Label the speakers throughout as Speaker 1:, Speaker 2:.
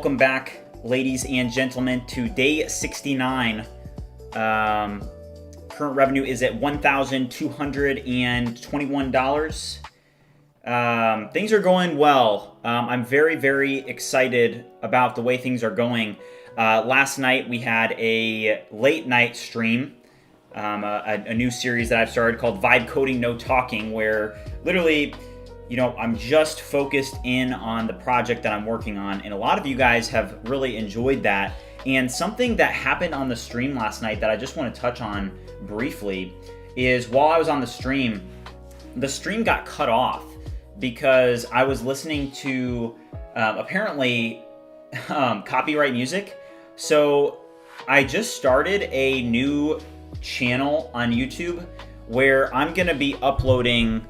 Speaker 1: welcome back, ladies and gentlemen, to day 69. Current revenue is at $1,221. Things are going well. I'm very, very excited about the way things are going. Last night we had a late night stream, a new series that I've started called Vibe Coding No Talking, where literally, you know, I'm just focused in on the project that I'm working on, and a lot of you guys have really enjoyed that. And something that happened on the stream last night that I just want to touch on briefly is while I was on the stream got cut off because I was listening to apparently copyright music. So I just started a new channel on YouTube where I'm gonna be uploading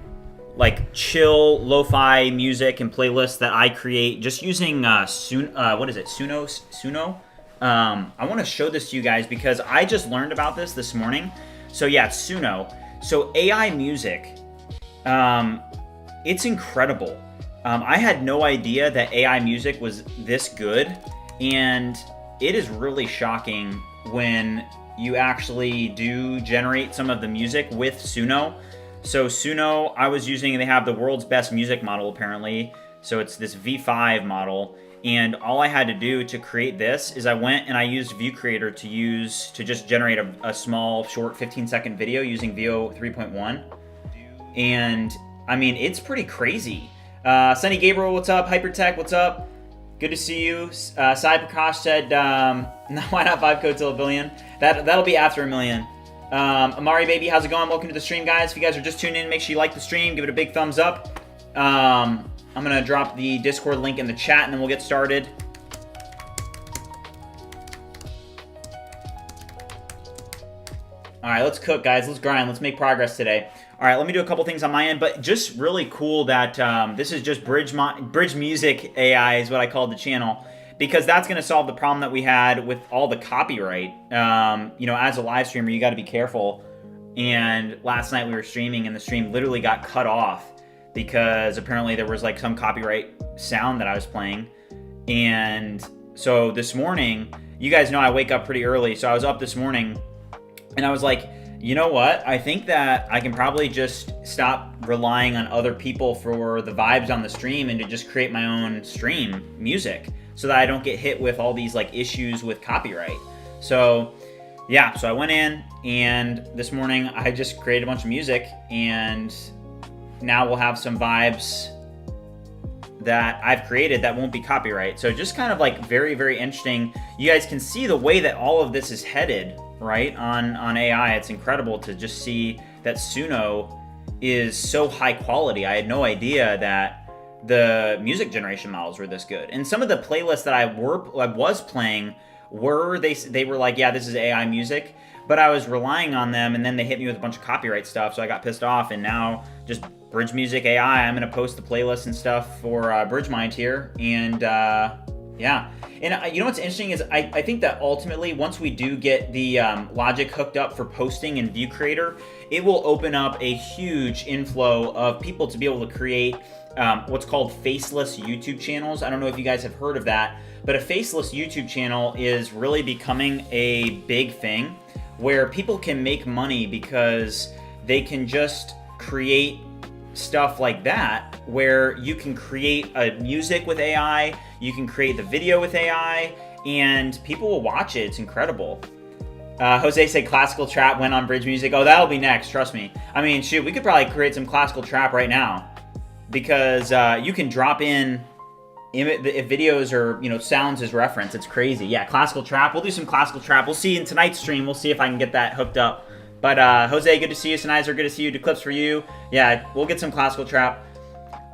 Speaker 1: like chill lo-fi music and playlists that I create just using Suno. I want to show this to you guys because I just learned about this morning. So yeah, it's Suno. So AI music, it's incredible. I had no idea that AI music was this good, and it is really shocking when you actually do generate some of the music with Suno. So Suno, I was using, they have the world's best music model apparently. So it's this V5 model. And all I had to do to create this is I went and I used ViewCreator to just generate a small, short 15-second video using Veo 3.1. And I mean, it's pretty crazy. Sunny Gabriel, what's up? Hypertech, what's up? Good to see you. Sai Prakash said, why not 5 code till a billion? That'll be after a million. Amari baby, how's it going? Welcome to the stream, guys. If you guys are just tuning in, make sure you like the stream, give it a big thumbs up. I'm gonna drop the Discord link in the chat and then we'll get started. All right, let's cook, guys. Let's grind. Let's make progress today. All right, let me do a couple things on my end, but just really cool that this is just Bridge Music AI is what I called the channel, because that's going to solve the problem that we had with all the copyright. You know, as a live streamer, you got to be careful. And last night we were streaming and the stream literally got cut off because apparently there was like some copyright sound that I was playing. And so this morning, you guys know I wake up pretty early. So I was up this morning and I was like, you know what? I think that I can probably just stop relying on other people for the vibes on the stream and to just create my own stream music so that I don't get hit with all these like issues with copyright. So yeah, so I went in and this morning I just created a bunch of music, and now we'll have some vibes that I've created that won't be copyright. So just kind of like very, very interesting. You guys can see the way that all of this is headed, right? On AI, it's incredible to just see that Suno is so high quality. I had no idea that the music generation models were this good. And some of the playlists that I was playing they were like, yeah, this is AI music, but I was relying on them, and then they hit me with a bunch of copyright stuff, so I got pissed off, and now just Bridge Music AI, I'm gonna post the playlist and stuff for BridgeMind here, and yeah. And you know what's interesting is I think that ultimately, once we do get the logic hooked up for posting in ViewCreator, it will open up a huge inflow of people to be able to create what's called faceless YouTube channels. I don't know if you guys have heard of that, but a faceless YouTube channel is really becoming a big thing where people can make money because they can just create stuff like that, where you can create a music with AI, you can create the video with AI, and people will watch it. It's incredible. Jose said classical trap went on Bridge Music. Oh, that'll be next, trust me. I mean, shoot, we could probably create some classical trap right now, because you can drop in if videos or, you know, sounds as reference. It's crazy. Yeah, classical trap. We'll do some classical trap. We'll see in tonight's stream. We'll see if I can get that hooked up. But Jose, good to see you. Sennheiser, good to see you. Declips for you. Yeah, we'll get some classical trap.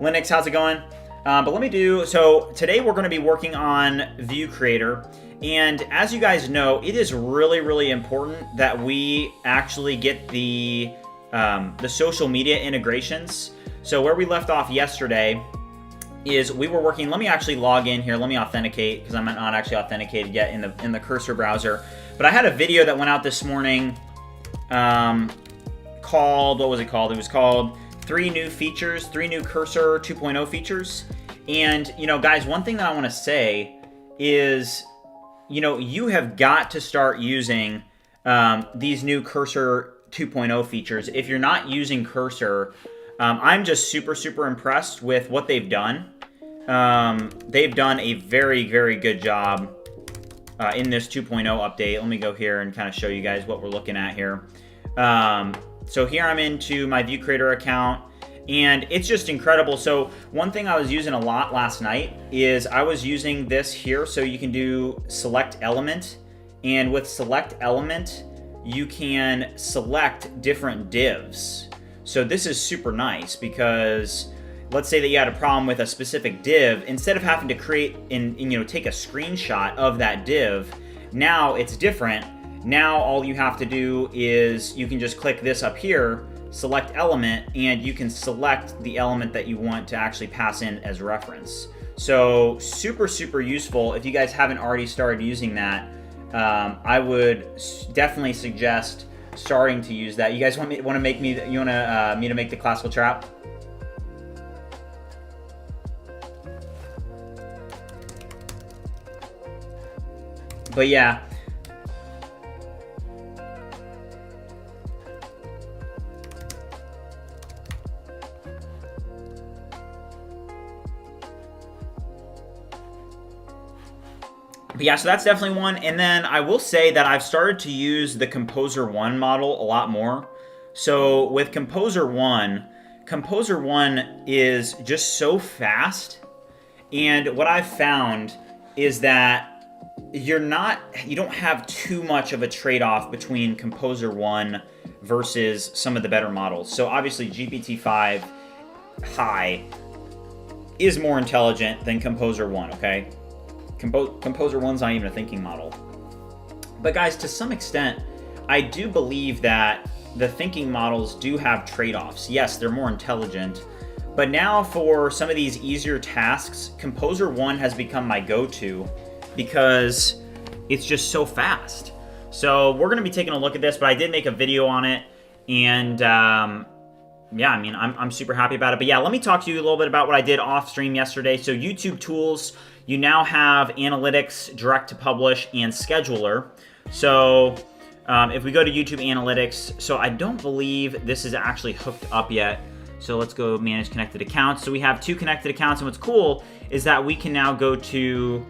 Speaker 1: Linux, how's it going? But let me do, so today we're going to be working on ViewCreator. And as you guys know, it is really, really important that we actually get the social media integrations. So where we left off yesterday is we were working, let me actually log in here, let me authenticate, because I'm not actually authenticated yet in the cursor browser. But I had a video that went out this morning called, what was it called? It was called 3 new cursor 2.0 features. And, you know, guys, one thing that I want to say is, you have got to start using these new Cursor 2.0 features. If you're not using Cursor, I'm just super, super impressed with what they've done. They've done a very, very good job in this 2.0 update. Let me go here and kind of show you guys what we're looking at here. So here I'm into my ViewCreator account, and it's just incredible. So one thing I was using a lot last night is I was using this here. So you can do select element, and with select element, you can select different divs. So this is super nice because let's say that you had a problem with a specific div. Instead of having to create and take a screenshot of that div, now it's different. Now all you have to do is you can just click this up here, select element, and you can select the element that you want to actually pass in as reference. So super, super useful. If you guys haven't already started using that, I would definitely suggest starting to use that. You guys want me to make the classical trap? But yeah. But yeah, so that's definitely one. And then I will say that I've started to use the Composer 1 model a lot more. So with Composer 1 is just so fast. And what I've found is that you don't have too much of a trade-off between Composer 1 versus some of the better models. So obviously GPT-5 High is more intelligent than Composer 1, okay? Composer 1's not even a thinking model. But guys, to some extent, I do believe that the thinking models do have trade-offs. Yes, they're more intelligent, but now for some of these easier tasks, Composer 1 has become my go-to because it's just so fast. So we're gonna be taking a look at this, but I did make a video on it, and yeah, I mean, I'm super happy about it. But yeah, let me talk to you a little bit about what I did off stream yesterday. So YouTube tools, you now have analytics, direct to publish, and scheduler. So if we go to YouTube analytics, so I don't believe this is actually hooked up yet. So let's go manage connected accounts. So we have 2 connected accounts, and what's cool is that we can now go to,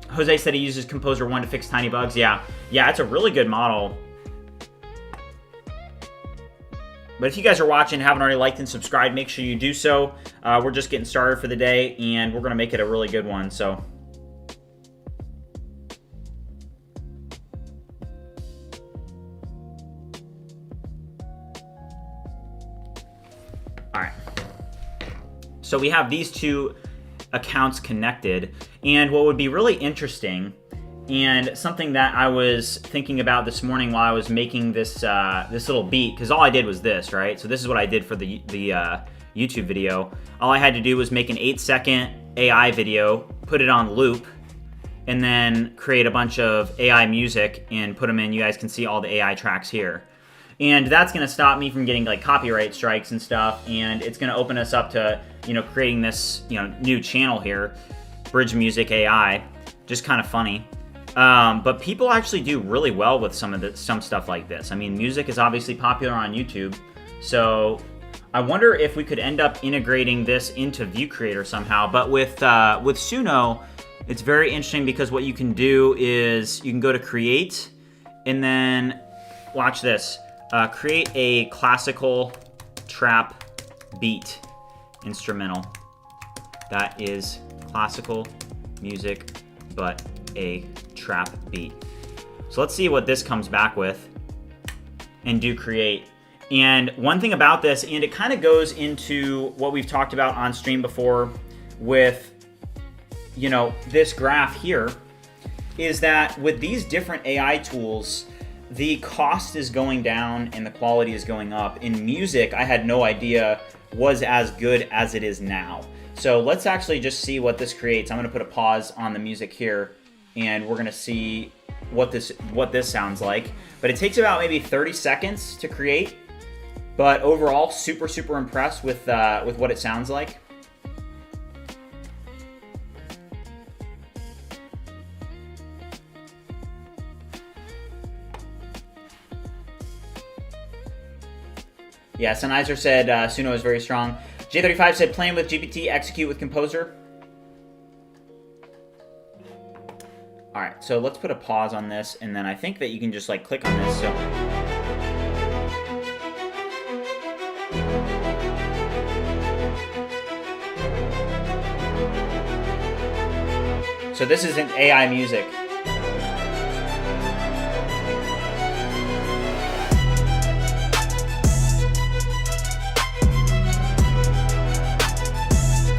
Speaker 1: Jose said he uses Composer 1 to fix tiny bugs. Yeah, it's a really good model. But if you guys are watching and haven't already liked and subscribed, make sure you do so. We're just getting started for the day, and we're going to make it a really good one. So, all right. So we have these 2 accounts connected, and what would be really interesting, and something that I was thinking about this morning while I was making this this little beat, because all I did was this, right? So this is what I did for the YouTube video. All I had to do was make an 8-second AI video, put it on loop, and then create a bunch of AI music and put them in. You guys can see all the AI tracks here. And that's gonna stop me from getting like copyright strikes and stuff, and it's gonna open us up to, creating this, new channel here, Bridge Music AI. Just kind of funny. But people actually do really well with some stuff like this. I mean, music is obviously popular on YouTube, so I wonder if we could end up integrating this into ViewCreator somehow. But with Suno, it's very interesting because what you can do is you can go to Create, and then watch this. Create a classical trap beat instrumental. That is classical music, but a trap beat. So let's see what this comes back with, and do create. And one thing about this, and it kind of goes into what we've talked about on stream before with, this graph here, is that with these different AI tools, the cost is going down and the quality is going up. In music, I had no idea was as good as it is now. So let's actually just see what this creates. I'm gonna put a pause on the music here, and we're gonna see what this sounds like. But it takes about maybe 30 seconds to create. But overall, super, super impressed with what it sounds like. Yeah, Sennheiser said Suno is very strong. J35 said playing with GPT, execute with Composer. All right, so let's put a pause on this, and then I think that you can just like click on this. So this isn't AI music.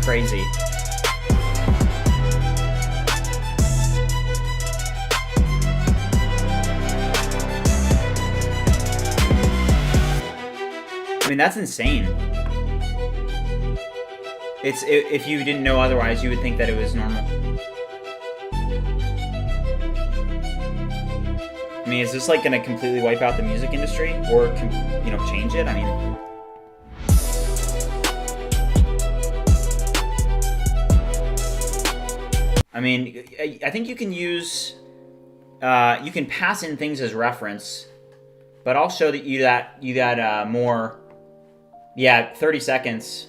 Speaker 1: Crazy. I mean, that's insane. If you didn't know otherwise, you would think that it was normal. I mean, is this like going to completely wipe out the music industry, or change it? I mean, I think you can use, you can pass in things as reference, but I'll show that you got more. Yeah, 30 seconds.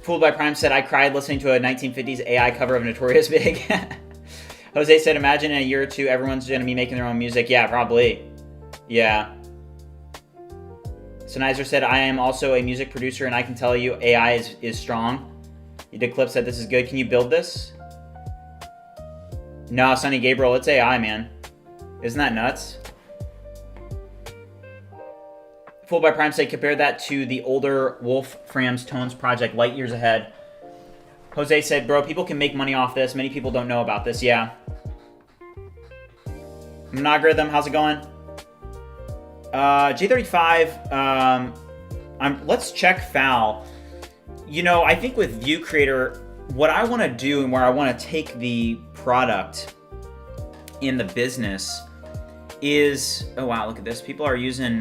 Speaker 1: Fooled by Prime said, I cried listening to a 1950s AI cover of Notorious Big. Jose said, imagine in a year or two, everyone's going to be making their own music. Yeah, probably. Yeah. Sennheiser said, I am also a music producer, and I can tell you AI is strong. Declip said, this is good. Can you build this? No, Sonny Gabriel, it's AI, man. Isn't that nuts? Fooled by Prime said, compare that to the older Wolfram's Tones project, light years ahead. Jose said, bro, people can make money off this. Many people don't know about this. Yeah. Monogram, how's it going? J35, let's check FAL. I think with ViewCreator, what I want to do and where I want to take the product in the business is, oh wow, look at this. People are using,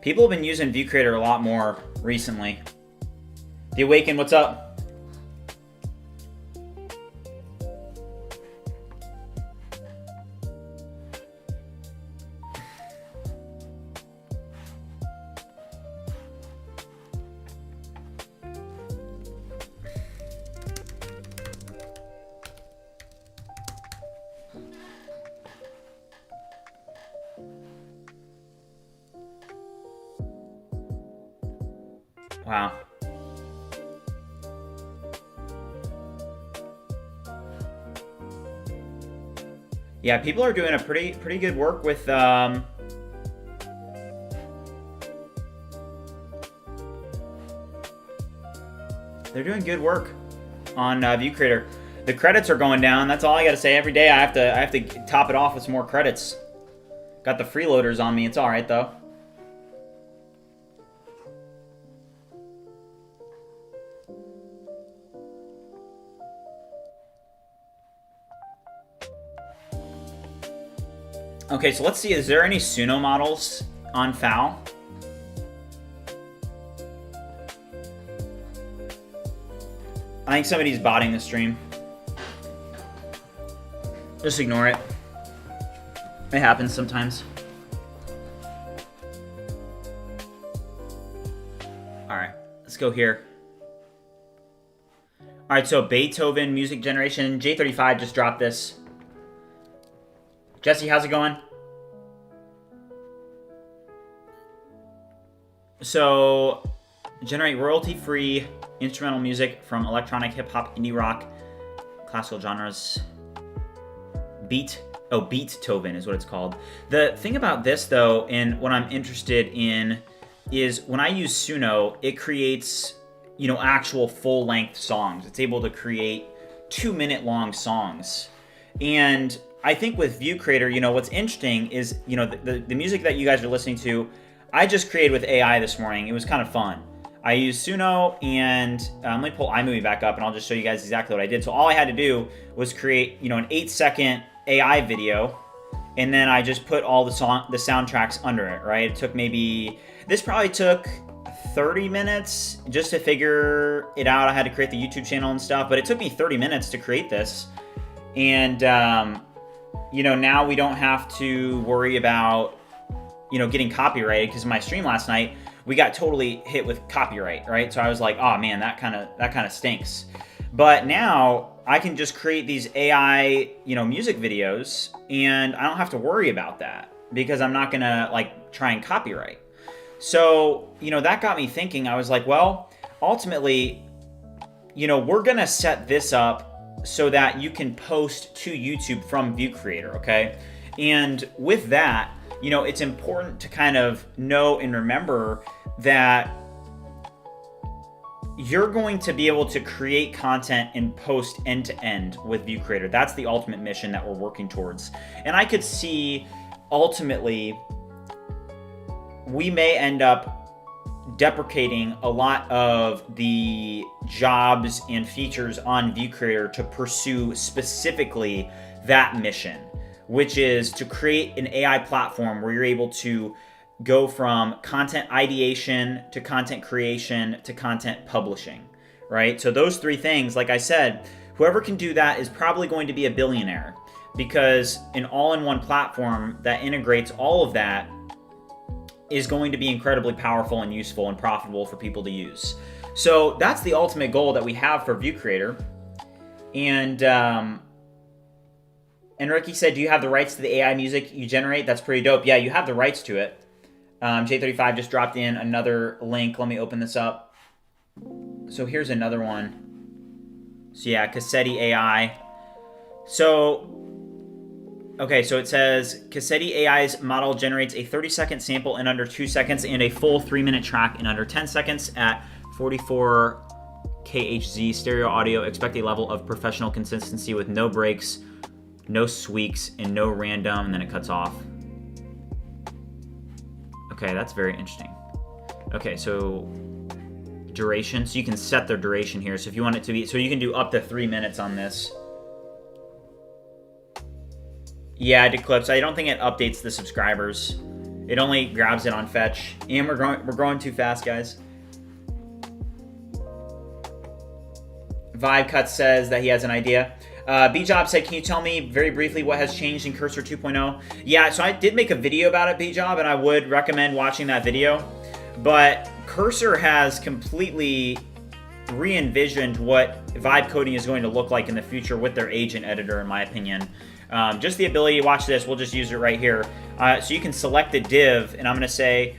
Speaker 1: people have been using ViewCreator a lot more recently. The Awaken, what's up? Wow. Yeah, people are doing a pretty good work with they're doing good work on ViewCreator. The credits are going down. That's all I got to say. Every day I have to top it off with some more credits. Got the freeloaders on me. It's all right though. Okay, so let's see, is there any Suno models on FAL? I think somebody's botting the stream. Just ignore it. It happens sometimes. Alright, let's go here. Alright, so Beethoven music generation. J35 just dropped this. Jesse, how's it going? So, generate royalty-free instrumental music from electronic, hip-hop, indie rock, classical genres. Beethoven is what it's called. The thing about this, though, and what I'm interested in, is when I use Suno, it creates, actual full-length songs. It's able to create 2-minute-long songs. And I think with ViewCreator, what's interesting is, the music that you guys are listening to, I just created with AI this morning. It was kind of fun. I used Suno, and let me pull iMovie back up, and I'll just show you guys exactly what I did. So all I had to do was create, an 8-second AI video, and then I just put all the soundtracks under it, right? It took this probably took 30 minutes just to figure it out. I had to create the YouTube channel and stuff, but it took me 30 minutes to create this. And, you know, now we don't have to worry about, you know, getting copyrighted, because my stream last night, we got totally hit with copyright, right? So I was like, oh man, that kind of stinks. But now I can just create these AI, you know, music videos, and I don't have to worry about that because I'm not gonna like try and copyright. So, you know, that got me thinking. I was like, well, ultimately, you know, we're gonna set this up so that you can post to YouTube from ViewCreator, okay? And with that, you know, it's important to kind of know and remember that you're going to be able to create content and post end to end with ViewCreator. That's the ultimate mission that we're working towards. And I could see ultimately we may end up deprecating a lot of the jobs and features on ViewCreator to pursue specifically that mission, which is to create an AI platform where you're able to go from content ideation to content creation to content publishing, right? So those three things, like I said, whoever can do that is probably going to be a billionaire, because an all-in-one platform that integrates all of that is going to be incredibly powerful and useful and profitable for people to use. So that's the ultimate goal that we have for ViewCreator. And Ricky said, do you have the rights to the AI music you generate? That's pretty dope. Yeah, you have the rights to it. J35 just dropped in another link. Let me open this up. So here's another one. So yeah, Cassetti AI. So, okay, so it says, Cassetti AI's model generates a 30-second sample in under 2 seconds and a full 3-minute track in under 10 seconds at 44 kHz stereo audio. Expect a level of professional consistency with no breaks, no squeaks, and no random, and then it cuts off. Okay, that's very interesting. Okay, so duration. So you can set the duration here. So if you want it to be, so you can do up to 3 minutes on this. Yeah, I did clips. I don't think it updates the subscribers. It only grabs it on fetch. And we're growing too fast, guys. Vibe Cut says that he has an idea. B-Job said, can you tell me very briefly what has changed in Cursor 2.0? Yeah, so I did make a video about it, B-Job, and I would recommend watching that video. But Cursor has completely re-envisioned what vibe coding is going to look like in the future with their agent editor, in my opinion. Just the ability to watch this, we'll just use it right here. So you can select a div, and I'm going to say,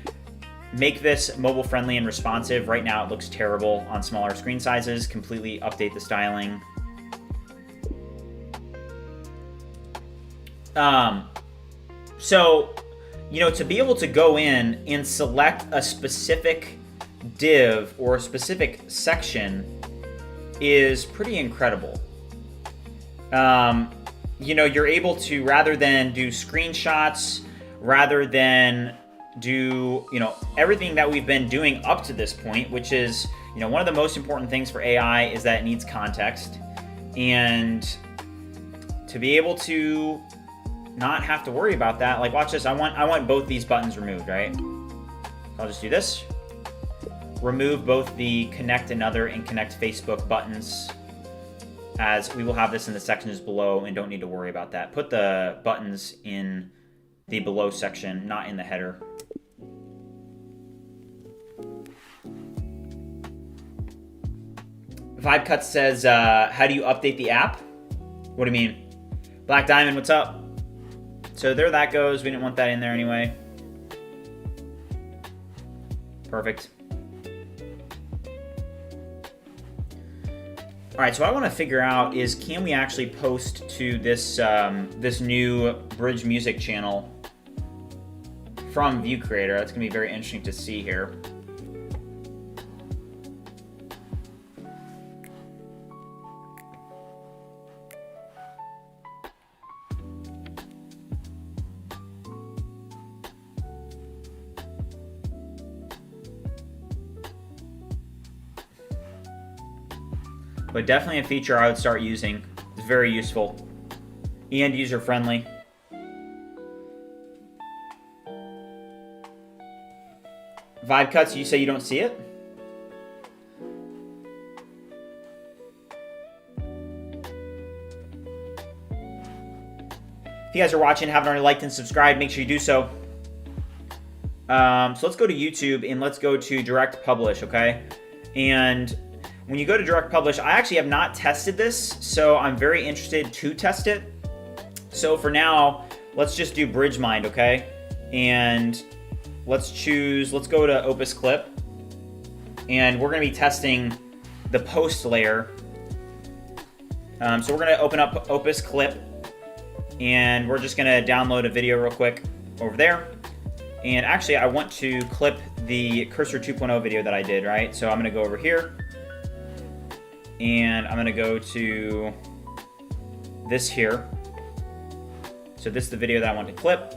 Speaker 1: make this mobile friendly and responsive. Right now it looks terrible on smaller screen sizes. Completely update the styling. So, you know, to be able to go in and select a specific div or a specific section is pretty incredible. You know, you're able to, rather than do screenshots, rather than do, you know, everything that we've been doing up to this point, which is, you know, one of the most important things for AI is that it needs context. And to be able to not have to worry about that, like watch this, I want both these buttons removed, right? I'll just do this. Remove both the connect another and connect Facebook buttons, as we will have this in the sections below and don't need to worry about that. Put the buttons in the below section, not in the header. Vibe Cut says, how do you update the app? What do you mean? Black Diamond, what's up? So there that goes. We didn't want that in there anyway. Perfect. All right, so what I want to figure out is, can we actually post to this this new Bridge Music channel from ViewCreator? That's going to be very interesting to see here. But definitely a feature I would start using. It's very useful and Vibe cuts, you say you don't see it? If you guys are watching, haven't already liked and subscribed, make sure you do so. So let's go to YouTube and let's go to direct publish, okay? And when you go to direct publish, I actually have not tested this, so I'm very interested to test it. So for now, let's just do bridge mind, okay? And let's go to Opus Clip, and we're gonna be testing the post layer. So we're gonna open up Opus Clip, and we're just gonna download a video real quick over there. And actually, I want to clip the Cursor 2.0 video that I did, right? So I'm gonna go over here, and I'm gonna go to this here. So this is the video that I want to clip.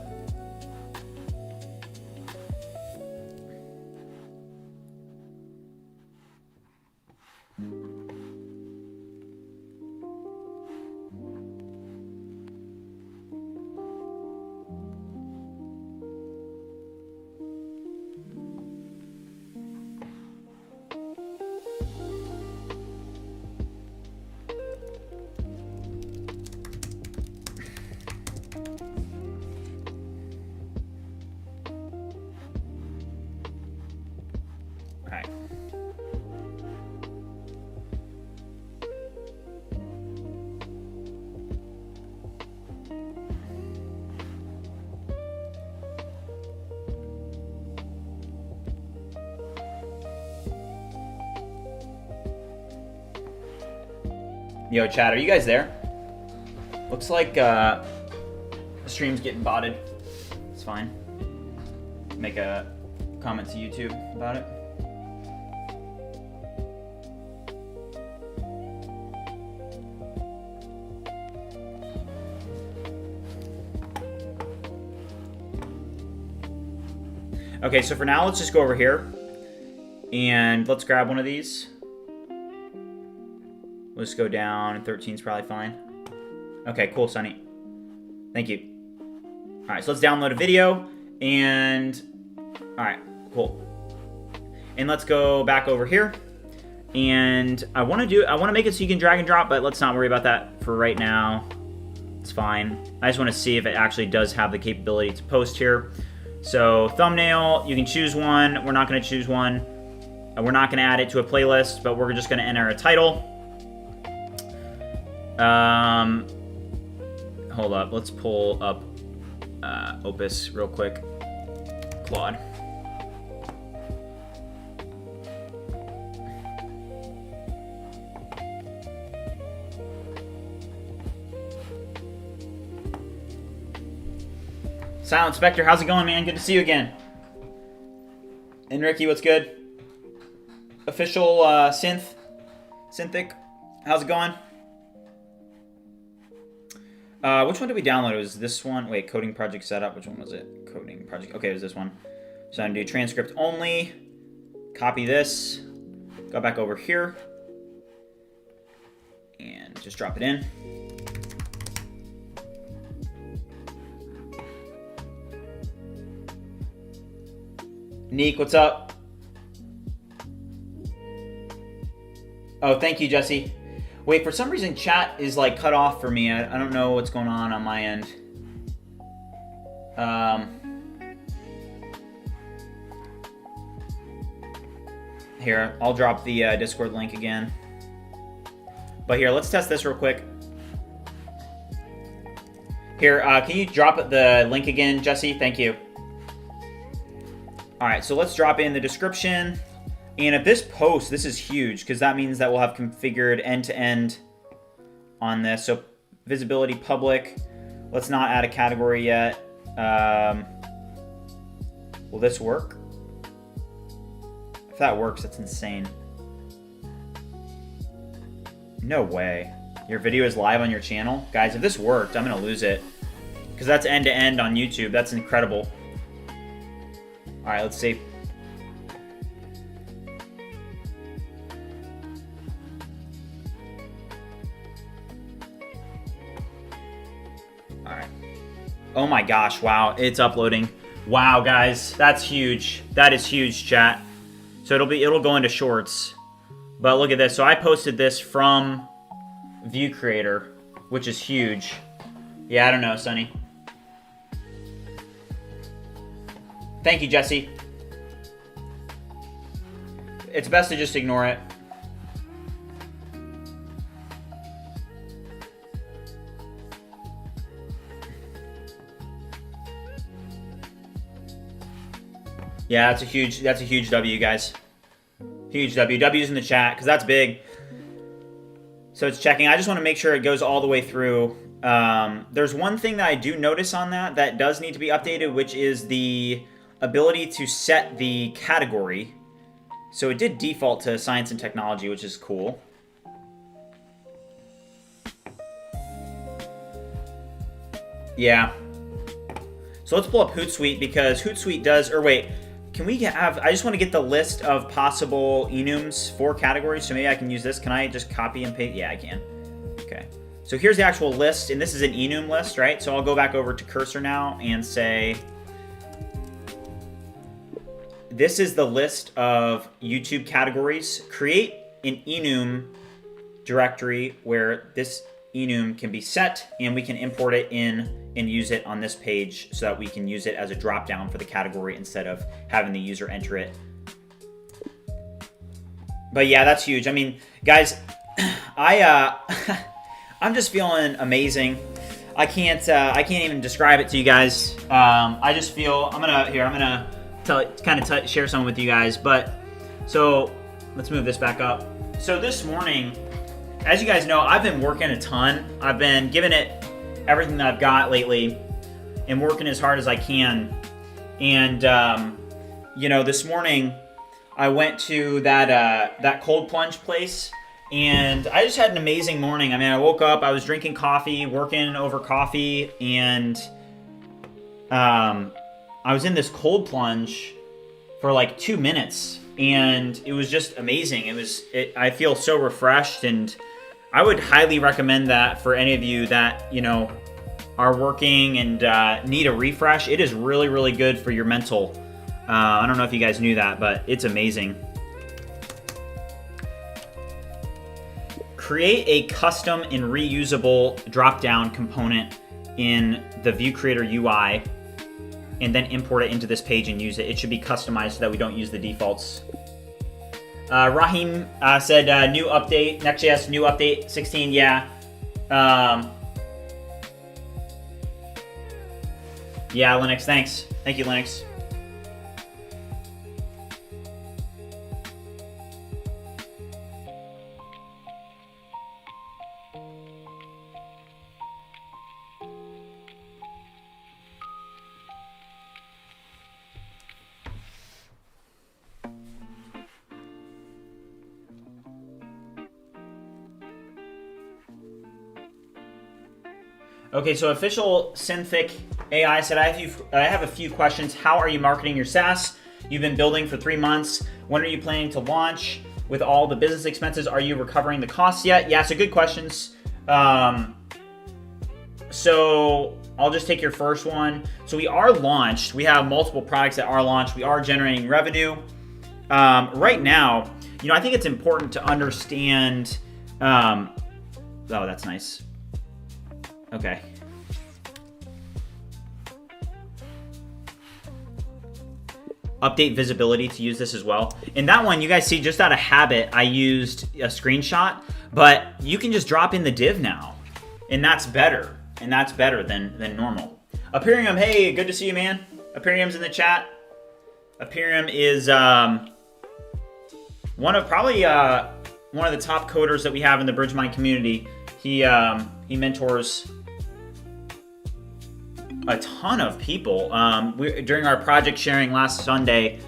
Speaker 1: Alright. Yo, chat, are you guys there? Looks like the stream's getting botted. It's fine. Make a comment to YouTube about it. Okay, so for now, let's just go over here and let's grab one of these. Let's go down. 13 is probably fine. Okay, cool, Sunny. Thank you. All right, so let's download a video and all right, cool. And let's go back over here. And I want to make it so you can drag and drop, but let's not worry about that for right now. It's fine. I just want to see if it actually does have the capability to post here. So thumbnail, you can choose one. We're not going to choose one. We're not going to add it to a playlist, but we're just going to enter a title. Hold up. Let's pull up Opus real quick. Claude. Silent Spectre, how's it going, man? Good to see you again. And Ricky, what's good? Official Synthic, how's it going? Which one did we download? It was this one. Wait, coding project setup. Which one was it? Coding project. Okay, it was this one. So I'm gonna do transcript only. Copy this. Go back over here. And just drop it in. Neek, what's up? Oh, thank you, Jesse. Wait, for some reason chat is like cut off for me. I don't know what's going on my end. Here, I'll drop the Discord link again. But here, let's test this real quick. Here, can you drop the link again, Jesse? Thank you. All right, so let's drop in the description. And if this posts, this is huge because that means that we'll have configured end-to-end on this. So visibility public. Let's not add a category yet. Will this work? If that works, that's insane. No way. Your video is live on your channel? Guys, if this worked, I'm going to lose it. Because that's end-to-end on YouTube. That's incredible. All right, let's see. All right. Oh my gosh, wow, it's uploading. Wow, guys, that's huge. That is huge, chat. So it'll go into shorts. But look at this. So I posted this from ViewCreator, which is huge. Yeah, I don't know, Sonny. Thank you, Jesse. It's best to just ignore it. Yeah, that's a huge W, guys. Huge W. W's in the chat, because that's big. So it's checking. I just want to make sure it goes all the way through. There's one thing that I do notice on that does need to be updated, which is the ability to set the category. So it did default to science and technology, which is cool. Yeah. So let's pull up Hootsuite, because Hootsuite does, or wait, can we have, I just want to get the list of possible enums for categories, so maybe I can use this. Can I just copy and paste? Yeah, I can. Okay. So here's the actual list, and this is an enum list, right? So I'll go back over to Cursor now and say, this is the list of YouTube categories. Create an enum directory where this enum can be set, and we can import it in and use it on this page so that we can use it as a drop down for the category instead of having the user enter it. But yeah, that's huge. I mean, guys, I'm just feeling amazing. I can't even describe it to you guys. I just feel, I'm gonna share something with you guys. But so let's move this back up. So this morning, as you guys know, I've been working a ton. I've been giving it everything that I've got lately and working as hard as I can. And, you know, this morning I went to that cold plunge place, and I just had an amazing morning. I mean, I woke up, I was drinking coffee, working over coffee, and I was in this cold plunge for like 2 minutes, and it was just amazing. I feel so refreshed, and I would highly recommend that for any of you that, you know, are working and need a refresh. It is really, really good for your mental. I don't know if you guys knew that, but it's amazing. Create a custom and reusable drop-down component in the ViewCreator UI, and then import it into this page and use it. It should be customized so that we don't use the defaults. Rahim said new update, Next.js new update 16. Yeah. Yeah, Linux, thanks. Thank you, Linux. Okay, so official Synthic AI said, I have a few questions. How are you marketing your SaaS? You've been building for 3 months. When are you planning to launch? With all the business expenses, are you recovering the costs yet? Yeah, so good questions. So I'll just take your first one. So we are launched. We have multiple products that are launched. We are generating revenue. Right now, you know, I think it's important to understand. Oh, that's nice. Okay. Update visibility to use this as well. In that one, you guys see, just out of habit, I used a screenshot, but you can just drop in the div now, and that's better. And that's better than normal. Aperium, hey, good to see you, man. Aperium's in the chat. Aperium is one of the top coders that we have in the BridgeMind community. He mentors a ton of people. During our project sharing last Sunday,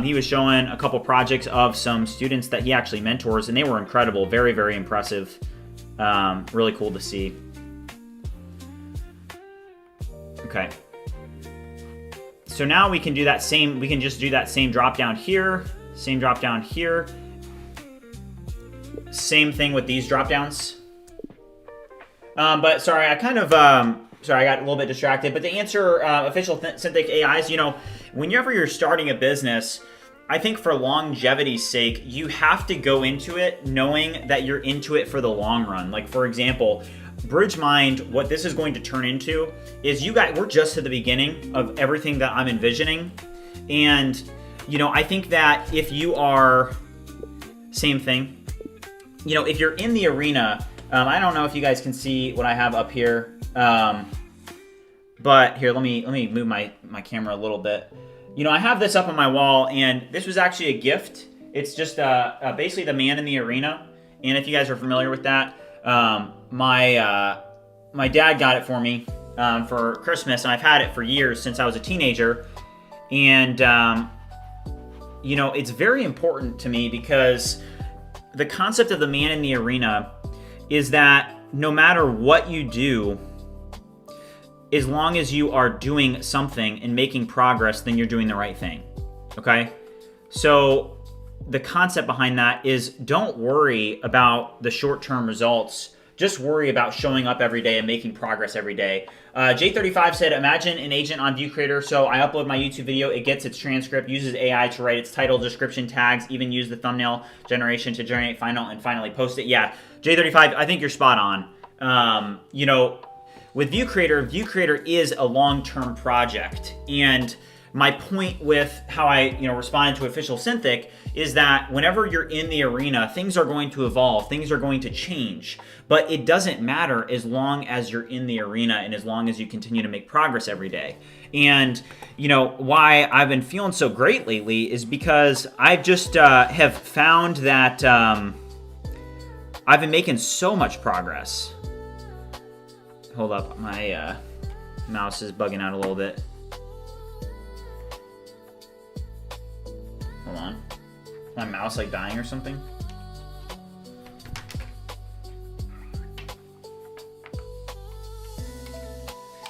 Speaker 1: he was showing a couple projects of some students that he actually mentors, and they were incredible. Very, very impressive. Really cool to see. Okay. So now we can do that same, we can just do that same drop down here, same drop down here. Same thing with these drop downs. But sorry, I kind of sorry, I got a little bit distracted. But to answer official synthetic AIs, whenever you're starting a business, I think for longevity's sake, you have to go into it knowing that you're into it for the long run. Like, for example, BridgeMind, what this is going to turn into is we're just at the beginning of everything that I'm envisioning. And, I think that if you are, same thing, if you're in the arena, I don't know if you guys can see what I have up here. But here, let me move my camera a little bit. I have this up on my wall, and this was actually a gift. It's just basically the man in the arena. And if you guys are familiar with that, my dad got it for me for Christmas, and I've had it for years since I was a teenager. And it's very important to me because the concept of the man in the arena is that no matter what you do, as long as you are doing something and making progress, then you're doing the right thing, okay? So the concept behind that is don't worry about the short-term results. Just worry about showing up every day and making progress every day. J35 said, imagine an agent on ViewCreator. So I upload my YouTube video, it gets its transcript, uses AI to write its title, description, tags, even use the thumbnail generation to generate and finally post it. Yeah, J35, I think you're spot on. With ViewCreator is a long-term project. And my point with how I responded to official Synthic is that whenever you're in the arena, things are going to evolve, things are going to change, but it doesn't matter as long as you're in the arena and as long as you continue to make progress every day. And why I've been feeling so great lately is because I just have found that I've been making so much progress. Hold up, my mouse is bugging out a little bit. Hold on. My mouse like dying or something?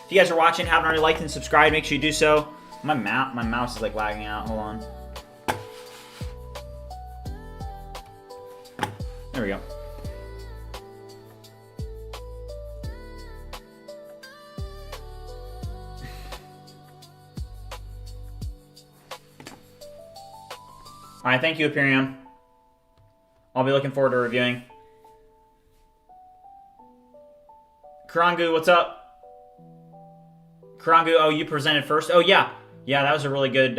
Speaker 1: If you guys are watching, haven't already liked and subscribed, make sure you do so. My mouse is like lagging out. Hold on. There we go. All right, thank you, Imperium. I'll be looking forward to reviewing. Karangu, what's up? Karangu, oh, you presented first? Oh, yeah. Yeah, that was a really good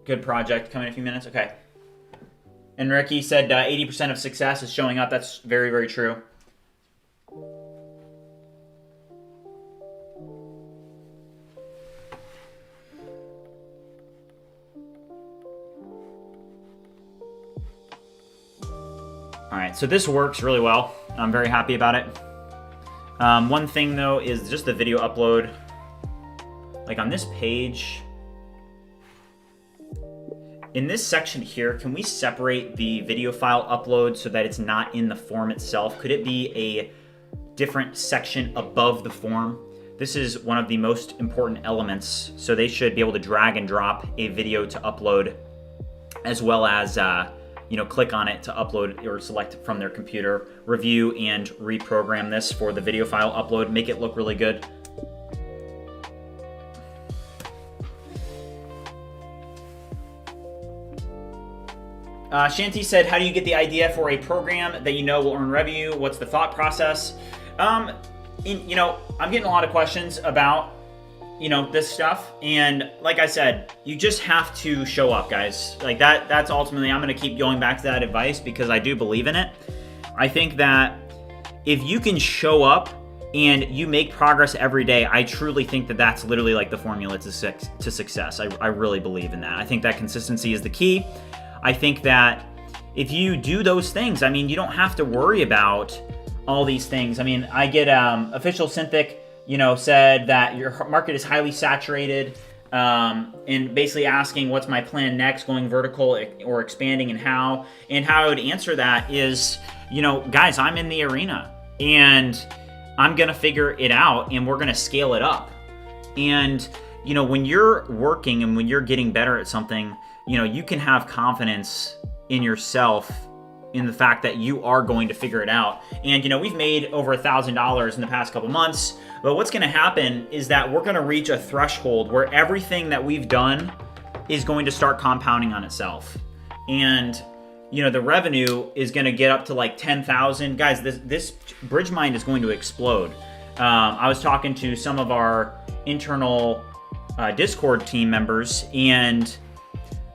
Speaker 1: good project. Coming in a few minutes. Okay. And Ricky said 80% of success is showing up. That's very, very true. All right, so this works really well. I'm very happy about it. One thing though is just the video upload. Like on this page, in this section here, can we separate the video file upload so that it's not in the form itself? Could it be a different section above the form? This is one of the most important elements. So they should be able to drag and drop a video to upload, as well as click on it to upload or select from their computer, review and reprogram this for the video file upload, make it look really good. Shanti said, how do you get the idea for a program that will earn revenue? What's the thought process? I'm getting a lot of questions about this stuff, and like I said, you just have to show up, guys. Like that's ultimately, I'm going to keep going back to that advice because I do believe in it. I think that if you can show up and you make progress every day, I truly think that that's literally like the formula to success. I really believe in that. I think that consistency is the key. I think that if you do those things, you don't have to worry about all these things. I get official Synthic said that your market is highly saturated, and basically asking what's my plan next, going vertical or expanding, and how I would answer that is, guys, I'm in the arena and I'm going to figure it out and we're going to scale it up. And, when you're working and when you're getting better at something, you can have confidence in yourself in the fact that you are going to figure it out. And we've made over $1,000 in the past couple months, but what's going to happen is that we're going to reach a threshold where everything that we've done is going to start compounding on itself. And the revenue is going to get up to like 10,000. Guys, this BridgeMind is going to explode. I was talking to some of our internal Discord team members, and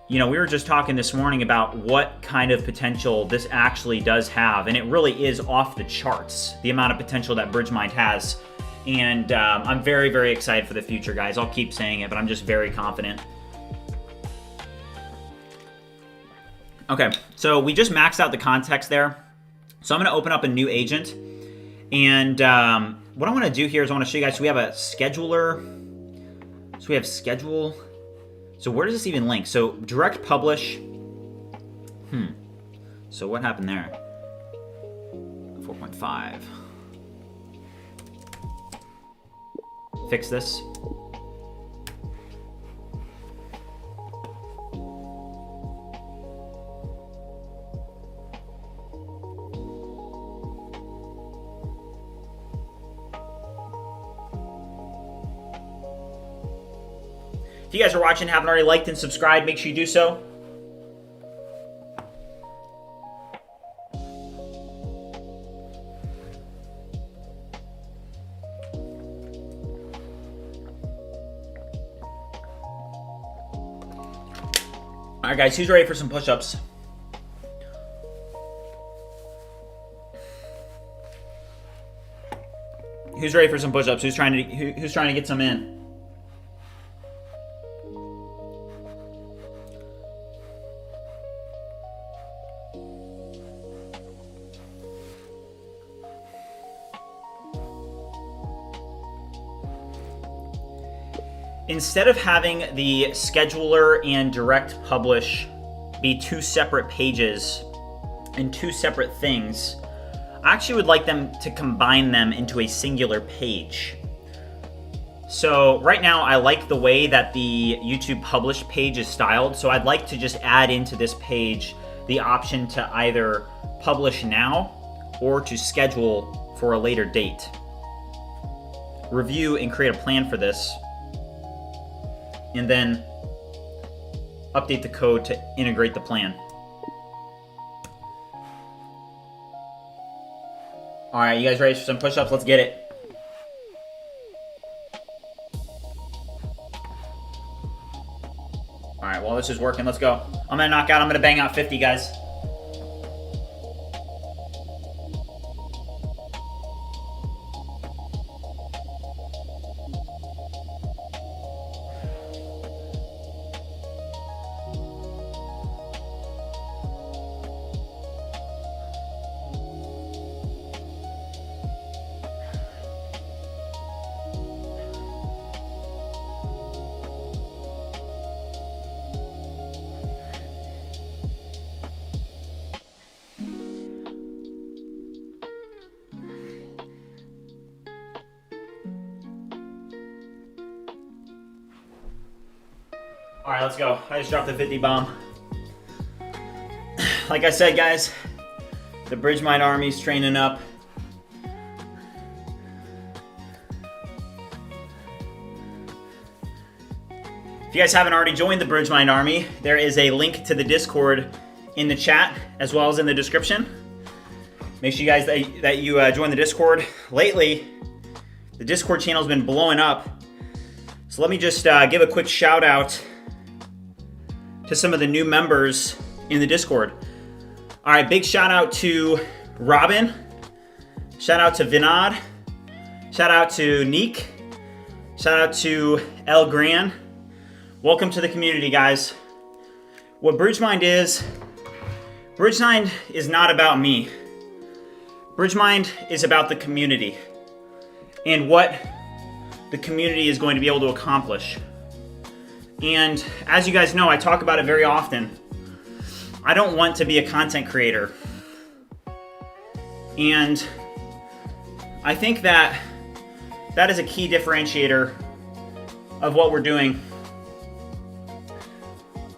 Speaker 1: we were just talking this morning about what kind of potential this actually does have, and it really is off the charts, the amount of potential that BridgeMind has. And I'm very, very excited for the future, guys. I'll keep saying it, but I'm just very confident. Okay, so we just maxed out the context there. So I'm going to open up a new agent, and what I want to do here is I want to show you guys. So we have a scheduler. So we have schedule. So where does this even link? So direct publish. So what happened there? 4.5. Fix this. If you guys are watching, haven't already liked and subscribed, make sure you do so. All right, guys, who's ready for some push-ups? Who's ready for some push-ups? Who's trying to get some in? Instead of having the scheduler and direct publish be two separate pages and two separate things, I actually would like them to combine them into a singular page. So right now I like the way that the YouTube publish page is styled, so I'd like to just add into this page the option to either publish now or to schedule for a later date. Review and create a plan for this, and then update the code to integrate the plan. All right, you guys ready for some push-ups? Let's get it. All right, well, this is working. Let's go. I'm gonna bang out 50, guys. All right, let's go. I just dropped the 50 bomb. Like I said, guys, the BridgeMind army's training up. If you guys haven't already joined the BridgeMind army, there is a link to the Discord in the chat as well as in the description. Make sure you guys that you join the Discord. Lately, the Discord channel's been blowing up. So let me just give a quick shout out to some of the new members in the Discord. All right, big shout out to Robin. Shout out to Vinod. Shout out to Neek. Shout out to El Gran. Welcome to the community, guys. What BridgeMind is not about me. BridgeMind is about the community and what the community is going to be able to accomplish. And as you guys know, I talk about it very often. I don't want to be a content creator. And I think that is a key differentiator of what we're doing.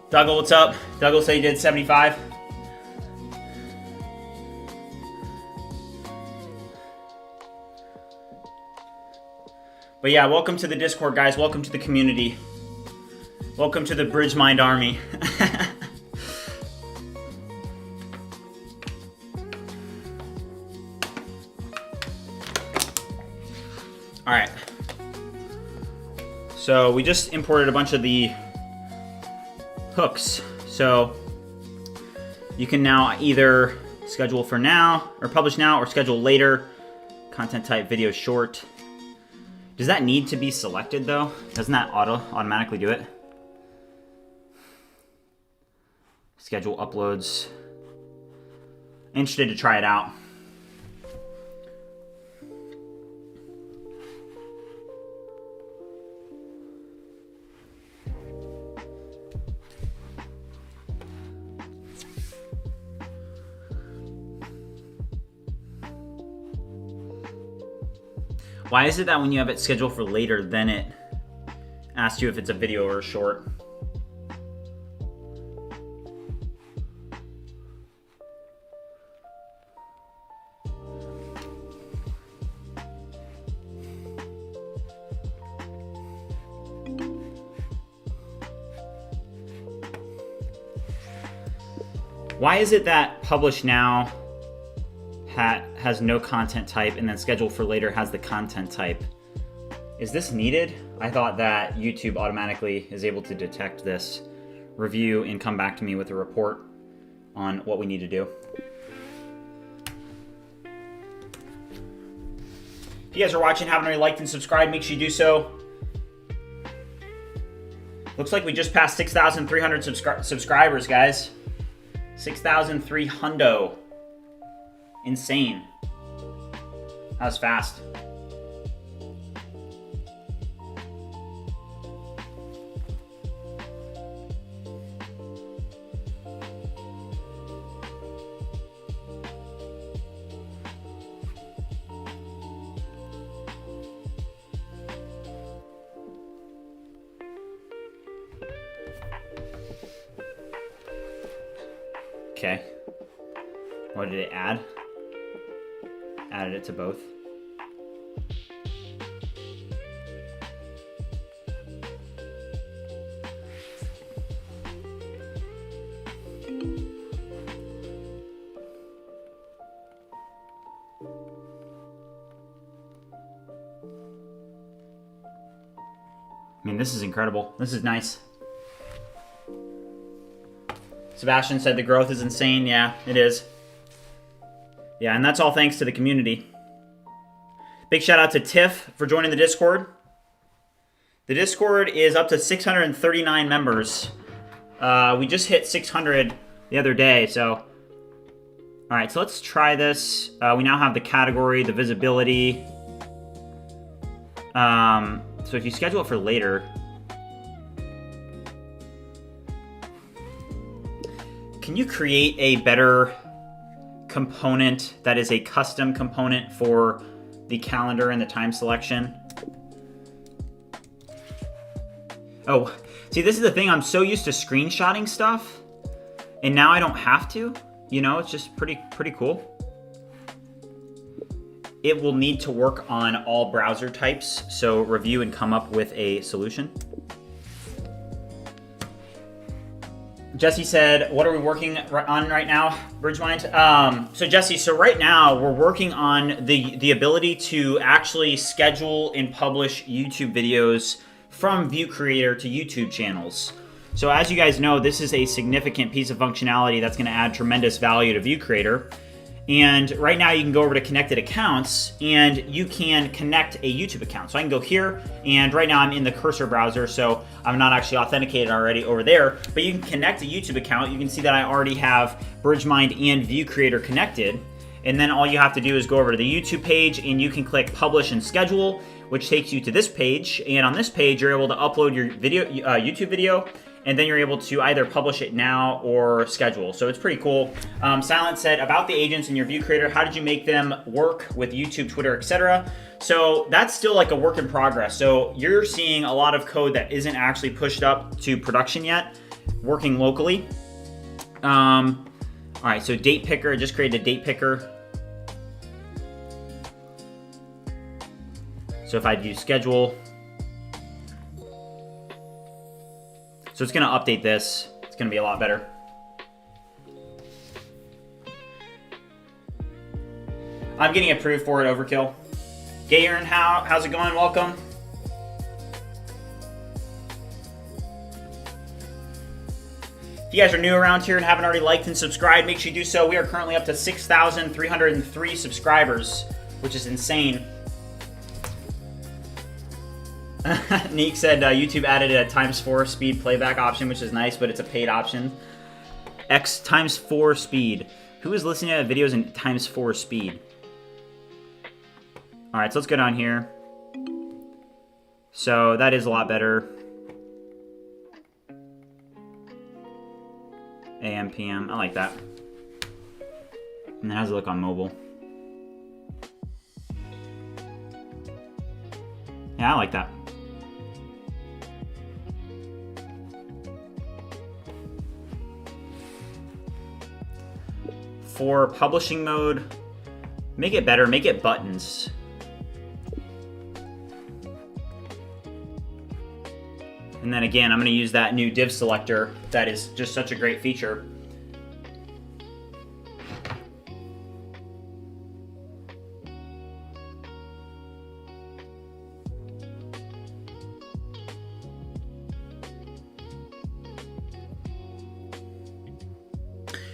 Speaker 1: Dougal, what's up? Dougal said he did 75. But yeah, welcome to the Discord, guys. Welcome to the community. Welcome to the BridgeMind army. All right. So we just imported a bunch of the hooks. So you can now either schedule for now, or publish now, or schedule later. Content type video short. Does that need to be selected though? Doesn't that automatically do it? Schedule uploads. Interested to try it out. Why is it that when you have it scheduled for later, then it asks you if it's a video or a short? Why is it that publish now has no content type and then schedule for later has the content type? Is this needed? I thought that YouTube automatically is able to detect this, review, and come back to me with a report on what we need to do. If you guys are watching, haven't already liked and subscribed, make sure you do so. Looks like we just passed 6,300 subscribers, guys. 6,300. Insane. That was fast. Okay. What did it add? Added it to both. I mean, this is incredible. This is nice. Sebastian said the growth is insane. Yeah, it is. Yeah, and that's all thanks to the community. Big shout out to Tiff for joining the Discord. The Discord is up to 639 members. We just hit 600 the other day, so. All right, so let's try this. We now have the category, the visibility. So if you schedule it for later. Can you create a better component that is a custom component for the calendar and the time selection? Oh, see, this is the thing. I'm so used to screenshotting stuff, and now I don't have to. You know, it's just pretty cool. It will need to work on all browser types, so review and come up with a solution. Jesse said, what are we working on right now, BridgeMind? So Jesse, so right now we're working on the ability to actually schedule and publish YouTube videos from ViewCreator to YouTube channels. So as you guys know, this is a significant piece of functionality that's going to add tremendous value to ViewCreator. And right now you can go over to connected accounts and you can connect a YouTube account. So I can go here, and right now I'm in the cursor browser, so I'm not actually authenticated already over there, but you can connect a YouTube account. You can see that I already have BridgeMind and ViewCreator connected. And then all you have to do is go over to the YouTube page and you can click publish and schedule, which takes you to this page. And on this page, you're able to upload your video, YouTube video, and then you're able to either publish it now or schedule. So it's pretty cool. Silent said, about the agents in your ViewCreator, how did you make them work with YouTube, Twitter, etc.? So that's still like a work in progress. So you're seeing a lot of code that isn't actually pushed up to production yet, working locally. All right, so date picker, I just created a date picker. So if I do schedule, so it's going to update this. It's going to be a lot better. I'm getting approved for it, Overkill. Gayern, how's it going? Welcome. If you guys are new around here and haven't already liked and subscribed, make sure you do so. We are currently up to 6,303 subscribers, which is insane. Neek said YouTube added a ×4 speed playback option, which is nice, but it's a paid option. X ×4 speed. Who is listening to videos in ×4 speed? All right, so let's go down here. So that is a lot better. AM, PM, I like that. And then how's it look on mobile? Yeah, I like that. For publishing mode, make it better, make it buttons. And then again, I'm going to use that new div selector. That is just such a great feature.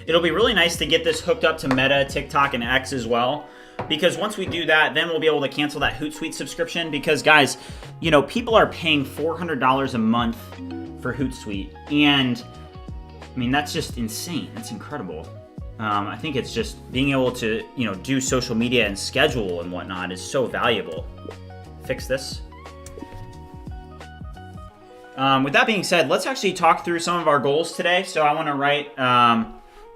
Speaker 1: It'll be really nice to get this hooked up to Meta, TikTok, and X as well. Because once we do that, then we'll be able to cancel that Hootsuite subscription. Because guys, you know, people are paying $400 a month for Hootsuite. And I mean, that's just insane. That's incredible. I think it's just being able to, you know, do social media and schedule and whatnot is so valuable. Fix this. With that being said, let's actually talk through some of our goals today. So I want to write...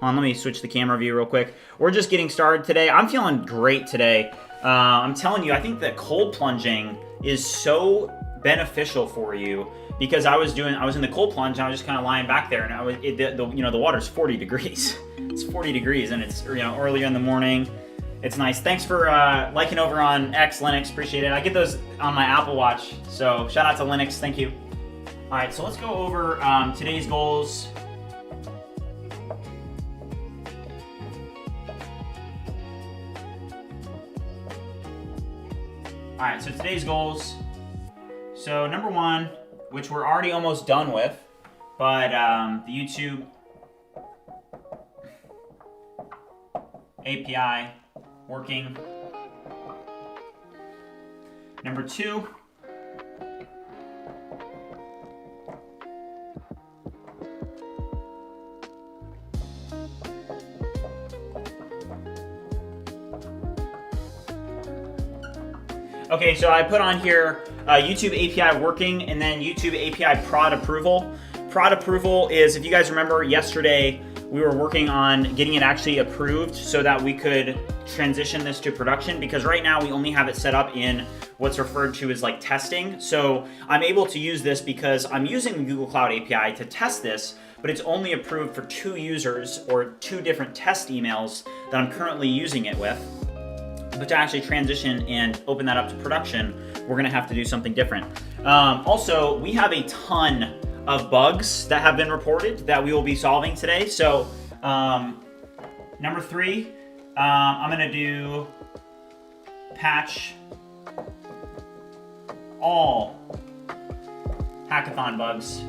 Speaker 1: let me switch the camera view real quick. We're just getting started today. I'm feeling great today. I'm telling you, I think that cold plunging is so beneficial for you because I was in the cold plunge and I was just kind of lying back there and the water's 40 degrees. It's 40 degrees and it's, you know, earlier in the morning. It's nice. Thanks for liking over on X, Linux. Appreciate it. I get those on my Apple Watch. So shout out to Linux. Thank you. All right, so let's go over today's goals. All right, so today's goals. So number one, which we're already almost done with, but the YouTube API working. Number two, okay, so I put on here YouTube API working and then YouTube API prod approval. Prod approval is, if you guys remember yesterday, we were working on getting it actually approved so that we could transition this to production because right now we only have it set up in what's referred to as like testing. So I'm able to use this because I'm using the Google Cloud API to test this, but it's only approved for 2 users or 2 different test emails that I'm currently using it with. But to actually transition and open that up to production, we're gonna have to do something different. Also, we have a ton of bugs that have been reported that we will be solving today. So, number 3, I'm gonna do patch all Hackathon bugs.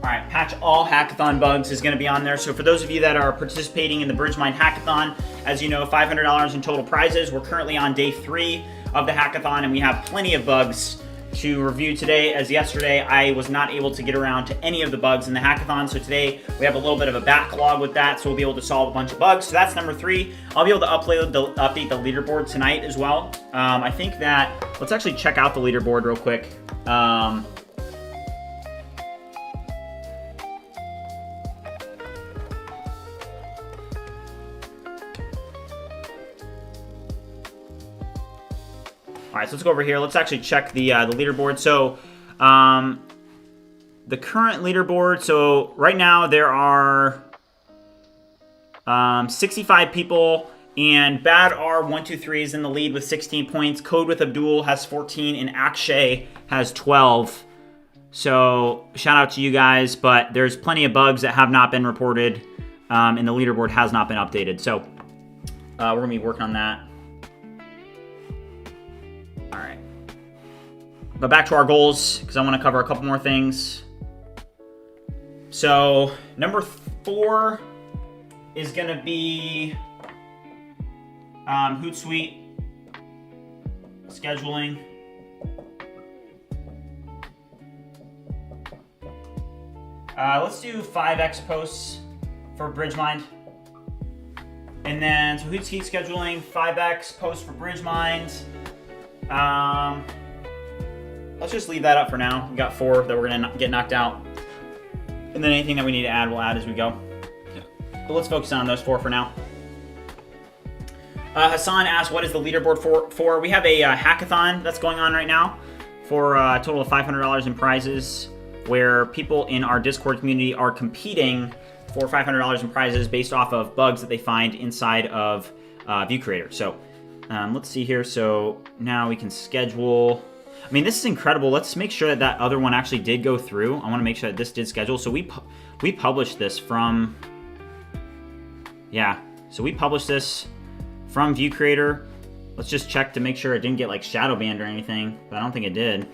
Speaker 1: All right, patch all Hackathon bugs is going to be on there. So for those of you that are participating in the BridgeMind Hackathon, as you know, $500 in total prizes. We're currently on day 3 of the Hackathon, and we have plenty of bugs to review today. As yesterday, I was not able to get around to any of the bugs in the Hackathon. So today, we have a little bit of a backlog with that, so we'll be able to solve a bunch of bugs. So that's number 3. I'll be able to update the leaderboard tonight as well. I think that, let's actually check out the leaderboard real quick. All right, so let's go over here. Let's actually check the leaderboard. So the current leaderboard, so right now there are 65 people, and Bad R123 is in the lead with 16 points. Code with Abdul has 14, and Akshay has 12. So shout out to you guys, but there's plenty of bugs that have not been reported, and the leaderboard has not been updated. So we're gonna be working on that. All right. But back to our goals, because I want to cover a couple more things. So number 4 is going to be Hootsuite scheduling. Let's do 5x posts for BridgeMind. And then, so Hootsuite scheduling, 5x posts for BridgeMind. Let's just leave that up for now. We got 4 that we're gonna get knocked out. And then anything that we need to add, we'll add as we go. Yeah. But let's focus on those 4 for now. Hassan asked, what is the leaderboard for? We have a hackathon that's going on right now for a total of $500 in prizes, where people in our Discord community are competing for $500 in prizes based off of bugs that they find inside of ViewCreator. So let's see here. So now we can schedule. I mean, this is incredible. Let's make sure that that other one actually did go through. I want to make sure that this did schedule. So we published this from, yeah. So we published this from ViewCreator. Let's just check to make sure it didn't get like shadow banned or anything, but I don't think it did.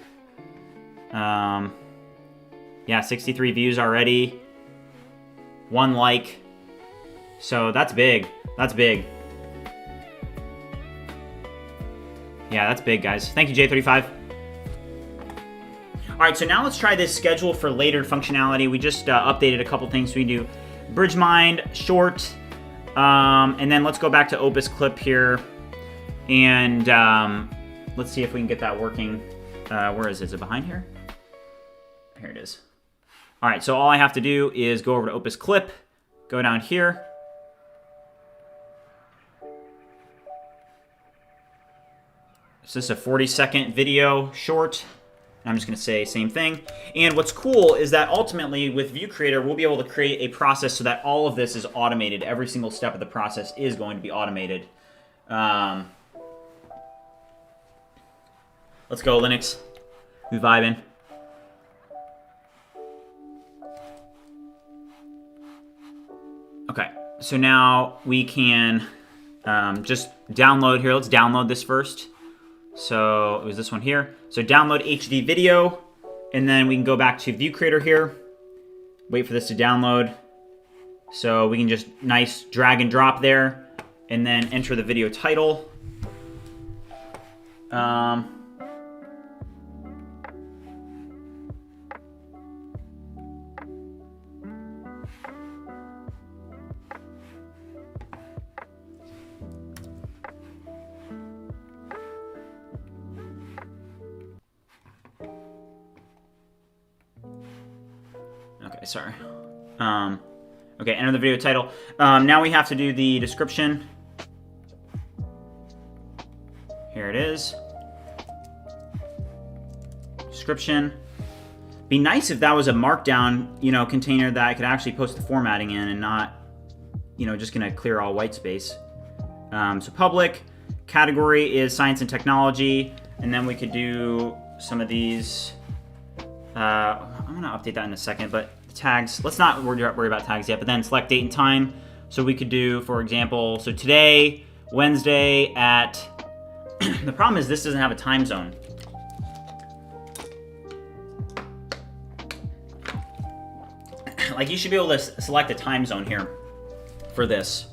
Speaker 1: Yeah, 63 views already. 1 like. So that's big. That's big. Yeah, that's big, guys. Thank you, J35. All right, so now let's try this schedule for later functionality. We just updated a couple things. We do BridgeMind, short, and then let's go back to Opus Clip here, and let's see if we can get that working. Where is it? Is it behind here? Here it is. All right, so all I have to do is go over to Opus Clip, go down here. So this is a 40-second video short. I'm just going to say same thing. And what's cool is that ultimately with ViewCreator, we'll be able to create a process so that all of this is automated. Every single step of the process is going to be automated. Let's go, Linux. We vibing. Okay, so now we can just download here. Let's download this first. So it was this one here. So download HD video, and then we can go back to ViewCreator here. Wait for this to download. So we can just nice drag and drop there, and then enter the video title. Okay, sorry. Okay, enter the video title. Now we have to do the description. Here it is. Description. Be nice if that was a markdown, container that I could actually post the formatting in and not, just gonna clear all white space. So public category is science and technology, and then we could do some of these. I'm gonna update that in a second, but the tags, let's not worry about tags yet, but then select date and time. So we could do, for example, so today, Wednesday at, the problem is this doesn't have a time zone. Like, you should be able to select a time zone here for this.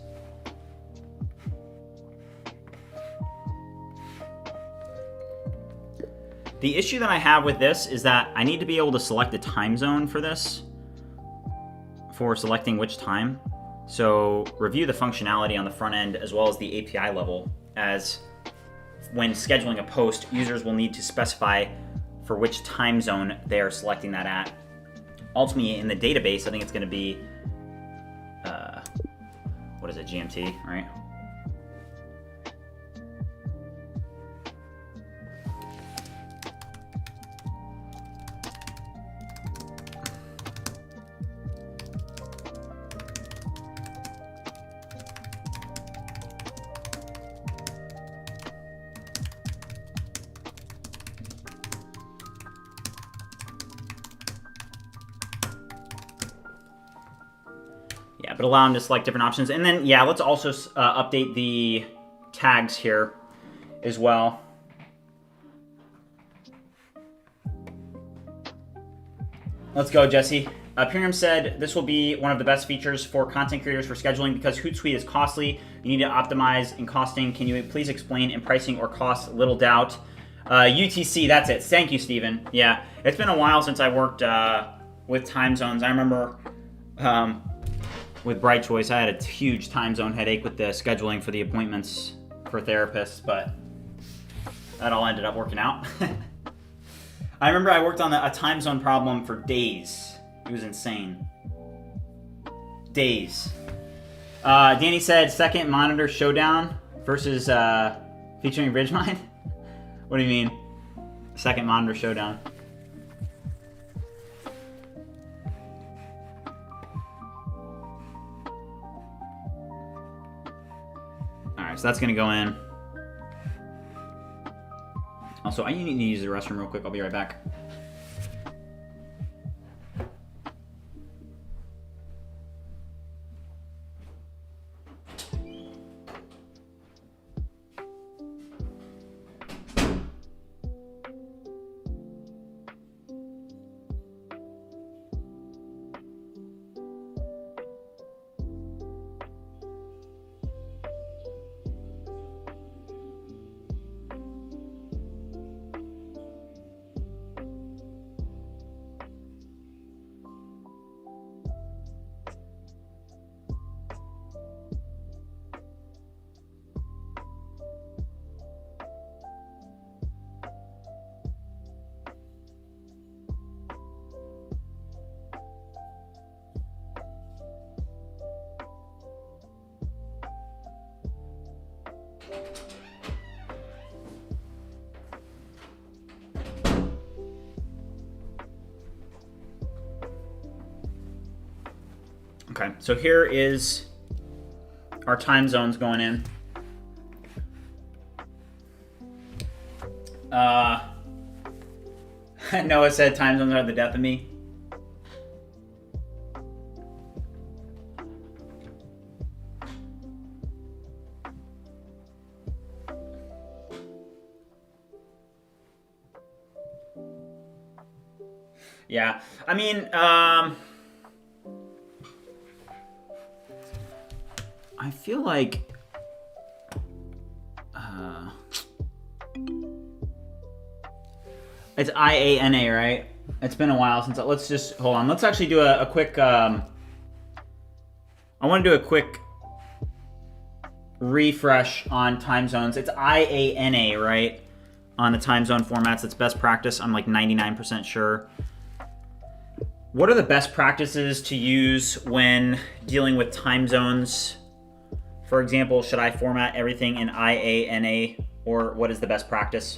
Speaker 1: The issue that I have with this is that I need to be able to select a time zone for this, for selecting which time. So review the functionality on the front end as well as the API level, as when scheduling a post, users will need to specify for which time zone they are selecting that at. Ultimately, in the database, I think it's going to be, what is it, GMT, right? but allow them to select different options. And then, yeah, let's also update the tags here as well. Let's go, Jesse. Pyram said this will be one of the best features for content creators for scheduling because Hootsuite is costly. You need to optimize in costing. Can you please explain in pricing or cost? Little doubt. UTC, that's it. Thank you, Steven. Yeah, it's been a while since I worked with time zones. I remember with Bright Choice, I had a huge time zone headache with the scheduling for the appointments for therapists, but that all ended up working out. I remember I worked on a time zone problem for days. It was insane. Days. Danny said second monitor showdown versus featuring Ridgemind. What do you mean? Second monitor showdown. Alright, so that's gonna go in. Also, I need to use the restroom real quick. I'll be right back. Okay, so here is our time zones going in. Noah said time zones are the death of me. Yeah, I mean, I feel like it's IANA, right? It's been a while since. Let's just hold on. Let's actually do a quick. I want to do a quick refresh on time zones. It's IANA, right? On the time zone formats, it's best practice. I'm like 99% sure. What are the best practices to use when dealing with time zones? For example, should I format everything in IANA, or what is the best practice?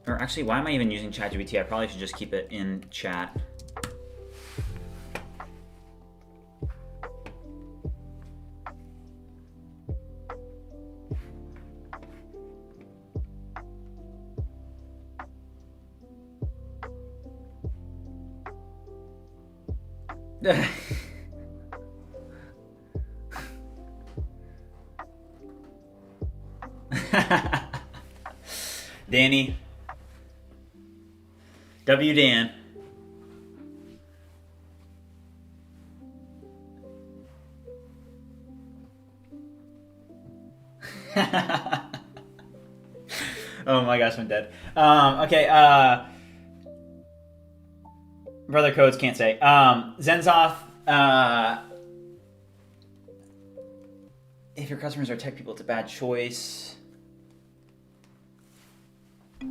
Speaker 1: Or actually, why am I even using ChatGPT? I probably should just keep it in chat. Danny. W. Dan. Oh my gosh, I'm dead. Okay, Brother Codes can't say. Zenzoth, if your customers are tech people, it's a bad choice.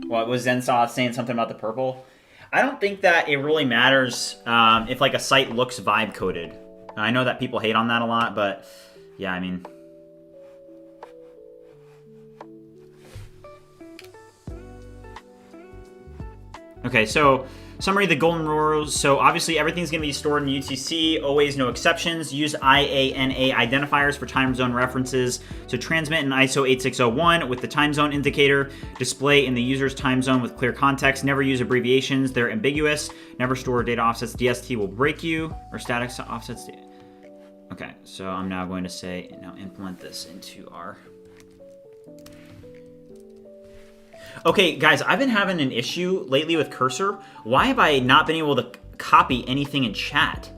Speaker 1: What was Zenzoth saying something about the purple? I don't think that it really matters if like a site looks vibe coded. I know that people hate on that a lot, but yeah, I mean. Okay, so summary of the golden rules. So obviously everything's going to be stored in UTC, always no exceptions. Use IANA identifiers for time zone references. So transmit in ISO 8601 with the time zone indicator. Display in the user's time zone with clear context. Never use abbreviations, they're ambiguous. Never store data offsets, DST will break you. Or static offsets. Okay, so I'm now going to say, now implement this into our... Okay, guys, I've been having an issue lately with cursor. Why have I not been able to copy anything in chat?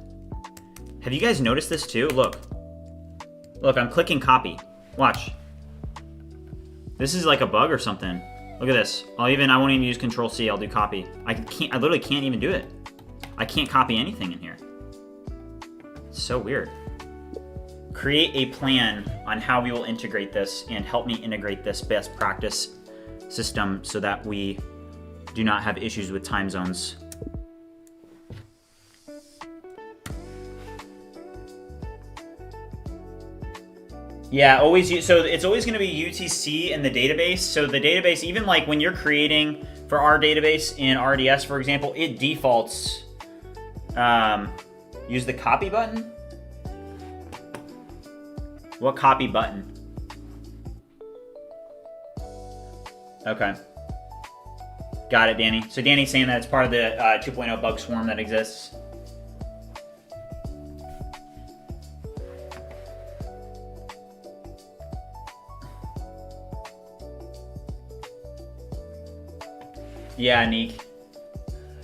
Speaker 1: Have you guys noticed this too? Look. Look, I'm clicking copy. Watch. This is like a bug or something. Look at this. I won't even use Control C. I'll do copy. I literally can't even do it. I can't copy anything in here. It's so weird. Create a plan on how we will integrate this and help me integrate this best practice system so that we do not have issues with time zones. Yeah, so it's always going to be UTC in the database. So the database, even like when you're creating for our database in RDS, for example, it defaults, use the copy button. What copy button? Okay. Got it, Danny. So Danny's saying that it's part of the 2.0 bug swarm that exists. Yeah, Neek.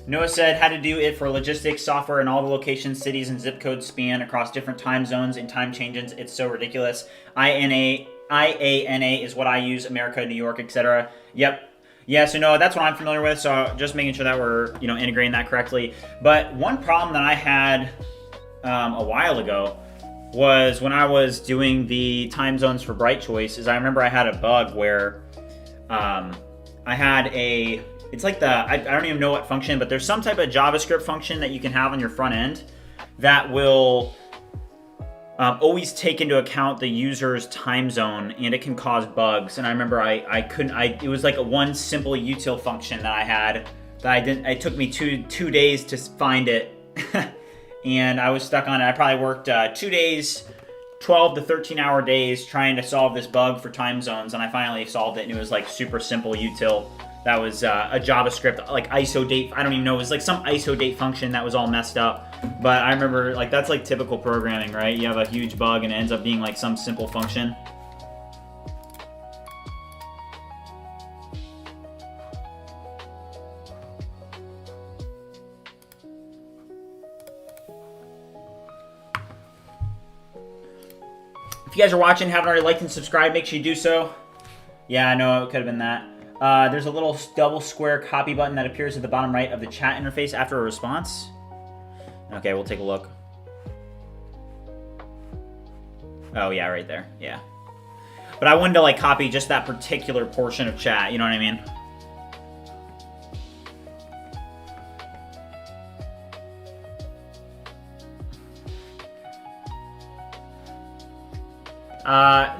Speaker 1: Noah said, how to do it for logistics software in all the locations, cities, and zip codes span across different time zones and time changes. It's so ridiculous. IANA is what I use, America, New York, etc. Yep. Yeah, so Noah, that's what I'm familiar with, so just making sure that we're integrating that correctly. But one problem that I had a while ago was when I was doing the time zones for Bright Choice, is I remember I had a bug where I had it's like I don't even know what function, but there's some type of JavaScript function that you can have on your front end that will always take into account the user's time zone, and it can cause bugs. And I remember it was like one simple util function that I had that it took me two days to find it. And I was stuck on it. I probably worked 2 days, 12 to 13 hour days trying to solve this bug for time zones, and I finally solved it, and it was like super simple util. That was a JavaScript, like ISO date. I don't even know. It was like some ISO date function that was all messed up. But I remember, like, that's like typical programming, right? You have a huge bug and it ends up being like some simple function. If you guys are watching, haven't already liked and subscribed, make sure you do so. Yeah, I know, it could have been that. There's a little double square copy button that appears at the bottom right of the chat interface after a response. Okay, we'll take a look. Oh, yeah, right there. Yeah. But I wanted to, like, copy just that particular portion of chat, you know what I mean?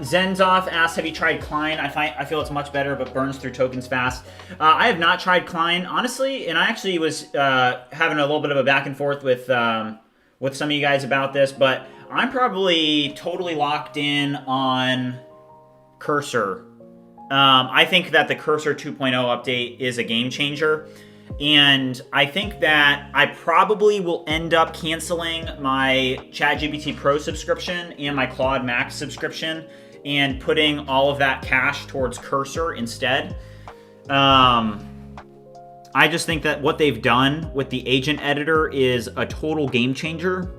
Speaker 1: Zenzoth asks, have you tried Klein? I feel it's much better, but burns through tokens fast. I have not tried Klein, honestly, and I actually was having a little bit of a back and forth with some of you guys about this, but I'm probably totally locked in on Cursor. I think that the Cursor 2.0 update is a game changer. And I think that I probably will end up canceling my ChatGPT Pro subscription and my Claude Max subscription and putting all of that cash towards Cursor instead. I just think that what they've done with the agent editor is a total game changer.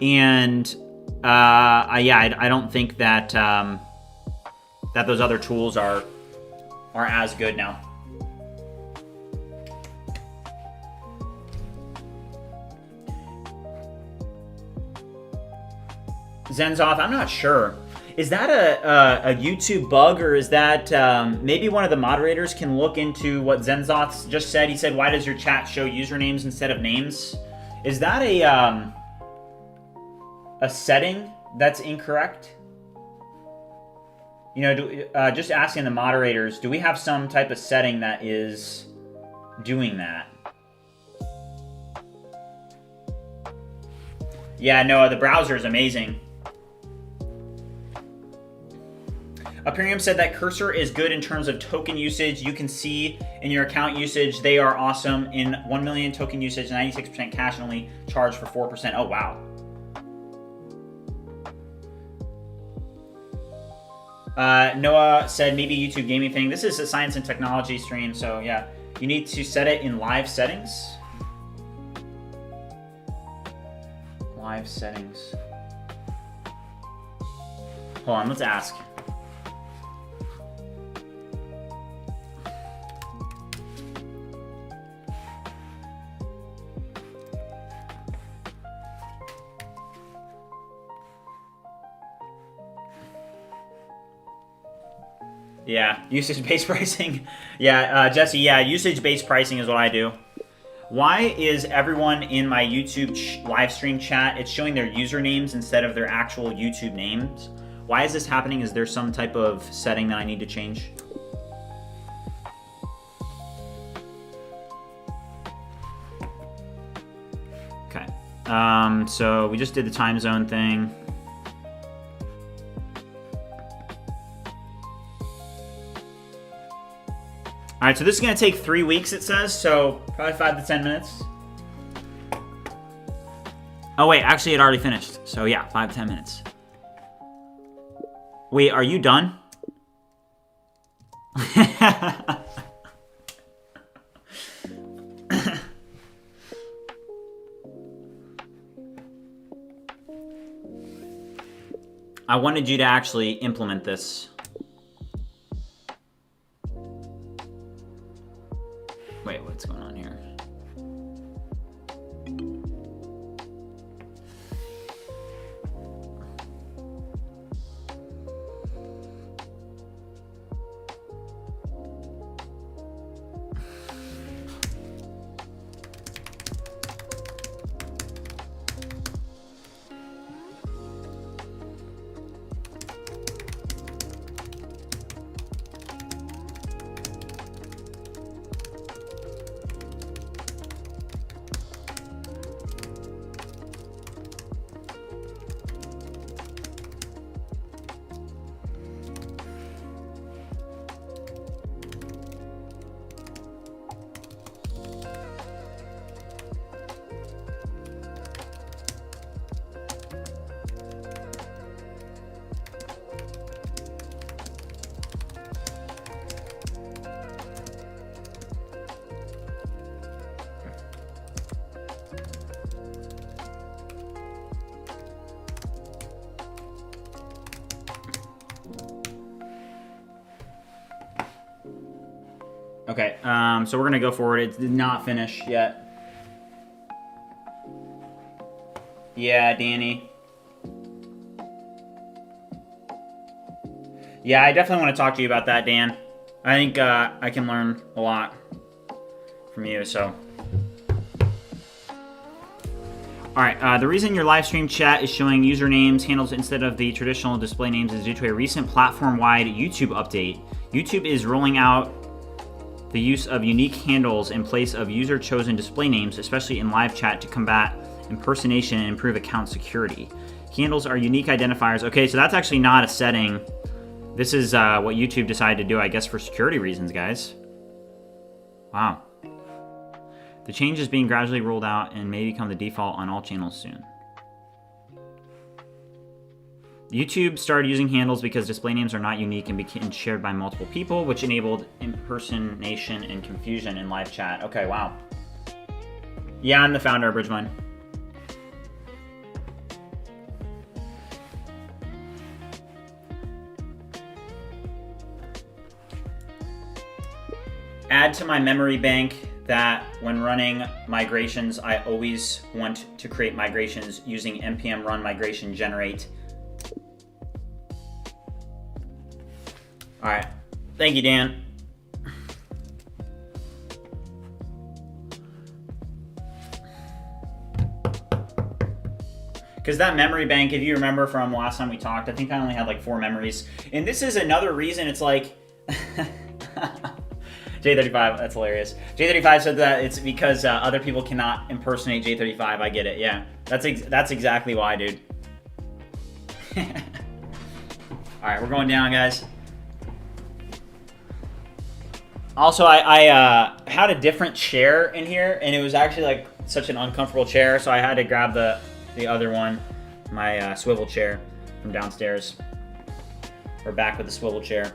Speaker 1: And I don't think that that those other tools are as good now. Zenzoth, I'm not sure. Is that a YouTube bug, or is that maybe one of the moderators can look into what Zenzoth just said? He said, why does your chat show usernames instead of names? Is that a setting that's incorrect? You know, just asking the moderators, do we have some type of setting that is doing that? Yeah, no, the browser is amazing. Aperium said that Cursor is good in terms of token usage. You can see in your account usage, they are awesome. In 1 million token usage, 96% cash, and only charge for 4%. Oh, wow. Noah said maybe YouTube gaming thing. This is a science and technology stream, so yeah. You need to set it in live settings. Live settings. Hold on, let's ask. Yeah, usage-based pricing. Yeah, Jesse, yeah, usage-based pricing is what I do. Why is everyone in my YouTube live stream chat, it's showing their usernames instead of their actual YouTube names? Why is this happening? Is there some type of setting that I need to change? Okay, so we just did the time zone thing. All right, so this is gonna take 3 weeks, it says, so probably 5 to 10 minutes. Oh wait, actually it already finished. So yeah, 5 to 10 minutes. Wait, are you done? I wanted you to actually implement this. Wait, what's going on here? Okay, so we're gonna go forward. It did not finish yet. Yeah, Danny. Yeah, I definitely want to talk to you about that, Dan. I think I can learn a lot from you, so. All right, the reason your live stream chat is showing usernames handles instead of the traditional display names is due to a recent platform-wide YouTube update. YouTube is rolling out the use of unique handles in place of user-chosen display names, especially in live chat, to combat impersonation and improve account security. Handles are unique identifiers. Okay, so that's actually not a setting. This is what YouTube decided to do, I guess, for security reasons, guys. Wow. The change is being gradually rolled out and may become the default on all channels soon. YouTube started using handles because display names are not unique and became shared by multiple people, which enabled impersonation and confusion in live chat. Okay, wow. Yeah, I'm the founder of Bridgemine. Add to my memory bank that when running migrations, I always want to create migrations using npm run migration generate. All right, thank you, Dan. Because that memory bank, if you remember from last time we talked, I think I only had like 4 memories. And this is another reason it's like, J35, that's hilarious. J35 said that it's because other people cannot impersonate J35. I get it, yeah. That's exactly why, dude. All right, we're going down, guys. Also, I had a different chair in here, and it was actually like such an uncomfortable chair, so I had to grab the other one, my swivel chair from downstairs. We're back with the swivel chair.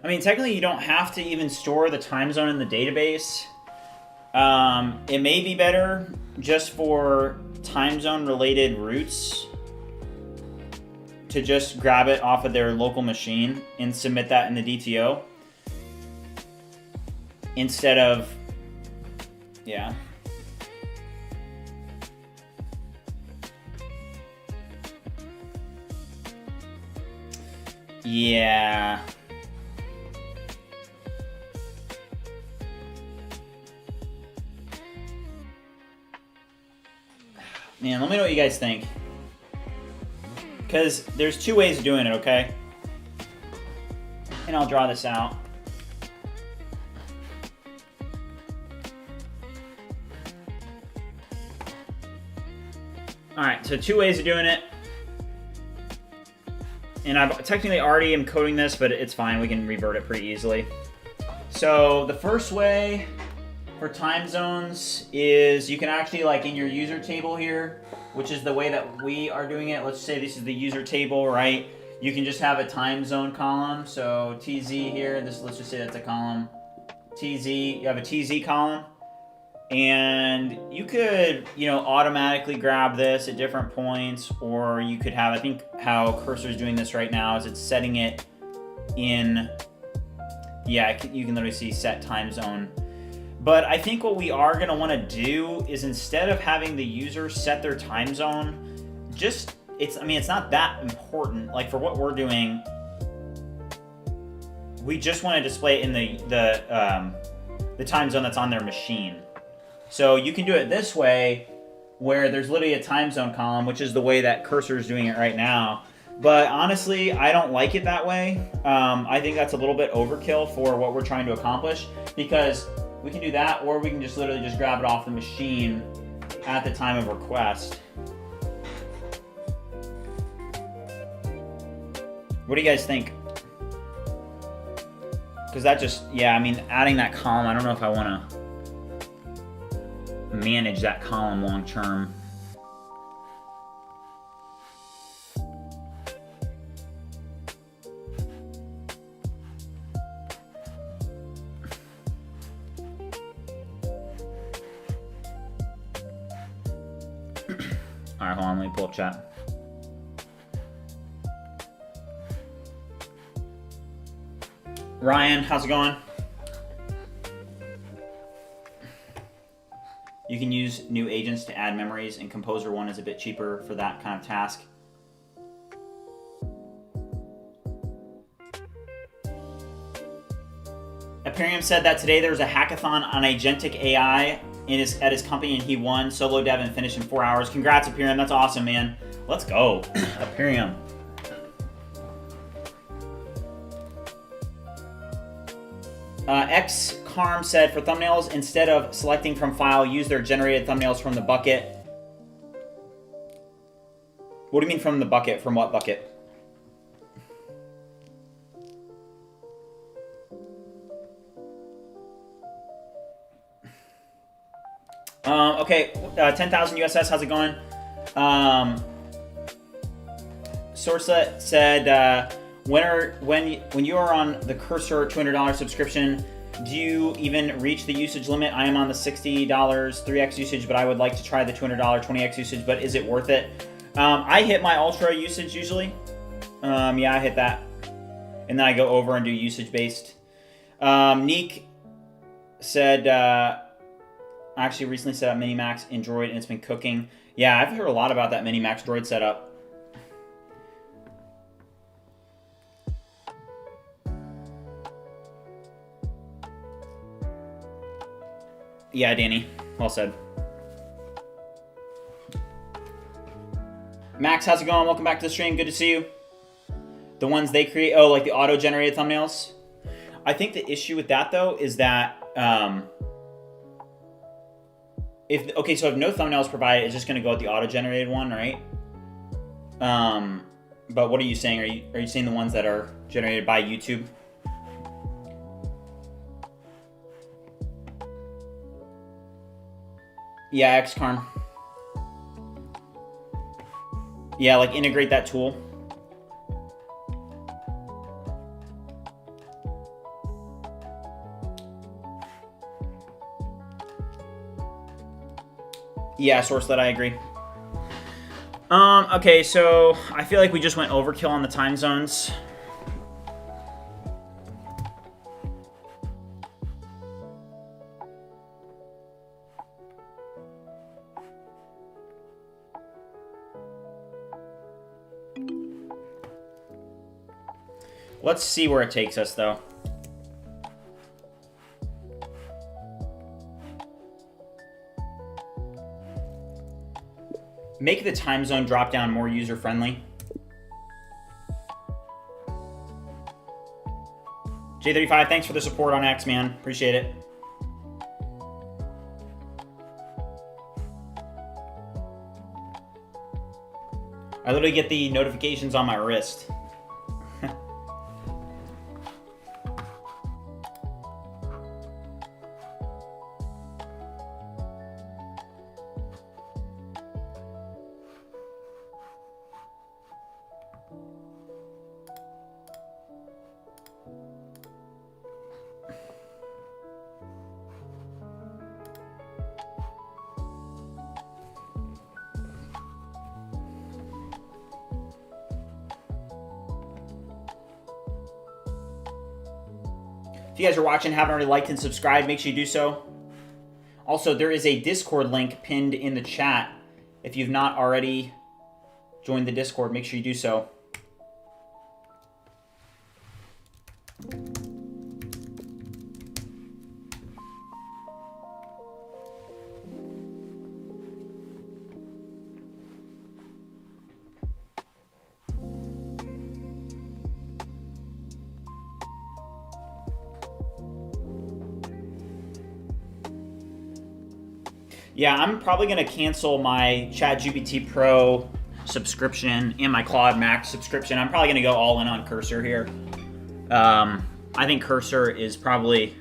Speaker 1: I mean, technically, you don't have to even store the time zone in the database. It may be better just for time zone related routes to just grab it off of their local machine and submit that in the DTO instead of, yeah. Yeah. Man, let me know what you guys think. Because there's two ways of doing it, okay? And I'll draw this out. Alright, so two ways of doing it. And I technically already am coding this, but it's fine. We can revert it pretty easily. So the first way for time zones is you can actually, like in your user table here, which is the way that we are doing it. Let's say this is the user table, right? You can just have a time zone column. So TZ here, let's just say that's a column. TZ, you have a TZ column. And you could, automatically grab this at different points, or you could have, I think how Cursor's doing this right now is it's setting it in, yeah, you can literally see set time zone. But I think what we are going to want to do is instead of having the user set their time zone, it's not that important. Like for what we're doing, we just want to display it in the time zone that's on their machine. So you can do it this way, where there's literally a time zone column, which is the way that Cursor is doing it right now. But honestly, I don't like it that way. I think that's a little bit overkill for what we're trying to accomplish, because we can do that, or we can just literally just grab it off the machine at the time of request. What do you guys think? Because that just, adding that column, I don't know if I want to manage that column long term. All right, hold on, let me pull up chat. Ryan, how's it going? You can use new agents to add memories, and Composer 1 is a bit cheaper for that kind of task. Aperium said that today there was a hackathon on agentic AI at his company, and he won solo dev and finished in 4 hours. Congrats, Aperium. That's awesome, man. Let's go. Aperium. Xcarm said for thumbnails, instead of selecting from file, use their generated thumbnails from the bucket. What do you mean from the bucket? From what bucket? Okay, 10,000 USS, how's it going? Sourcelet said, when you are on the Cursor $200 subscription, do you even reach the usage limit? I am on the $60 3x usage, but I would like to try the $200 20x usage, but is it worth it? I hit my ultra usage usually. Yeah, I hit that. And then I go over and do usage based. Neek said, I actually recently set up Minimax in Droid and it's been cooking. Yeah, I've heard a lot about that Minimax Droid setup. Yeah, Danny. Well said. Max, how's it going? Welcome back to the stream. Good to see you. The ones they create, oh, like the auto-generated thumbnails? I think the issue with that, though, is that Okay, so if no thumbnails provided, it's just going to go with the auto-generated one, right? But what are you saying? Are you saying the ones that are generated by YouTube? Yeah, Xcarm. Yeah, like integrate that tool. Yeah, sourcelet, I agree. Okay, so I feel like we just went overkill on the time zones. Let's see where it takes us, though. Make the time zone dropdown more user-friendly. J35, thanks for the support on X, man. Appreciate it. I literally get the notifications on my wrist. If you guys are watching, haven't already liked and subscribed, make sure you do so. Also, there is a Discord link pinned in the chat. If you've not already joined the Discord, make sure you do so. Yeah, I'm probably going to cancel my ChatGPT Pro subscription and my Claude Max subscription. I'm probably going to go all in on Cursor here. I think Cursor is probably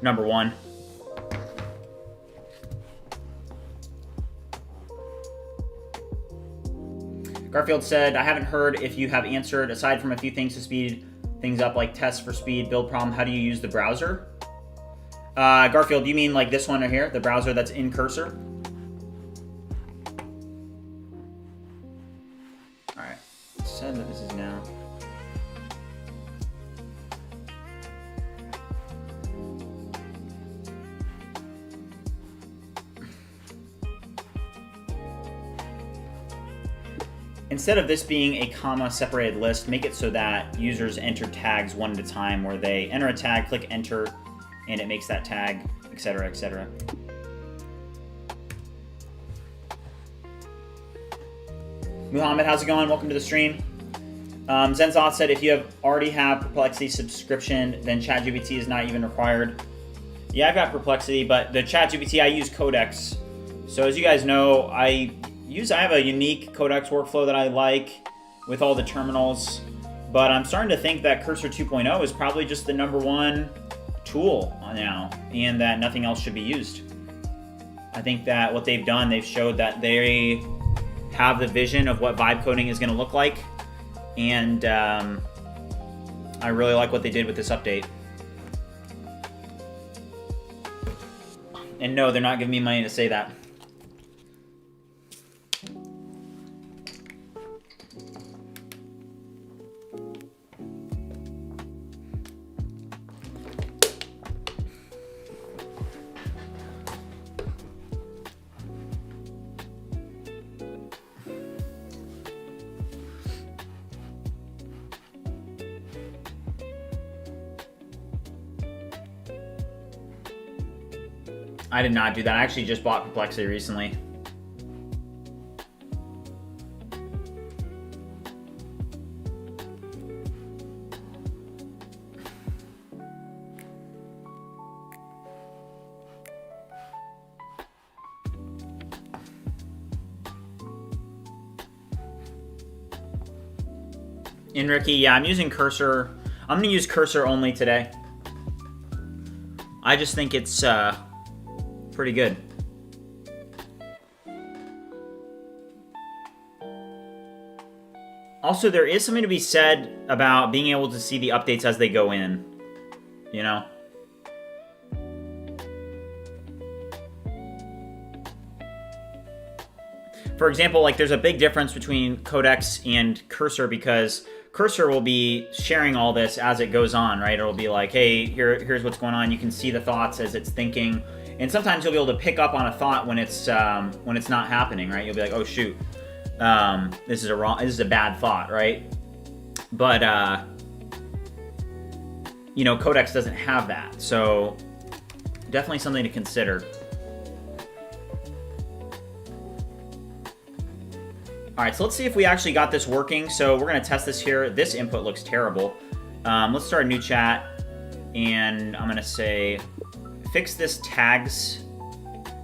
Speaker 1: number one. Garfield said, I haven't heard if you have answered, aside from a few things to speed things up like tests for speed, build problem, how do you use the browser? Garfield, you mean like this one right here, the browser that's in Cursor? All right, it said that this is now. Instead of this being a comma separated list, make it so that users enter tags one at a time, where they enter a tag, click enter, and it makes that tag, etc., etc. Muhammad, how's it going? Welcome to the stream. Zenzoth said, if you already have Perplexity subscription, then ChatGPT is not even required. Yeah, I've got Perplexity, but the ChatGPT, I use Codex. So as you guys know, I have a unique Codex workflow that I like with all the terminals, but I'm starting to think that Cursor 2.0 is probably just the #1 tool now, and that nothing else should be used. I think that what they've done, they've showed that they have the vision of what vibe coding is going to look like, and I really like what they did with this update. And no, they're not giving me money to say that. I did not do that. I actually just bought Perplexity recently. And Ricky, yeah, I'm using cursor. I'm going to use cursor only today. I just think it's pretty good. Also, there is something to be said about being able to see the updates as they go in, you know? For example, like there's a big difference between Codex and Cursor because Cursor will be sharing all this as it goes on, right? It'll be like, hey, here's what's going on. You can see the thoughts as it's thinking. And sometimes you'll be able to pick up on a thought when it's not happening, right? You'll be like, oh shoot, this is a bad thought, right? But you know, Codex doesn't have that, so definitely something to consider. All right, so let's see if we actually got this working. So we're gonna test this here. This input looks terrible. Let's start a new chat, and I'm gonna say, fix this tags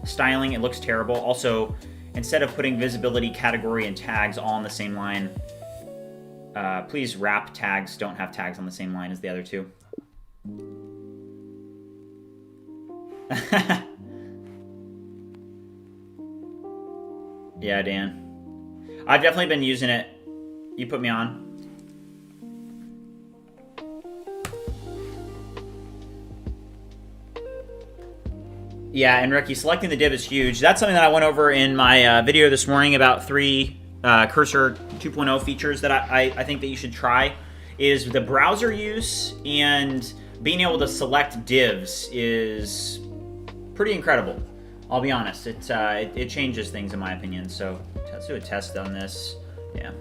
Speaker 1: styling. It looks terrible. Also, instead of putting visibility, category, and tags all on the same line, please wrap tags. Don't have tags on the same line as the other two. Yeah, Dan. I've definitely been using it. You put me on. Yeah, and Ricky, selecting the div is huge. That's something that I went over in my video this morning about 3 Cursor 2.0 features that I think that you should try. Is the browser use and being able to select divs is pretty incredible. I'll be honest. It changes things in my opinion. So let's do a test on this. Yeah.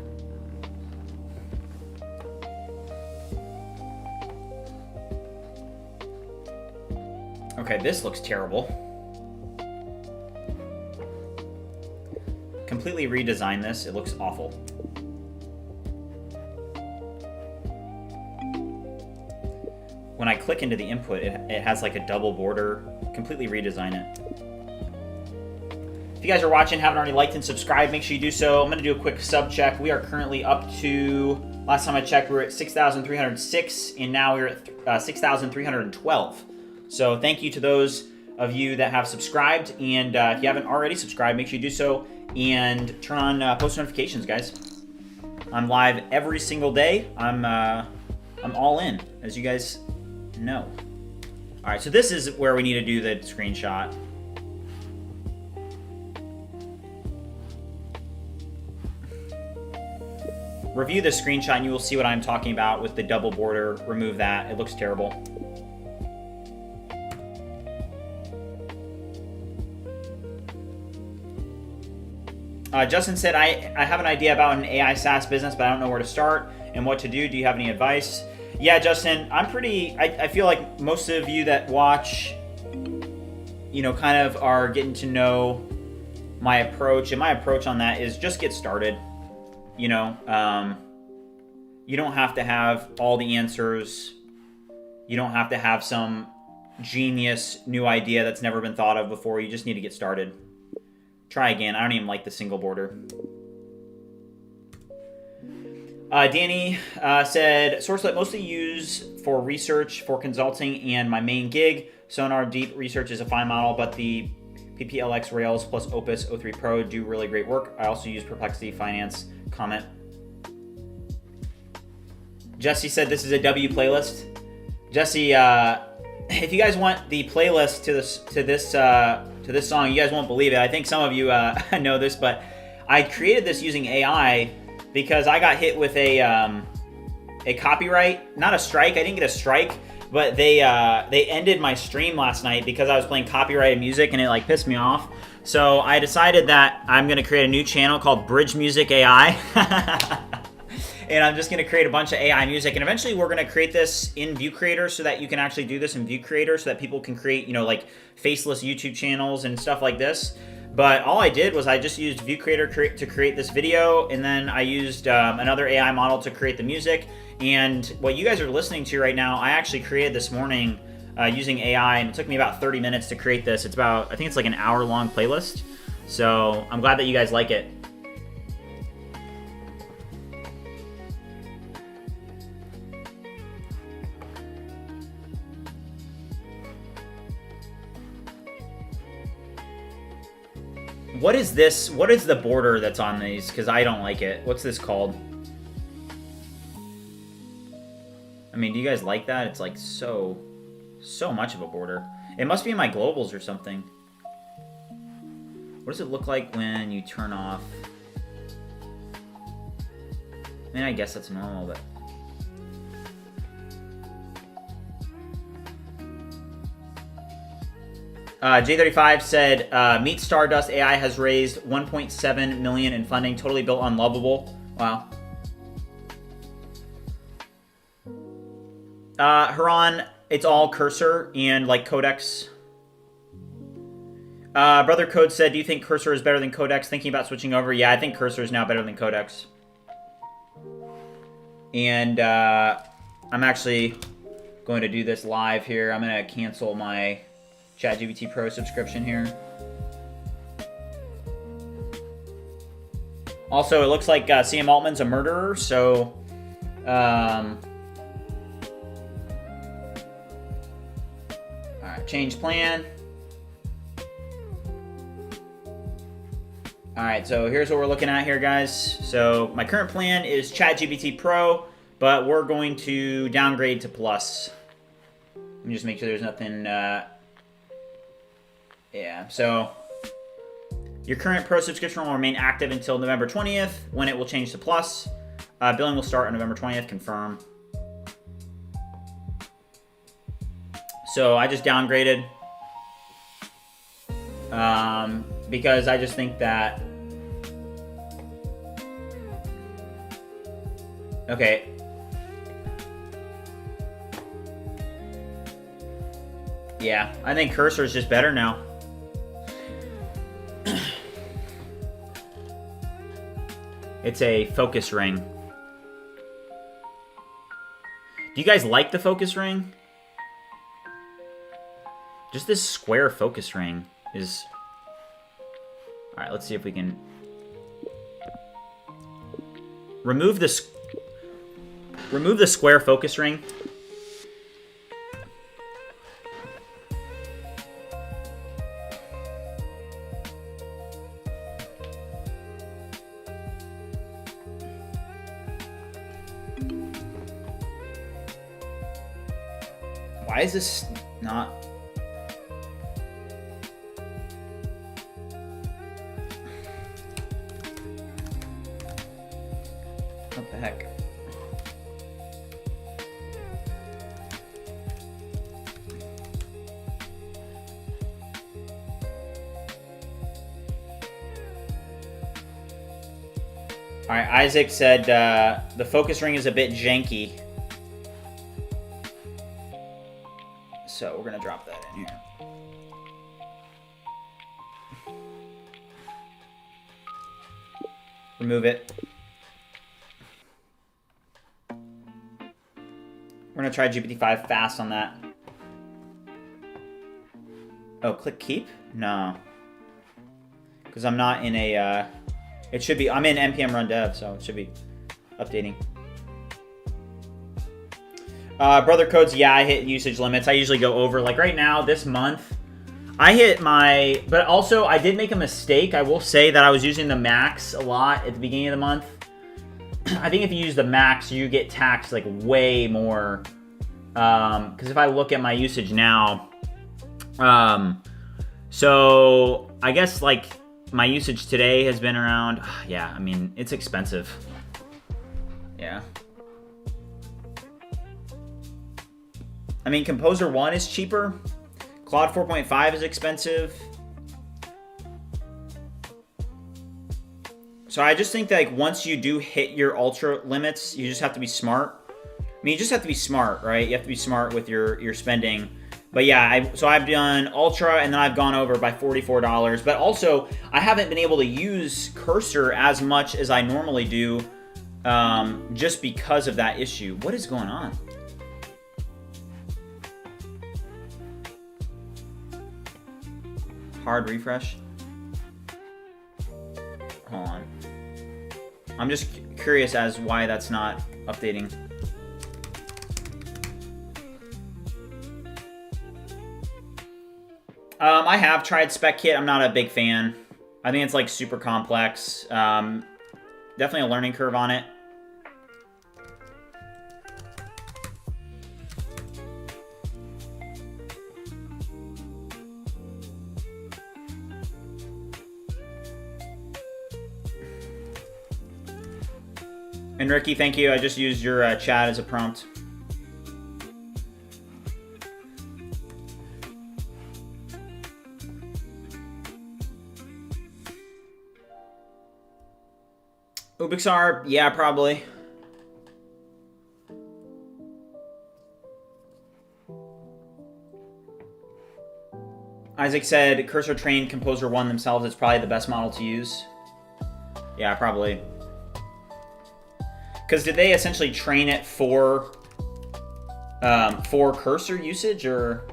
Speaker 1: Okay, this looks terrible. Completely redesign this. It looks awful. When I click into the input, it has like a double border. Completely redesign it. If you guys are watching, haven't already liked and subscribed, make sure you do so. I'm going to do a quick sub check. We are currently up to, last time I checked, we were at 6,306, and now we're at 6,312. So thank you to those of you that have subscribed, and if you haven't already subscribed, make sure you do so, and turn on post notifications, guys. I'm live every single day. I'm all in, as you guys know. All right, so this is where we need to do the screenshot. Review the screenshot and you will see what I'm talking about with the double border. Remove that. It looks terrible. Justin said, I have an idea about an AI SaaS business, but I don't know where to start and what to do. Do you have any advice? Yeah, Justin, I feel like most of you that watch, you know, kind of are getting to know my approach. And my approach on that is just get started. You know, you don't have to have all the answers. You don't have to have some genius new idea that's never been thought of before. You just need to get started. Try again. I don't even like the single border. Danny said, Sourcelet mostly use for research, for consulting, and my main gig. Sonar Deep Research is a fine model, but the PPLX Rails plus Opus O3 Pro do really great work. I also use Perplexity Finance. Comment. Jesse said this is a W playlist. Jesse, if you guys want the playlist to this song, you guys won't believe it. I think some of you know this, but I created this using AI because I got hit with a copyright, not a strike. I didn't get a strike, but they ended my stream last night because I was playing copyrighted music and it like pissed me off. So I decided that I'm going to create a new channel called Bridge Music AI. And I'm just going to create a bunch of AI music. And eventually we're going to create this in ViewCreator so that you can actually do this in ViewCreator so that people can create, you know, like faceless YouTube channels and stuff like this. But all I did was I just used ViewCreator to create this video. And then I used another AI model to create the music. And what you guys are listening to right now, I actually created this morning using AI, and it took me about 30 minutes to create this. It's about, I think it's like an hour-long playlist. So I'm glad that you guys like it. What is this? What is the border that's on these? Because I don't like it. What's this called? I mean, do you guys like that? It's like so much of a border. It must be in my globals or something. What does it look like when you turn off? I mean, I guess that's normal, but... J35 said, Meet Stardust AI has raised 1.7 million in funding, totally built on Lovable. Wow. Haran, it's all cursor and like Codex. Brother Code said, do you think cursor is better than Codex? Thinking about switching over. Yeah, I think cursor is now better than Codex. And I'm actually going to do this live here. I'm going to cancel my ChatGPT Pro subscription here. Also, it looks like CM Altman's a murderer, so... Alright, change plan. Alright, so here's what we're looking at here, guys. So my current plan is ChatGPT Pro, but we're going to downgrade to Plus. Let me just make sure there's nothing... yeah, so your current Pro subscription will remain active until November 20th, when it will change to Plus. Billing will start on November 20th, confirm. So I just downgraded. Because I just think that... Okay. Yeah, I think cursor is just better now. It's a focus ring. Do you guys like the focus ring? Just this square focus ring is... Alright, let's see if we can... Remove the square focus ring. Why is this not... What the heck? Alright, Isaac said the focus ring is a bit janky. So we're going to drop that in here. Remove it. We're going to try GPT-5 fast on that. Oh, click keep? No. Because I'm not in a... it should be... I'm in npm run dev, so it should be updating. Brother Codes, yeah, I hit usage limits. I usually go over. Like right now, this month, I hit my... But also, I did make a mistake. I will say that I was using the max a lot at the beginning of the month. I think if you use the max, you get taxed like way more. Because if I look at my usage now... so, I guess like my usage today has been around... Yeah, I mean, it's expensive. Yeah. I mean, Composer 1 is cheaper. Claude 4.5 is expensive. So I just think that like once you do hit your ultra limits, you just have to be smart. I mean, you just have to be smart, right? You have to be smart with your spending. But yeah, so I've done ultra and then I've gone over by $44. But also, I haven't been able to use cursor as much as I normally do just because of that issue. What is going on? Hard refresh. Hold on. I'm just curious as why that's not updating. I have tried SpecKit. I'm not a big fan. I think it's like super complex. Definitely a learning curve on it. And Ricky, thank you. I just used your chat as a prompt. Ubixar, yeah, probably. Isaac said cursor trained composer 1 themselves. It's probably the best model to use. Yeah, probably. Because did they essentially train it for cursor usage, or?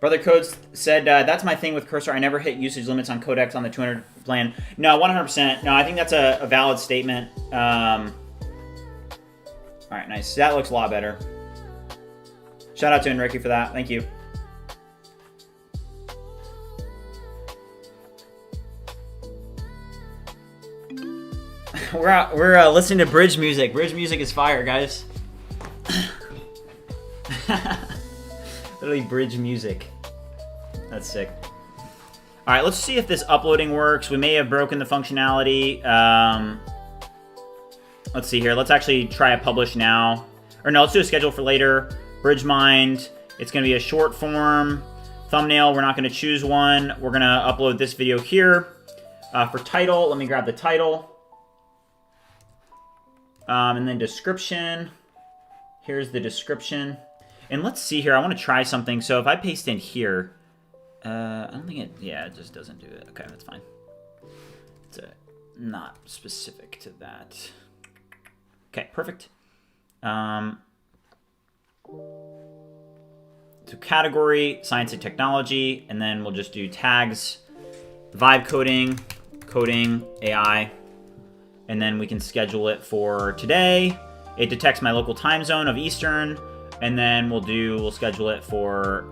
Speaker 1: Brother Codes said, that's my thing with cursor. I never hit usage limits on Codex on the 200 plan. No, 100%. No, I think that's a valid statement. All right, nice. That looks a lot better. Shout out to Enrique for that. Thank you. We're listening to bridge music. Bridge music is fire, guys. Literally bridge music. That's sick. All right, let's see if this uploading works. We may have broken the functionality. Let's see here. Let's actually try a publish now. Or no, let's do a schedule for later. Bridge mind. It's going to be a short form. Thumbnail, we're not going to choose one. We're going to upload this video here. For title, let me grab the title. And then description. Here's the description. And let's see here. I want to try something. So if I paste in here, I don't think it, yeah, it just doesn't do it. Okay, that's fine. It's not specific to that. Okay, perfect. So category, science and technology, and then we'll just do tags, vibe coding, coding, AI, and then we can schedule it for today. It detects my local time zone of Eastern, and then we'll schedule it for,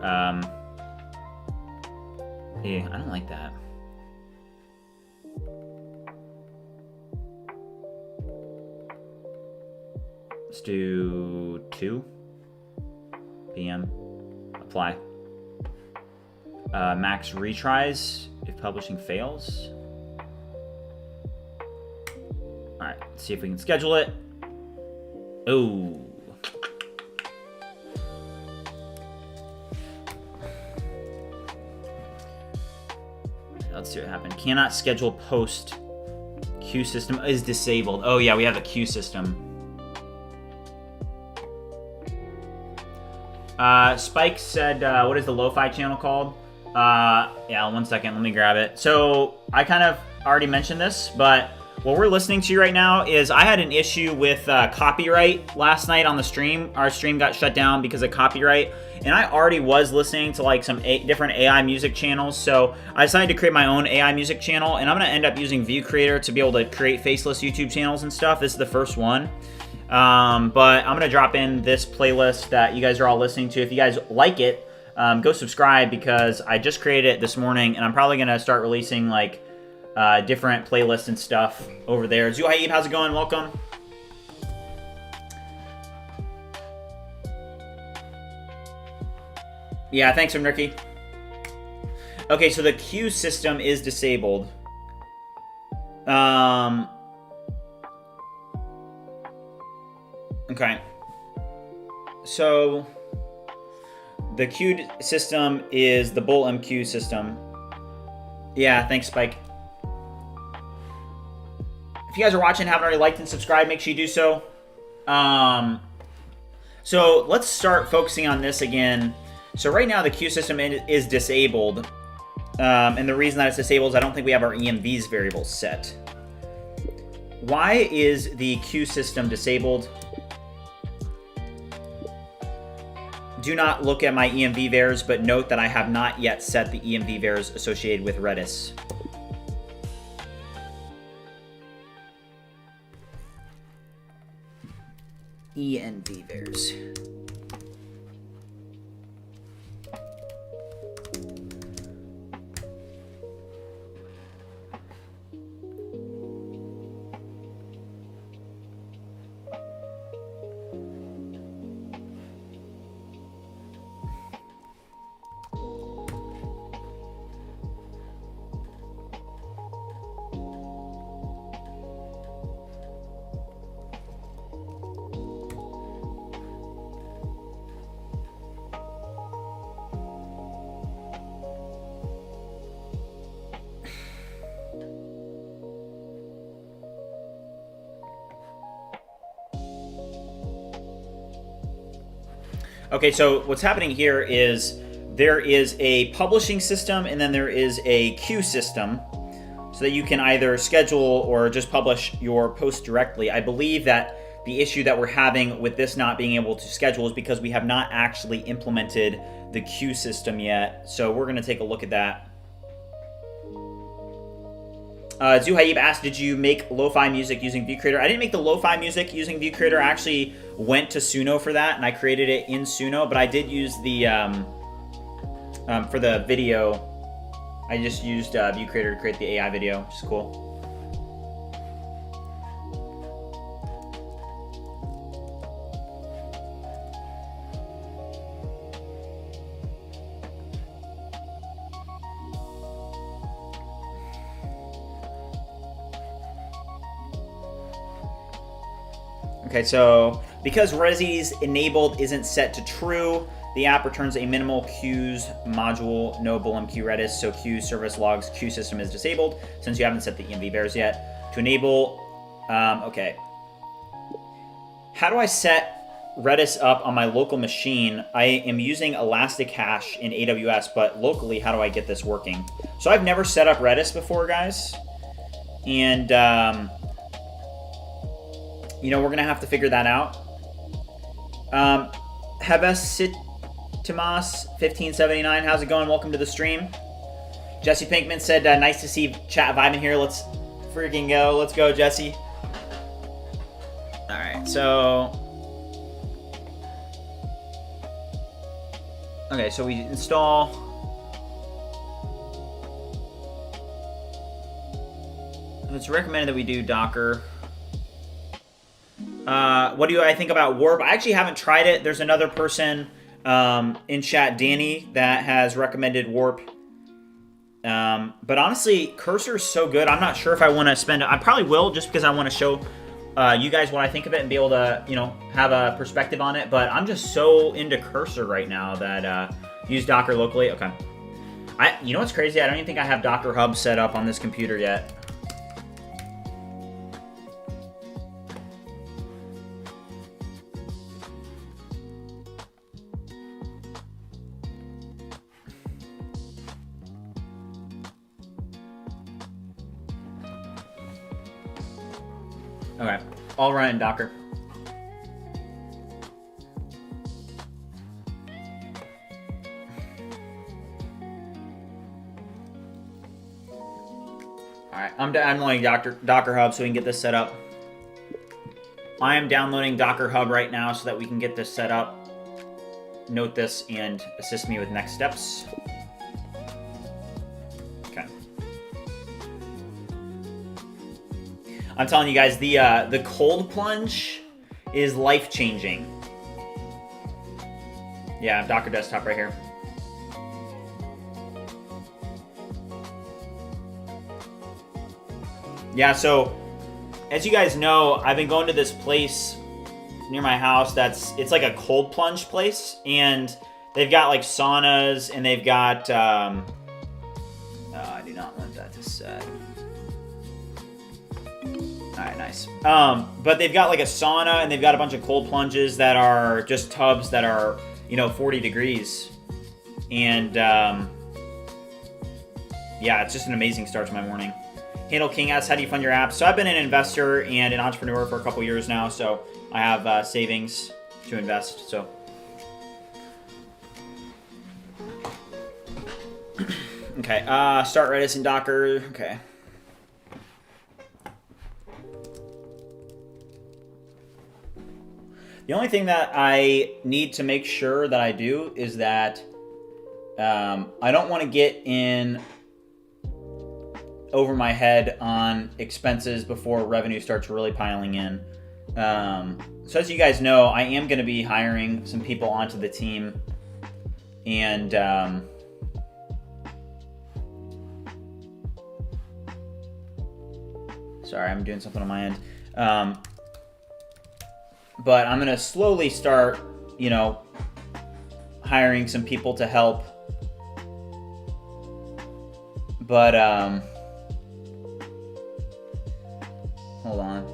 Speaker 1: yeah, I don't like that. Let's do 2 p.m. Apply. Max retries if publishing fails. All right, let's see if we can schedule it. Oh. Let's see what happened. Cannot schedule post. Queue system is disabled. Oh yeah, we have a queue system. Spike said, what is the lo-fi channel called? Yeah, 1 second, let me grab it. So I kind of already mentioned this, but what we're listening to right now is I had an issue with copyright last night on the stream. Our stream got shut down because of copyright, and I already was listening to like some different AI music channels, so I decided to create my own AI music channel, and I'm going to end up using ViewCreator to be able to create faceless YouTube channels and stuff. This is the first one. But I'm going to drop in this playlist that you guys are all listening to. If you guys like it, go subscribe, because I just created it this morning, and I'm probably going to start releasing like different playlists and stuff over there. Zuhaib, how's it going? Welcome. Yeah, thanks, Ricky. Okay, so the queue system is disabled. Okay. So The queued system is the Bull MQ system. Yeah, thanks, Spike. If you guys are watching and haven't already liked and subscribed, make sure you do so. So let's start focusing on this again. So right now the queue system is disabled. And the reason that it's disabled is I don't think we have our EMVs variables set. Why is the queue system disabled? Do not look at my EMV vars, but note that I have not yet set the EMV vars associated with Redis. ENV vars. Okay, so what's happening here is there is a publishing system and then there is a queue system so that you can either schedule or just publish your post directly. I believe that the issue that we're having with this not being able to schedule is because we have not actually implemented the queue system yet. So we're going to take a look at that. Zuhaib asked, did you make lo-fi music using ViewCreator? I didn't make the lo-fi music using ViewCreator. I actually went to Suno for that, and I created it in Suno, but I did use the, for the video, I just used ViewCreator to create the AI video, which is cool. Okay, so because Resi's enabled isn't set to true, the app returns a minimal queues module, no BullMQ Redis, so queue service logs queue system is disabled since you haven't set the EMV vars yet. To enable, okay. How do I set Redis up on my local machine? I am using Elasticache in AWS, but locally, how do I get this working? So I've never set up Redis before, guys. And, you know, we're going to have to figure that out. Hebesitimas1579, how's it going? Welcome to the stream. Jesse Pinkman said, nice to see chat vibing here. Let's freaking go. Let's go, Jesse. All right, so... Okay, so we install... It's recommended that we do Docker. What do I think about Warp? I actually haven't tried it. There's another person in chat, Danny, that has recommended Warp. But honestly, Cursor is so good. I'm not sure if I want to spend... I probably will, just because I want to show you guys what I think of it and be able to, you know, have a perspective on it. But I'm just so into Cursor right now that use Docker locally. Okay. You know what's crazy? I don't even think I have Docker Hub set up on this computer yet. Okay, I'll run in Docker. All right, I'm downloading Docker Hub so we can get this set up. I am downloading Docker Hub right now so that we can get this set up. Note this and assist me with next steps. Okay. I'm telling you guys, the cold plunge is life-changing. Yeah, Docker Desktop right here. Yeah, so as you guys know, I've been going to this place near my house it's like a cold plunge place, and They've got like saunas, and they've got. I do not want that to set. All right, nice. But they've got like a sauna, and they've got a bunch of cold plunges that are just tubs that are, 40 degrees, and yeah, it's just an amazing start to my morning. Handle King asks, how do you fund your apps? So I've been an investor and an entrepreneur for a couple years now, so I have savings to invest. So. Okay, start Redis and Docker. Okay. The only thing that I need to make sure that I do is that I don't want to get in over my head on expenses before revenue starts really piling in. So as you guys know, I am going to be hiring some people onto the team, and sorry, I'm doing something on my end. But I'm going to slowly start, hiring some people to help. But, hold on.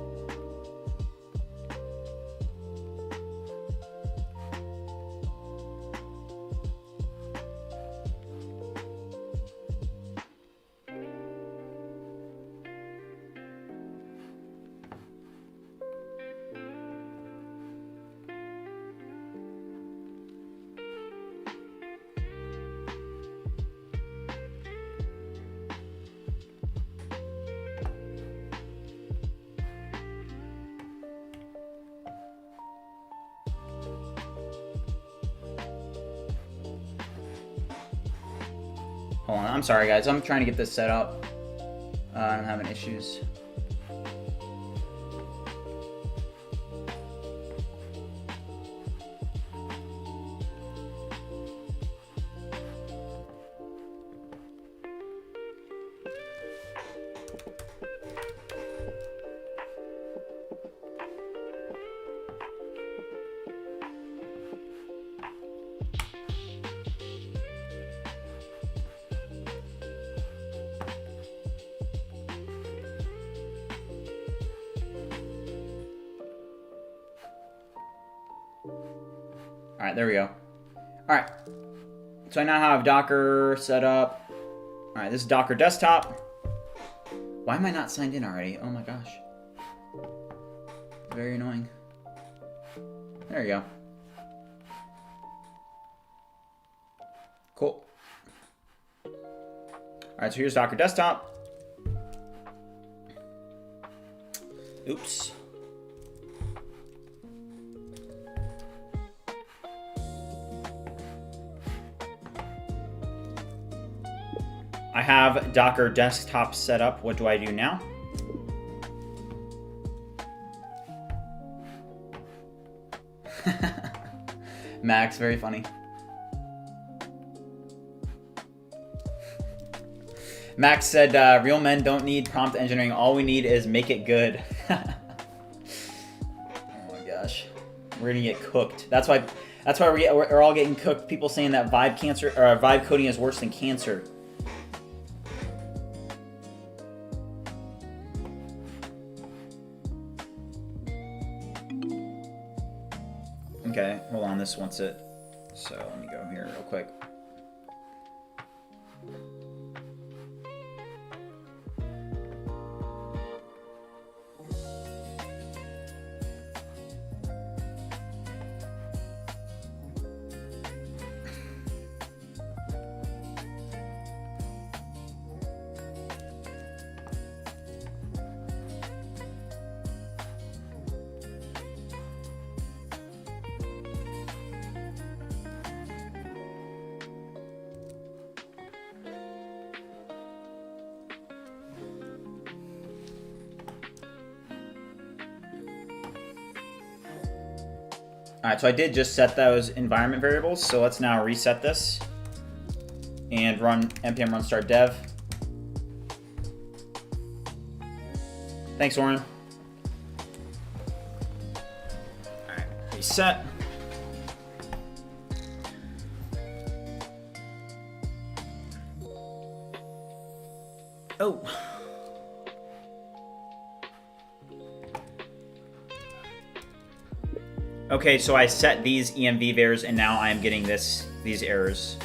Speaker 1: Hold on, I'm sorry guys, I'm trying to get this set up. I'm having issues. All right, there we go. All right, so I now have Docker set up. All right, this is Docker desktop. Why am I not signed in already? Oh my gosh. Very annoying. There you go. Cool. All right, so here's Docker desktop. Oops. I have Docker desktop set up. What do I do now? Max, very funny. Max said, real men don't need prompt engineering. All we need is make it good. Oh my gosh. We're gonna get cooked. That's why we're all getting cooked. People saying that vibe coding is worse than cancer. Okay, hold on, this wants it. So let me go here real quick. All right, so I did just set those environment variables. So let's now reset this and run npm run start dev. Thanks, Oren. All right, reset. Oh. Okay, so I set these env vars, and now I am getting these errors.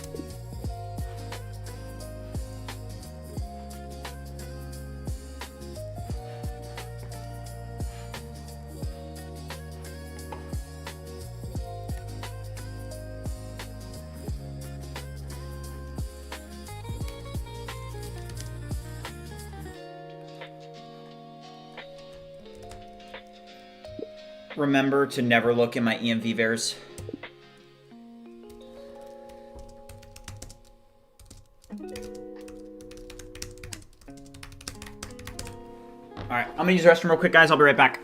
Speaker 1: Remember to never look in my env vars. Alright, I'm gonna use the restroom real quick, guys. I'll be right back.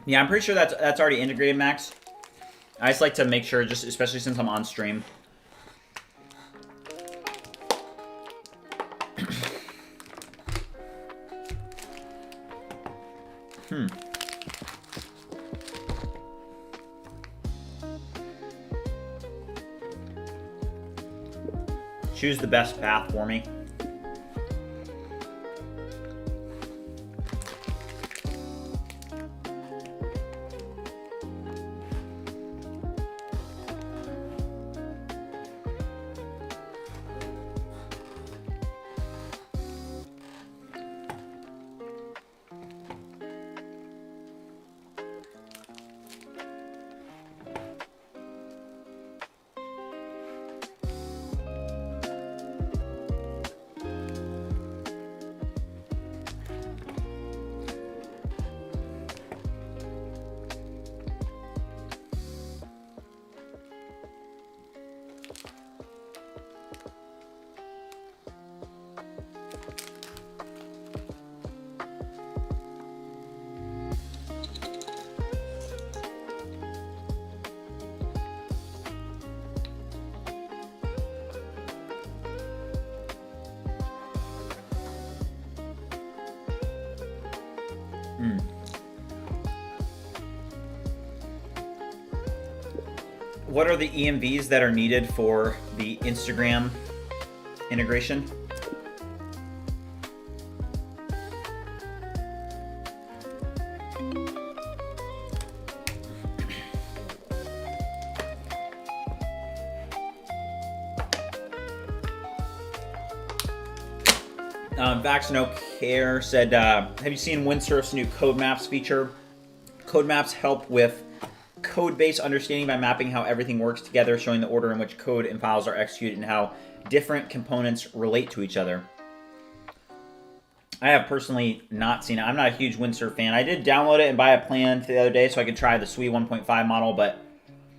Speaker 1: Yeah, I'm pretty sure that's already integrated, Max. I just like to make sure, just especially since I'm on stream. Choose the best path for me. What are the EMVs that are needed for the Instagram integration? Vax No Care said, have you seen Windsurf's new code maps feature? Code maps help with code-based understanding by mapping how everything works together, showing the order in which code and files are executed and how different components relate to each other. I have personally not seen it. I'm not a huge Windsurf fan. I did download it and buy a plan the other day so I could try the SWE 1.5 model, but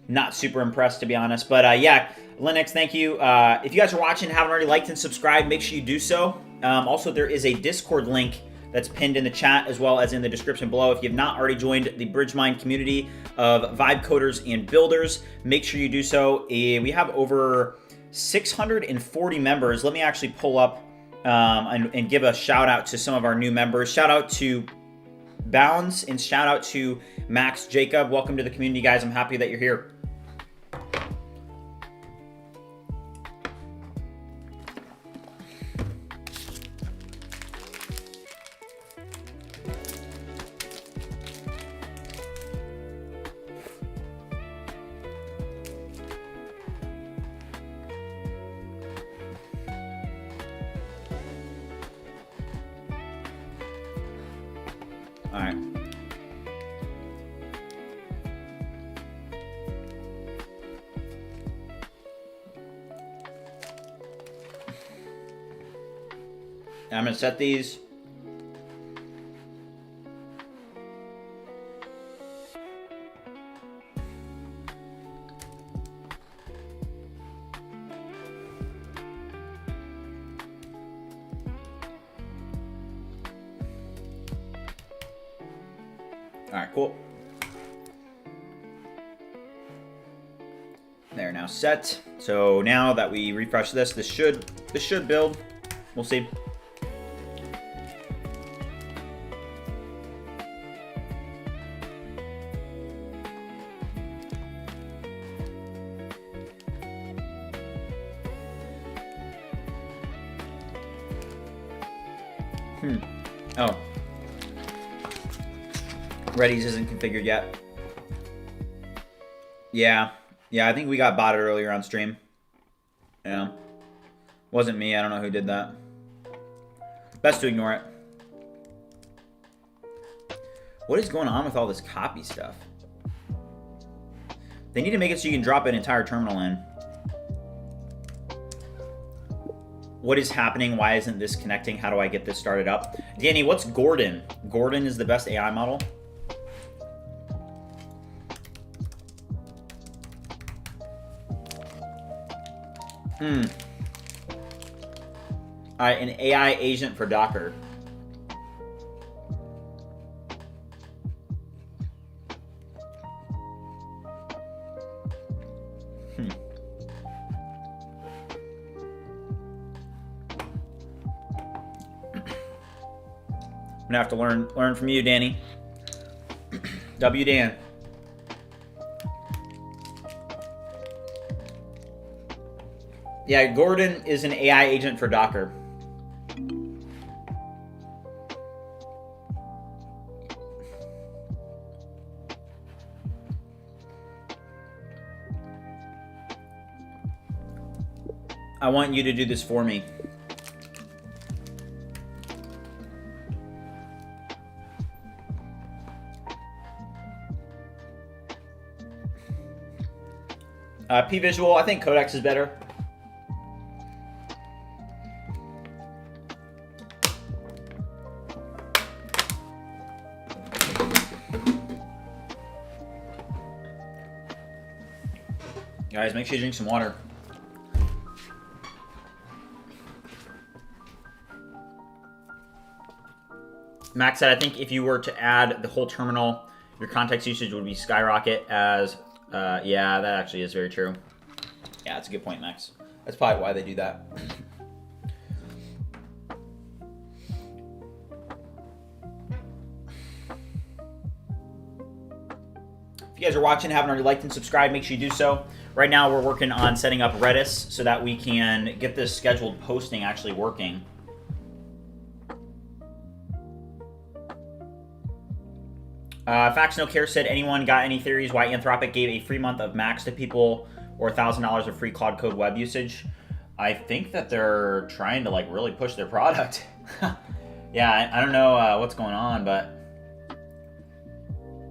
Speaker 1: not super impressed, to be honest. But yeah, Linux, thank you. If you guys are watching and haven't already liked and subscribed, make sure you do so. Also, there is a Discord link that's pinned in the chat as well as in the description below. If you have not already joined the BridgeMind community of vibe coders and builders, make sure you do so. We have over 640 members. Let me actually pull up and give a shout out to some of our new members. Shout out to Bounds and shout out to Max Jacob. Welcome to the community, guys. I'm happy that you're here. All right. I'm going to set these. All right, cool. They're now set. So now that we refresh this, this should build. We'll see. Oh. Redis isn't configured yet. Yeah, I think we got botted earlier on stream. Yeah. Wasn't me, I don't know who did that. Best to ignore it. What is going on with all this copy stuff? They need to make it so you can drop an entire terminal in. What is happening? Why isn't this connecting? How do I get this started up? Danny, what's Gordon? Gordon is the best AI model. All right, an AI agent for Docker. I'm gonna have to learn from you, Danny. W Dan. Yeah, Gordon is an AI agent for Docker. I want you to do this for me. P-Visual, I think Codex is better. Guys, make sure you drink some water. Max said, I think if you were to add the whole terminal, your context usage would be skyrocket as, yeah, that actually is very true. Yeah, that's a good point, Max. That's probably why they do that. If you guys are watching and haven't already liked and subscribed, make sure you do so. Right now, we're working on setting up Redis so that we can get this scheduled posting actually working. Facts No Care said, anyone got any theories why Anthropic gave a free month of Max to people or $1,000 of free Claude Code web usage? I think that they're trying to like really push their product. Yeah, I don't know what's going on, but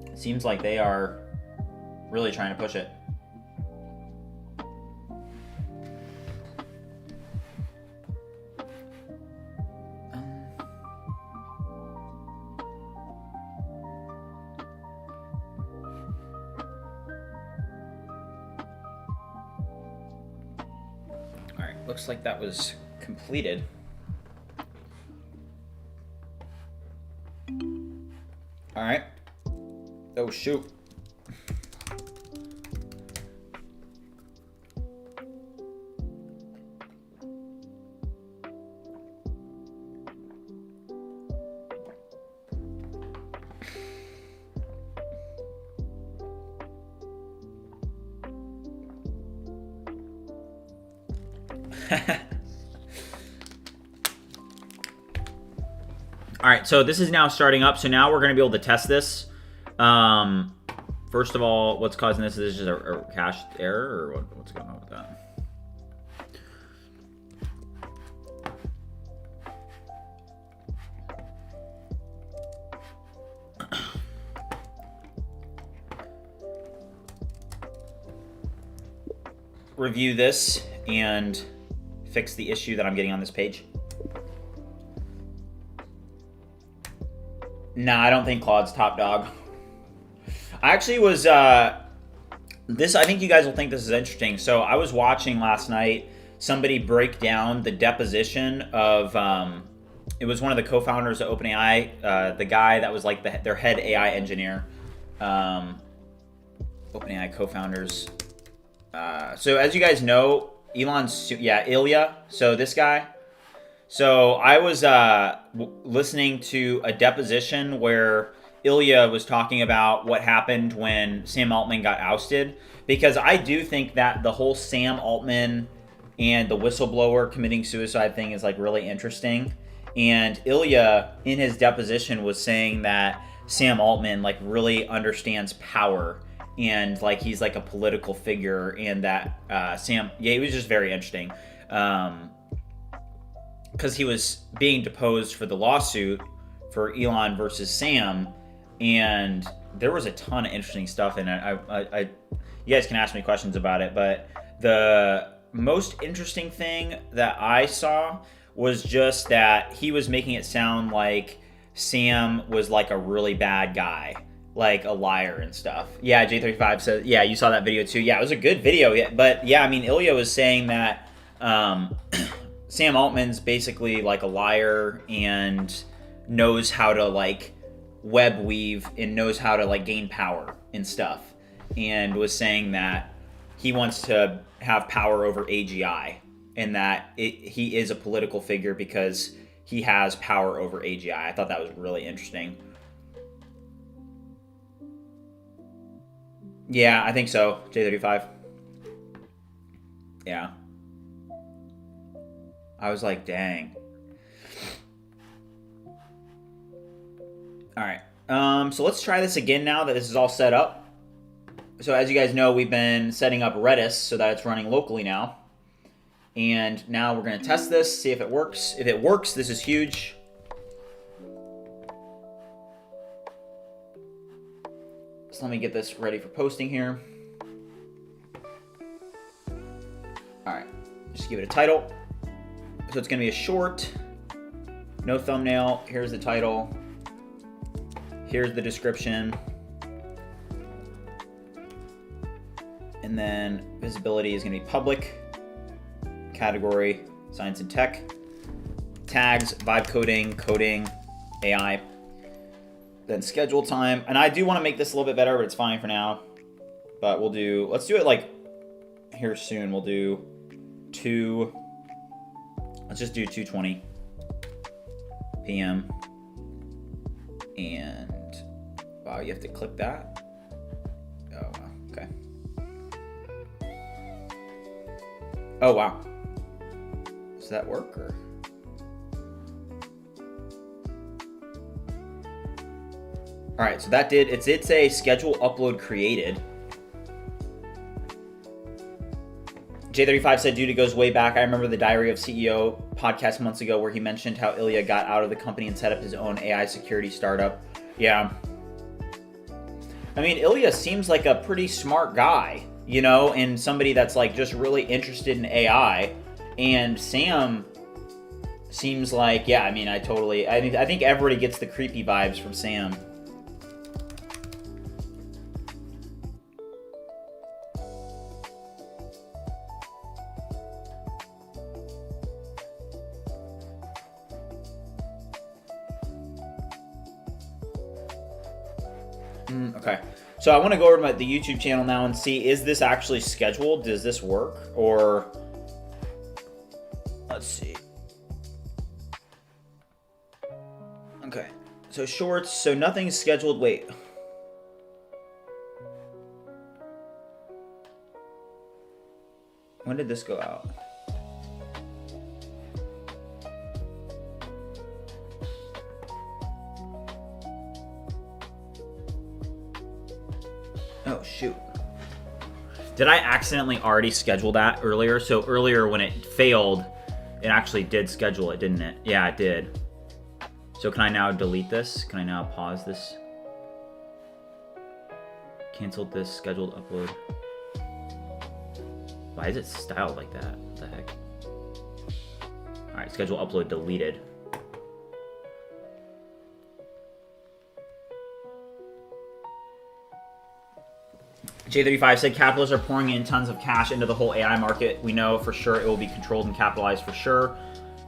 Speaker 1: it seems like they are really trying to push it. looks like that was completed. All right. Oh, shoot. All right, so this is now starting up. So now we're going to be able to test this. First of all, what's causing this? Is this just a cached error, or what's going on with that? Review this and fix the issue that I'm getting on this page. Nah, I don't think Claude's top dog. I actually was, I think you guys will think this is interesting. So I was watching last night somebody break down the deposition of, it was one of the co-founders of OpenAI, the guy that was like their head AI engineer. OpenAI co-founders. So as you guys know, Ilya, so this guy. So I was listening to a deposition where Ilya was talking about what happened when Sam Altman got ousted, because I do think that the whole Sam Altman and the whistleblower committing suicide thing is like really interesting. And Ilya in his deposition was saying that Sam Altman like really understands power and like he's like a political figure, and that it was just very interesting. Because he was being deposed for the lawsuit for Elon versus Sam, and there was a ton of interesting stuff in it. You guys can ask me questions about it, but the most interesting thing that I saw was just that he was making it sound like Sam was like a really bad guy, like a liar and stuff. Yeah, J35 said, yeah, you saw that video too. Yeah, it was a good video. Yeah, but yeah, I mean, Ilya was saying that Sam Altman's basically like a liar and knows how to like web weave and knows how to like gain power and stuff, and was saying that he wants to have power over AGI, and that he is a political figure because he has power over AGI. I thought that was really interesting. Yeah, I think so, J35. Yeah. I was like, dang. All right. So let's try this again now that this is all set up. So as you guys know, we've been setting up Redis so that it's running locally now. And now we're going to test this, see if it works. If it works, this is huge. So let me get this ready for posting here. All right. Just give it a title. So it's going to be a short, no thumbnail. Here's the title. Here's the description. And then visibility is going to be public. Category, science and tech. Tags, vibe coding, AI. Then schedule time. And I do want to make this a little bit better, but it's fine for now. But let's do it like here soon. We'll do let's just do 2:20 p.m. And wow, you have to click that. Oh, wow. Okay. Oh, wow. Does that work or? All right, so that did, it's a schedule upload created. J35 said, dude, it goes way back. I remember the Diary of CEO podcast months ago where he mentioned how Ilya got out of the company and set up his own AI security startup. Yeah. I mean, Ilya seems like a pretty smart guy, you know, and somebody that's like just really interested in AI. And Sam seems like, yeah, I mean, I think everybody gets the creepy vibes from Sam. Okay. So I want to go over to the YouTube channel now and see, is this actually scheduled? Does this work? Or let's see. Okay. So shorts. So nothing's scheduled. Wait. When did this go out? Oh, shoot. Did I accidentally already schedule that earlier? So earlier when it failed, it actually did schedule it, didn't it? Yeah, it did. So can I now delete this? Can I now pause this? Canceled this scheduled upload. Why is it styled like that? What the heck? All right, schedule upload deleted. J35 said capitalists are pouring in tons of cash into the whole AI market. We know for sure it will be controlled and capitalized for sure.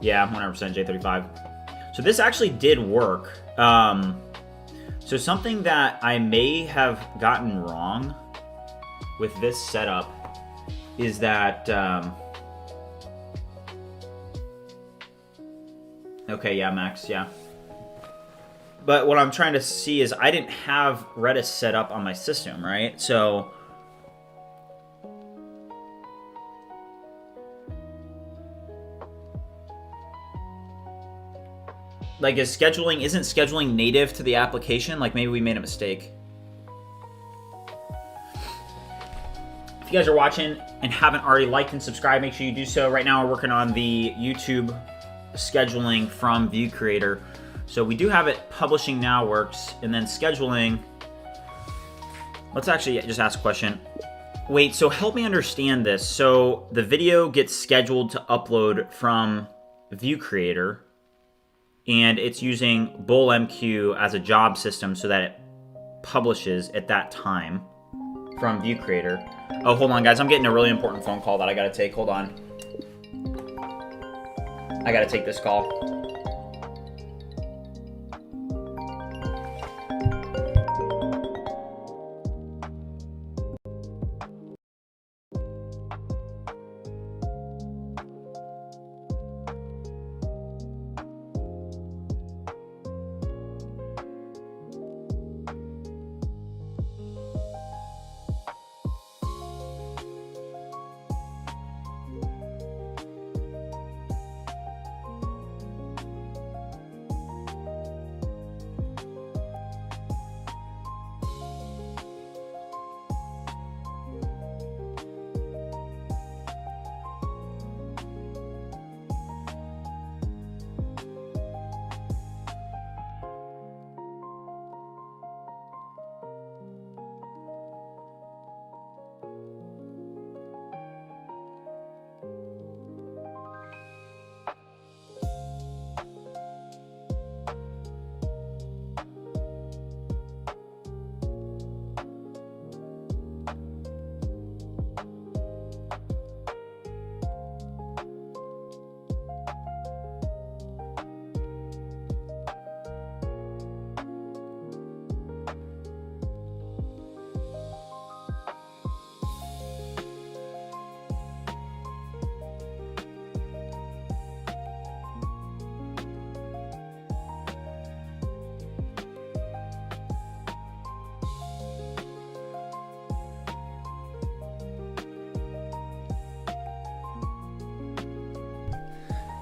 Speaker 1: Yeah, 100% J35. So this actually did work. So something that I may have gotten wrong with this setup is that... okay, yeah, Max, yeah. But what I'm trying to see is I didn't have Redis set up on my system, right? So like isn't scheduling native to the application? Like maybe we made a mistake. If you guys are watching and haven't already liked and subscribed, make sure you do so. Right now we're working on the YouTube scheduling from ViewCreator. So we do have it publishing now works, and then scheduling. Let's actually just ask a question. Wait, so help me understand this. So the video gets scheduled to upload from ViewCreator, and it's using BullMQ as a job system so that it publishes at that time from ViewCreator. Oh, hold on, guys. I'm getting a really important phone call that I gotta take. Hold on. I gotta take this call.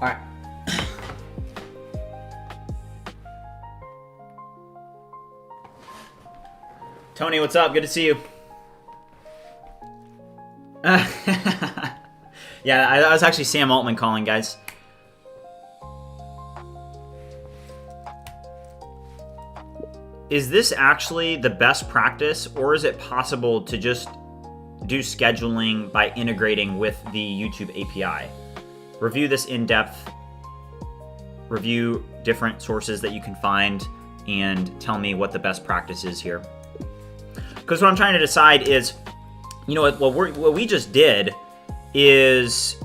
Speaker 1: All right. Tony, what's up? Good to see you. Yeah, I was actually Sam Altman calling, guys. Is this actually the best practice, or is it possible to just do scheduling by integrating with the YouTube API? Review this in depth, review different sources that you can find, and tell me what the best practice is here. Because what I'm trying to decide is, you know what we just did is,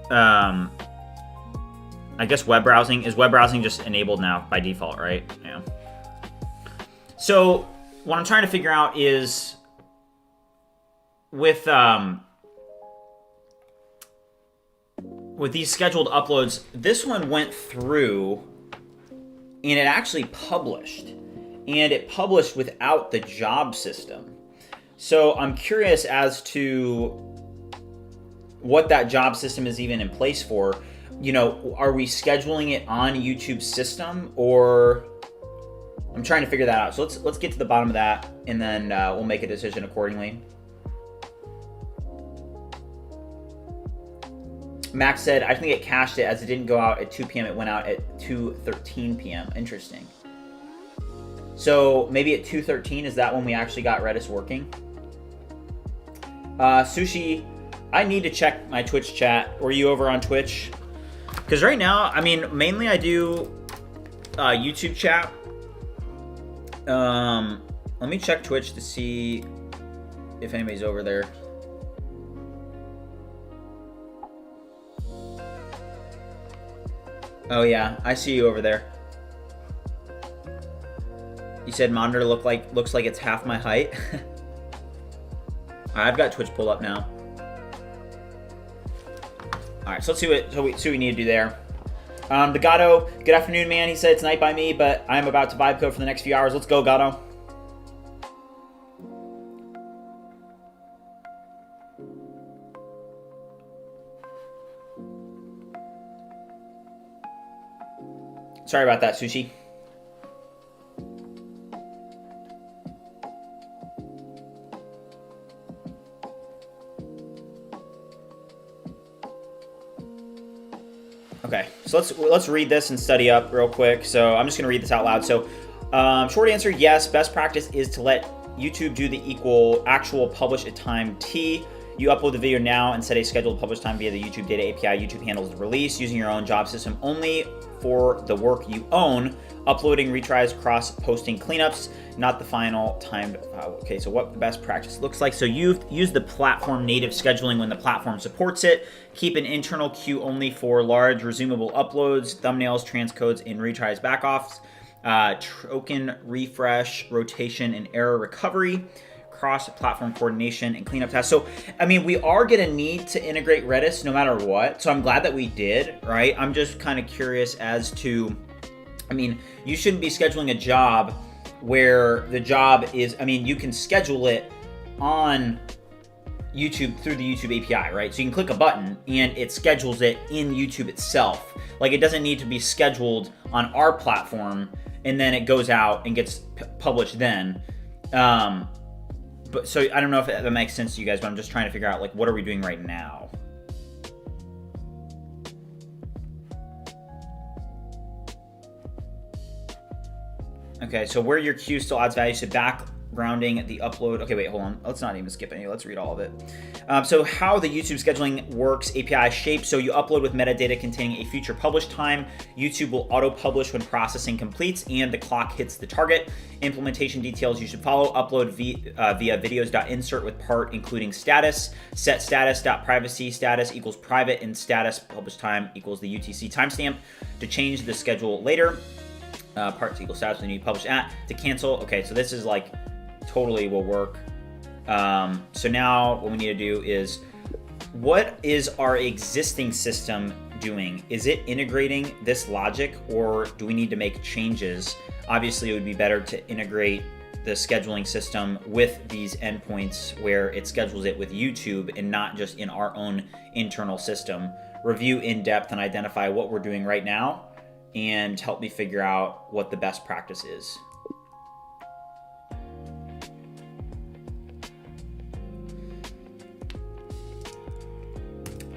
Speaker 1: I guess web browsing. Is web browsing just enabled now by default, right? Yeah. So what I'm trying to figure out is with these scheduled uploads, this one went through and it actually published. And it published without the job system. So I'm curious as to what that job system is even in place for. You know, are we scheduling it on YouTube's system, or I'm trying to figure that out. So let's get to the bottom of that, and then we'll make a decision accordingly. Max said, I think it cached it as it didn't go out at 2 p.m. It went out at 2:13 p.m. Interesting. So maybe at 2:13, is that when we actually got Redis working? Sushi, I need to check my Twitch chat. Were you over on Twitch? Because right now, I mean, mainly I do YouTube chat. Let me check Twitch to see if anybody's over there. Oh yeah, I see you over there. You said monitor looks like it's half my height. I've got Twitch pulled up now. All right, so let's see what we need to do there. The Gato, good afternoon, man. He said it's night by me, but I'm about to vibe code for the next few hours. Let's go, Gato. Sorry about that, Sushi. Okay, so let's read this and study up real quick. So I'm just gonna read this out loud. So short answer, yes, best practice is to let YouTube do the actual publish at time T. You upload the video now and set a scheduled publish time via the YouTube data API. YouTube handles the release using your own job system only for the work you own. Uploading, retries, cross-posting cleanups, not the final timed file. Okay, so what the best practice looks like. So you've used the platform native scheduling when the platform supports it. Keep an internal queue only for large resumable uploads, thumbnails, transcodes, and retries backoffs. Token refresh, rotation, and error recovery. Cross-platform coordination and cleanup tasks. So, I mean, we are going to need to integrate Redis no matter what. So I'm glad that we did, right? I'm just kind of curious as to, I mean, you shouldn't be scheduling a job where the job is, I mean, you can schedule it on YouTube through the YouTube API, right? So you can click a button and it schedules it in YouTube itself. Like, it doesn't need to be scheduled on our platform and then it goes out and gets published then. But so I don't know if that makes sense to you guys, but I'm just trying to figure out, like, what are we doing right now? Okay, so where your queue still adds value, so backgrounding the upload. Okay, wait, hold on. Let's not even skip any. Let's read all of it. So how the YouTube scheduling works, API shape. So you upload with metadata containing a future publish time. YouTube will auto-publish when processing completes and the clock hits the target. Implementation details you should follow. Upload via videos.insert with part including status. Set status.privacy. Status equals private and status publish time equals the UTC timestamp. To change the schedule later. Parts equal status when you publish at. To cancel. Okay, so this is like totally will work. So now what we need to do is, what is our existing system doing? Is it integrating this logic, or do we need to make changes? Obviously, it would be better to integrate the scheduling system with these endpoints where it schedules it with YouTube and not just in our own internal system. Review in depth and identify what we're doing right now and help me figure out what the best practice is.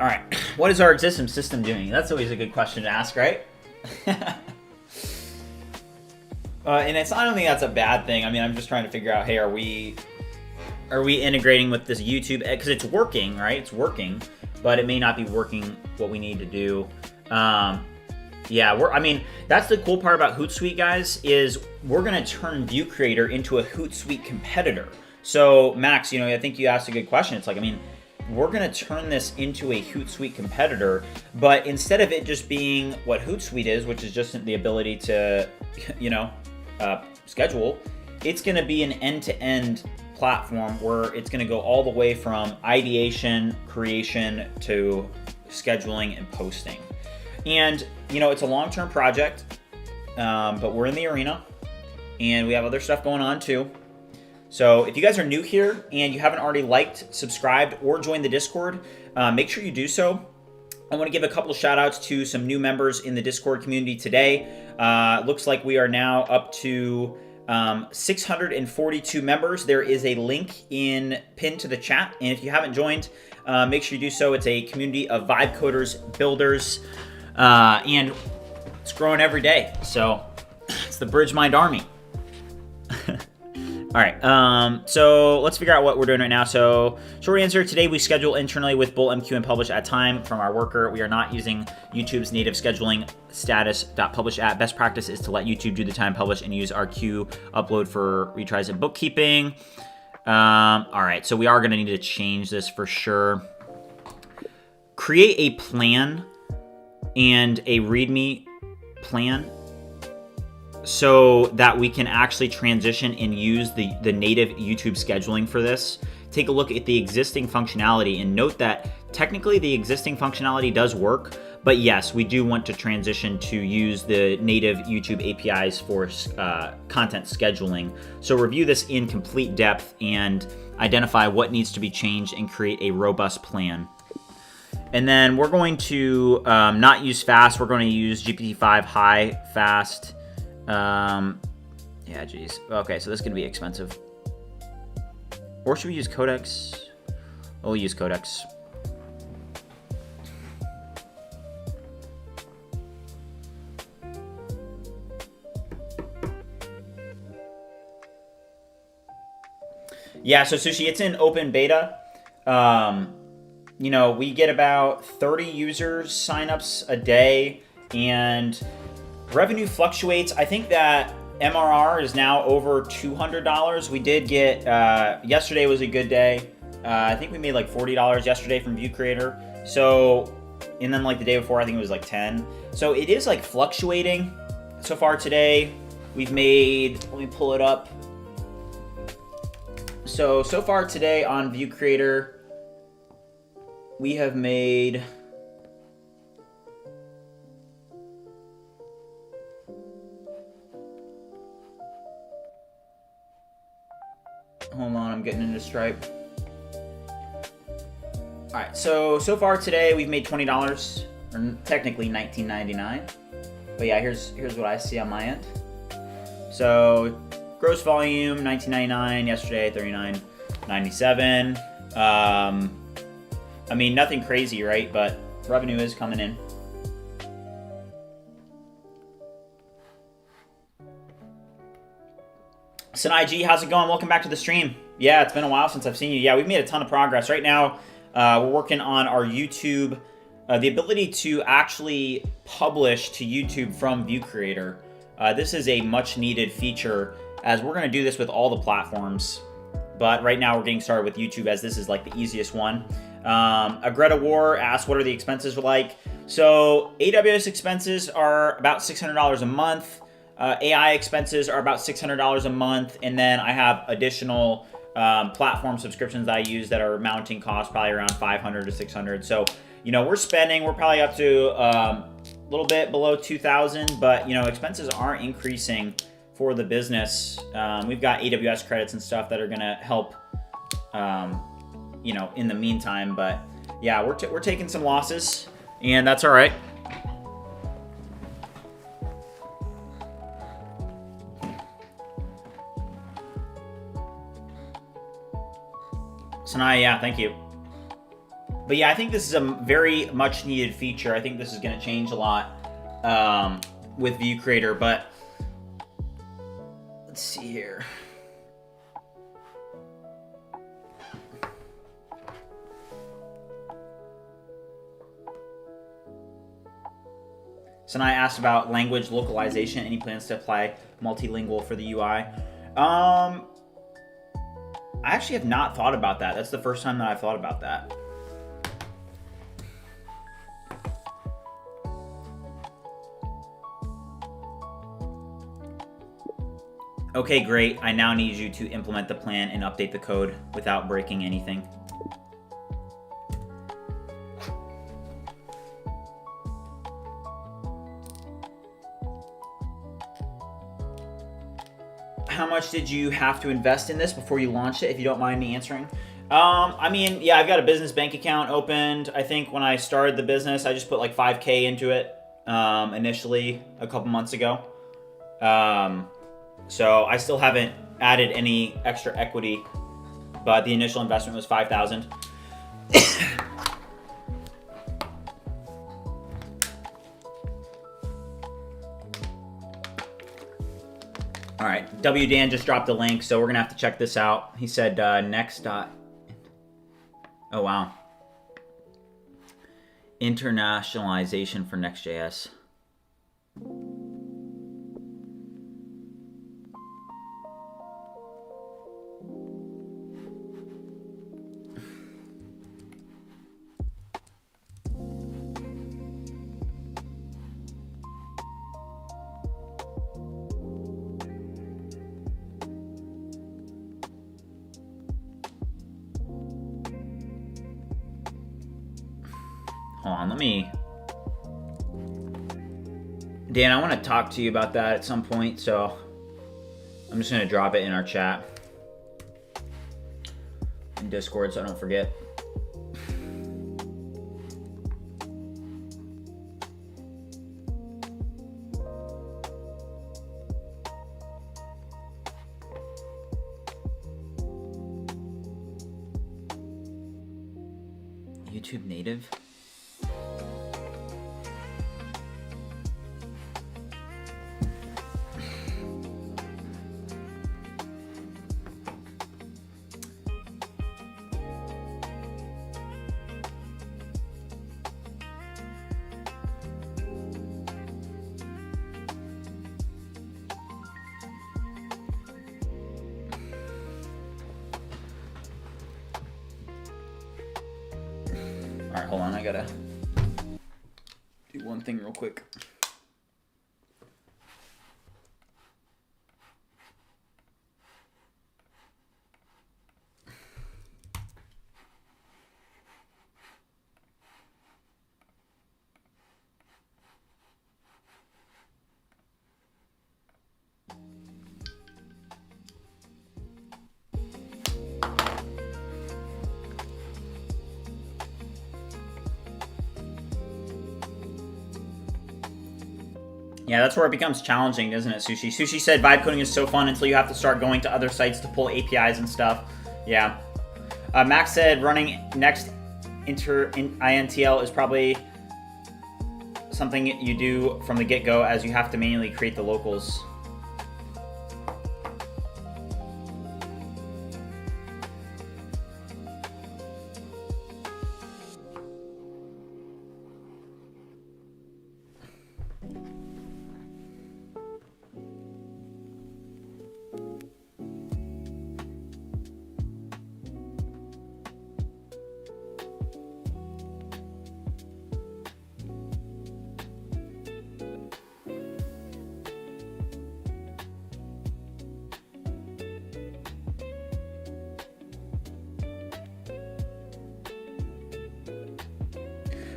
Speaker 1: All right, what is our existing system doing? That's always a good question to ask, right? And it's, I don't think that's a bad thing. I mean, I'm just trying to figure out, hey, are we integrating with this YouTube? Because it's working, right? It's working, but it may not be working what we need to do. Yeah, I mean, that's the cool part about Hootsuite, guys, is we're going to turn ViewCreator into a Hootsuite competitor. So, Max, you know, I think you asked a good question. It's like, I mean, we're going to turn this into a Hootsuite competitor, but instead of it just being what Hootsuite is, which is just the ability to, you know, schedule, it's going to be an end-to-end platform where it's going to go all the way from ideation, creation, to scheduling and posting. And, you know, it's a long-term project, but we're in the arena, and we have other stuff going on too. So if you guys are new here and you haven't already liked, subscribed, or joined the Discord, make sure you do so. I want to give a couple of shout outs to some new members in the Discord community today. Looks like we are now up to 642 members. There is a link pinned to the chat, and if you haven't joined, make sure you do so. It's a community of vibe coders, builders, and it's growing every day. So it's the BridgeMind Army. All right, so let's figure out what we're doing right now. So short answer, today we schedule internally with Bolt MQ and publish at time from our worker. We are not using YouTube's native scheduling status.publish at. Best practice is to let YouTube do the time publish and use our queue upload for retries and bookkeeping. All right, so we are gonna need to change this for sure. Create a plan and a README plan so that we can actually transition and use the native YouTube scheduling for this. Take a look at the existing functionality and note that technically the existing functionality does work, but yes, we do want to transition to use the native YouTube APIs for content scheduling. So review this in complete depth and identify what needs to be changed and create a robust plan. And then we're going to not use fast, we're going to use GPT-5 high fast. Yeah, geez. Okay, so this is gonna be expensive. Or should we use Codex? We'll use Codex. Yeah, so Sushi, it's in open beta. You know, we get about 30 users signups a day, and revenue fluctuates. I think that MRR is now over $200. We did get, yesterday was a good day. I think we made like $40 yesterday from ViewCreator. So, and then like the day before, I think it was like 10. So it is like fluctuating. So far today, we've made, let me pull it up. So far today on ViewCreator, we have made, hold on, I'm getting into Stripe. All right, so far today we've made $20, or technically $19.99. But yeah, here's what I see on my end. So gross volume $19.99, yesterday $39.97. I mean, nothing crazy, right? But revenue is coming in. Sanai G, how's it going? Welcome back to the stream. Yeah, it's been a while since I've seen you. Yeah, we've made a ton of progress. Right now, we're working on our YouTube, the ability to actually publish to YouTube from ViewCreator. This is a much needed feature, as we're going to do this with all the platforms. But right now, we're getting started with YouTube, as this is like the easiest one. Agreta War asked, what are the expenses like? So AWS expenses are about $600 a month. AI expenses are about $600 a month. And then I have additional platform subscriptions that I use that are mounting costs, probably around $500 to $600. So, you know, we're probably up to a little bit below $2,000, but, you know, expenses aren't increasing for the business. We've got AWS credits and stuff that are going to help, you know, in the meantime. But yeah, we're taking some losses, and that's all right. Sanaya, yeah, thank you. But yeah, I think this is a very much needed feature. I think this is going to change a lot with ViewCreator, but let's see here. Sanai asked about language localization. Any plans to apply multilingual for the UI? I actually have not thought about that. That's the first time that I've thought about that. Okay, great. I now need you to implement the plan and update the code without breaking anything. How much did you have to invest in this before you launched it, if you don't mind me answering? I mean, yeah, I've got a business bank account opened. I think when I started the business, I just put like 5K into it initially a couple months ago. So I still haven't added any extra equity, but the initial investment was 5,000. All right, W Dan just dropped a link, so we're gonna have to check this out. He said next. Oh wow. Internationalization for Next.js. Hold on, let me... Dan, I want to talk to you about that at some point, so I'm just going to drop it in our chat in Discord so I don't forget. YouTube native? All right, hold on. I gotta do one thing real quick. Yeah, that's where it becomes challenging, doesn't it, Sushi? Sushi said vibe coding is so fun until you have to start going to other sites to pull APIs and stuff. Yeah. Max said running Next INTL is probably something you do from the get-go, as you have to manually create the locals.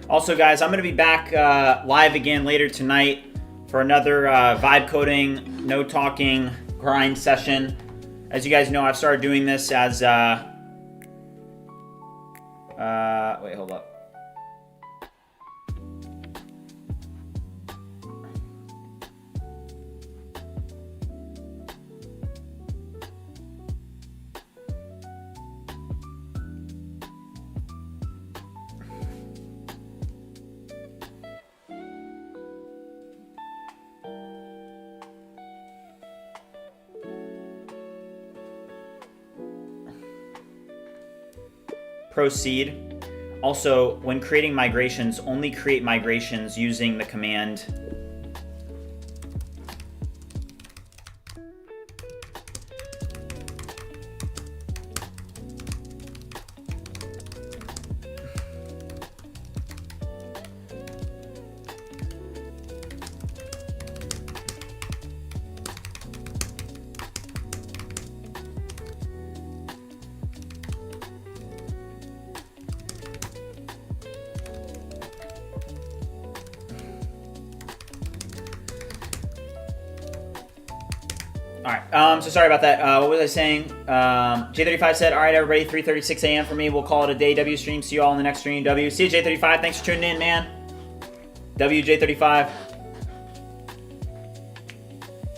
Speaker 1: Also, guys, I'm going to be back live again later tonight for another vibe coding, no talking, grind session. As you guys know, I've started doing this as... wait, hold up. Proceed. Also, when creating migrations, only create migrations using the command All right. So sorry about that. What was I saying? J35 said, all right, everybody, 3:36 a.m. for me. We'll call it a day. W stream. See you all in the next stream. W. See you, J35. Thanks for tuning in, man. WJ35.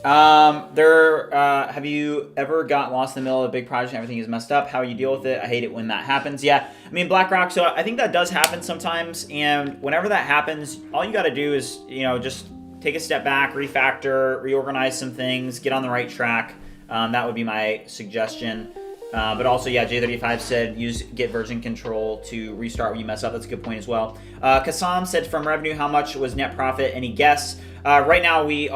Speaker 1: Have you ever got lost in the middle of a big project and everything is messed up? How you deal with it? I hate it when that happens. Yeah, I mean, BlackRock, so I think that does happen sometimes, and whenever that happens, all you got to do is, just take a step back, refactor, reorganize some things, get on the right track. That would be my suggestion. But also, yeah, J35 said use Git version control to restart when you mess up. That's a good point as well. Kassam said from revenue, how much was net profit? Any guess? Right now we're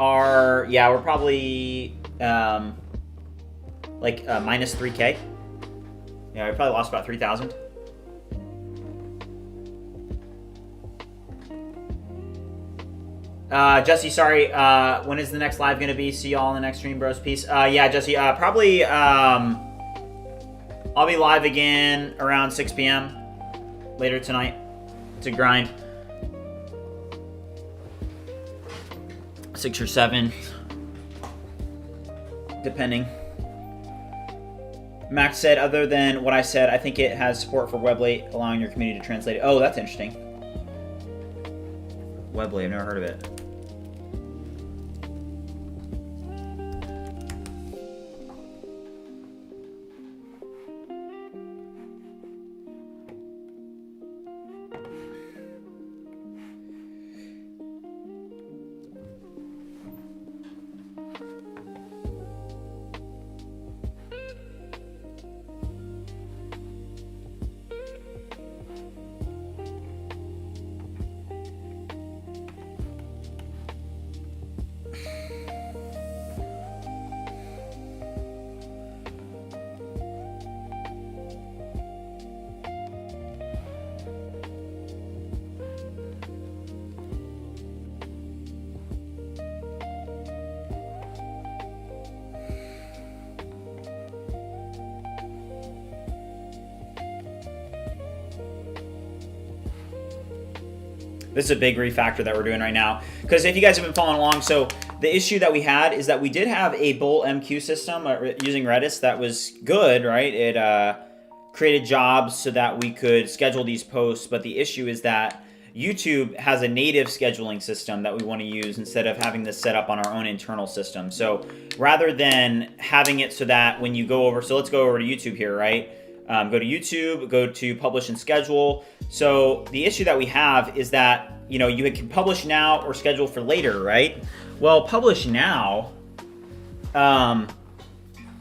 Speaker 1: probably minus 3K. Yeah, we probably lost about 3,000. Jesse, sorry. When is the next live going to be? See y'all in the next stream, bros. Peace. Yeah, Jesse, probably... I'll be live again around 6 p.m. later tonight to grind. 6 or 7, depending. Max said, other than what I said, I think it has support for Weblate, allowing your community to translate it. Oh, that's interesting. Weblate, I've never heard of it. This is a big refactor that we're doing right now. Because if you guys have been following along, so the issue that we had is that we did have a bull MQ system using Redis that was good, right? It created jobs so that we could schedule these posts. But the issue is that YouTube has a native scheduling system that we want to use instead of having this set up on our own internal system. So rather than having it so that when you go over, so let's go over to YouTube here, right? Go to YouTube, go to publish and schedule. So the issue that we have is that, you can publish now or schedule for later, right? Well, publish now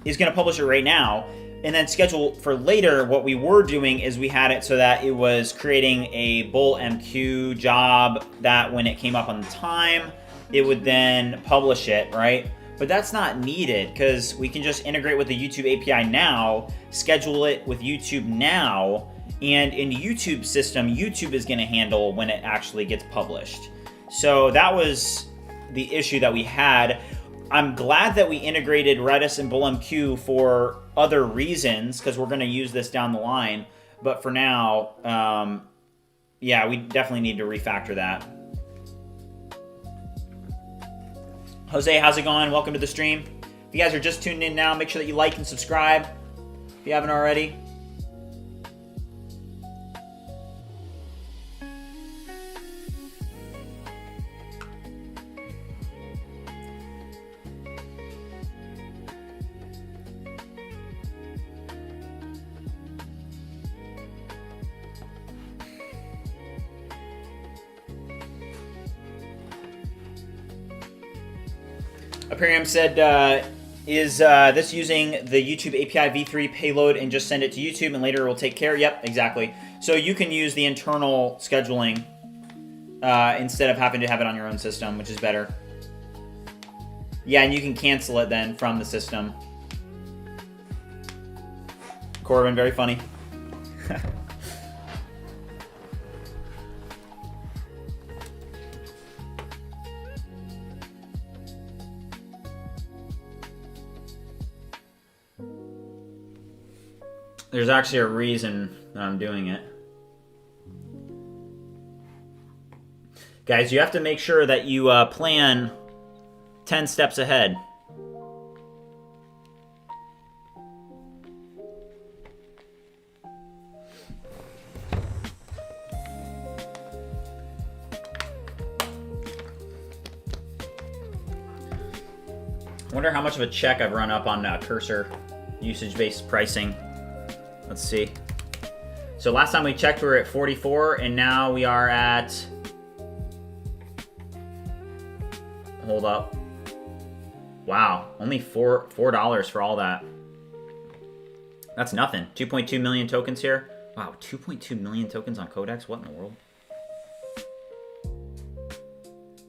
Speaker 1: is going to publish it right now. And then schedule for later, what we were doing is we had it so that it was creating a bull MQ job that when it came up on time, it would then publish it, right? But that's not needed because we can just integrate with the YouTube API now, schedule it with YouTube now, and in the YouTube system, YouTube is going to handle when it actually gets published. So that was the issue that we had. I'm glad that we integrated Redis and BullMQ for other reasons because we're going to use this down the line. But for now, yeah, we definitely need to refactor that. Jose, how's it going? Welcome to the stream. If you guys are just tuning in now, make sure that you like and subscribe if you haven't already. Aperium said, is this using the YouTube API v3 payload and just send it to YouTube and later it will take care? Yep, exactly. So you can use the internal scheduling instead of having to have it on your own system, which is better. Yeah, and you can cancel it then from the system. Corbin, very funny. There's actually a reason that I'm doing it. Guys, you have to make sure that you plan 10 steps ahead. Wonder how much of a check I've run up on Cursor usage-based pricing. Let's see. So last time we checked, we were at 44, and now we are at... Hold up. Wow, only $4 for all that. That's nothing. 2.2 million tokens here. Wow, 2.2 million tokens on Codex? What in the world?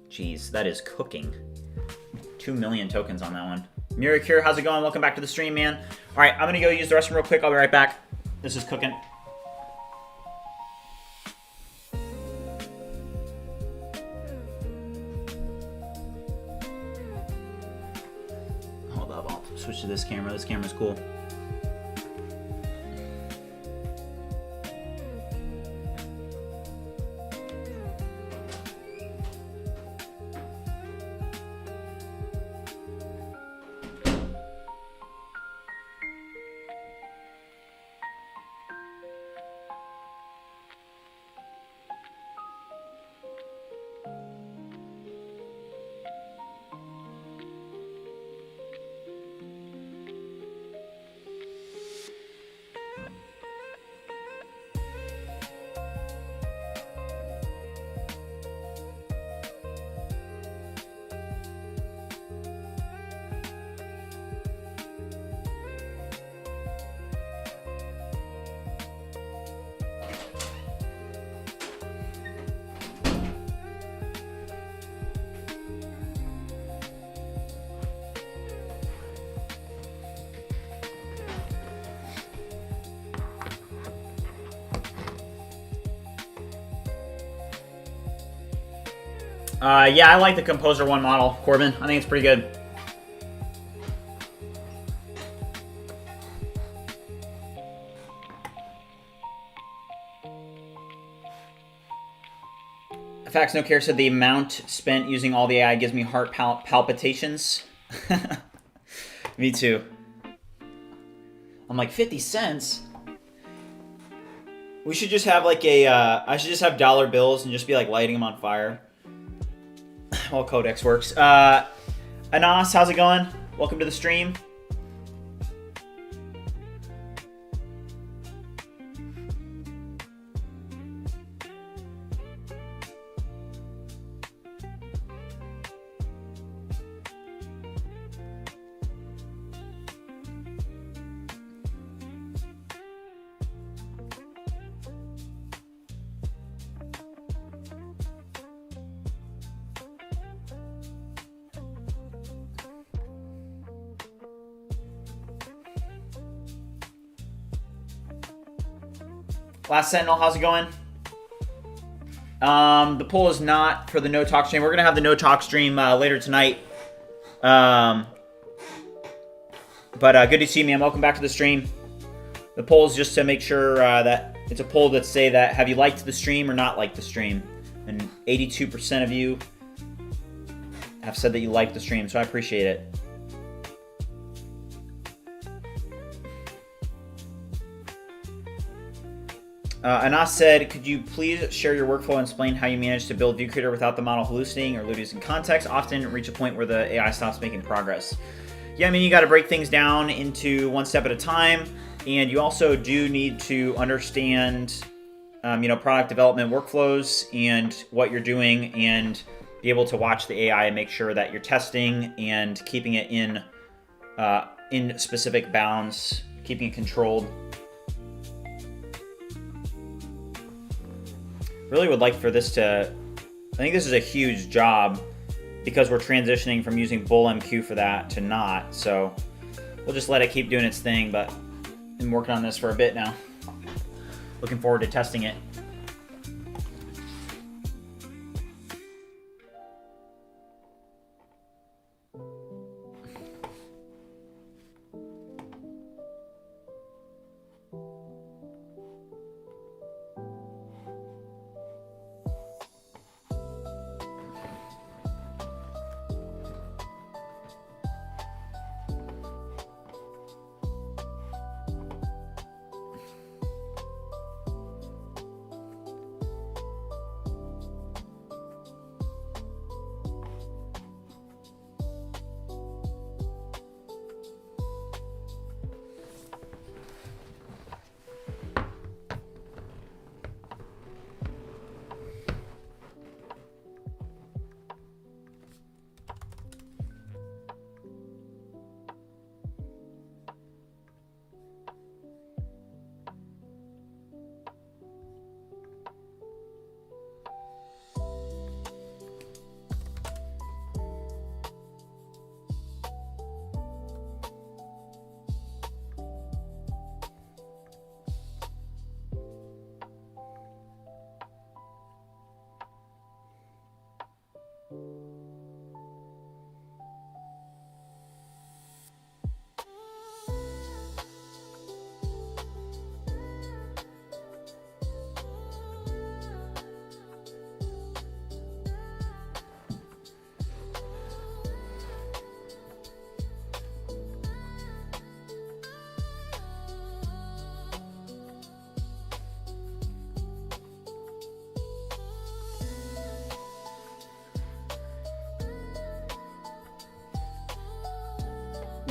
Speaker 1: Jeez, that is cooking. 2 million tokens on that one. Miracure, how's it going? Welcome back to the stream, man. All right, I'm going to go use the restroom real quick. I'll be right back. This is cooking. Hold up, I'll switch to this camera. This camera's cool. Yeah, I like the Composer 1 model, Corbin. I think it's pretty good. Facts No Care said the amount spent using all the AI gives me heart palpitations. Me too. I'm like, 50 cents? We should just have like a, I should just have dollar bills and just be like lighting them on fire. While Codex works. Anas, how's it going? Welcome to the stream. Last Sentinel, how's it going? The poll is not for the No Talk stream. We're going to have the No Talk stream later tonight. But good to see you, man. Welcome back to the stream. The poll is just to make sure that it's a poll that say that have you liked the stream or not liked the stream. And 82% of you have said that you liked the stream, so I appreciate it. Anas said, could you please share your workflow and explain how you manage to build ViewCreator without the model hallucinating or losing context? Often reach a point where the AI stops making progress. Yeah, I mean, you got to break things down into one step at a time. And you also do need to understand, product development workflows and what you're doing and be able to watch the AI and make sure that you're testing and keeping it in specific bounds, keeping it controlled. Really would like for this to, I think this is a huge job because we're transitioning from using BullMQ for that to not. So we'll just let it keep doing its thing, but I'm working on this for a bit now. Looking forward to testing it.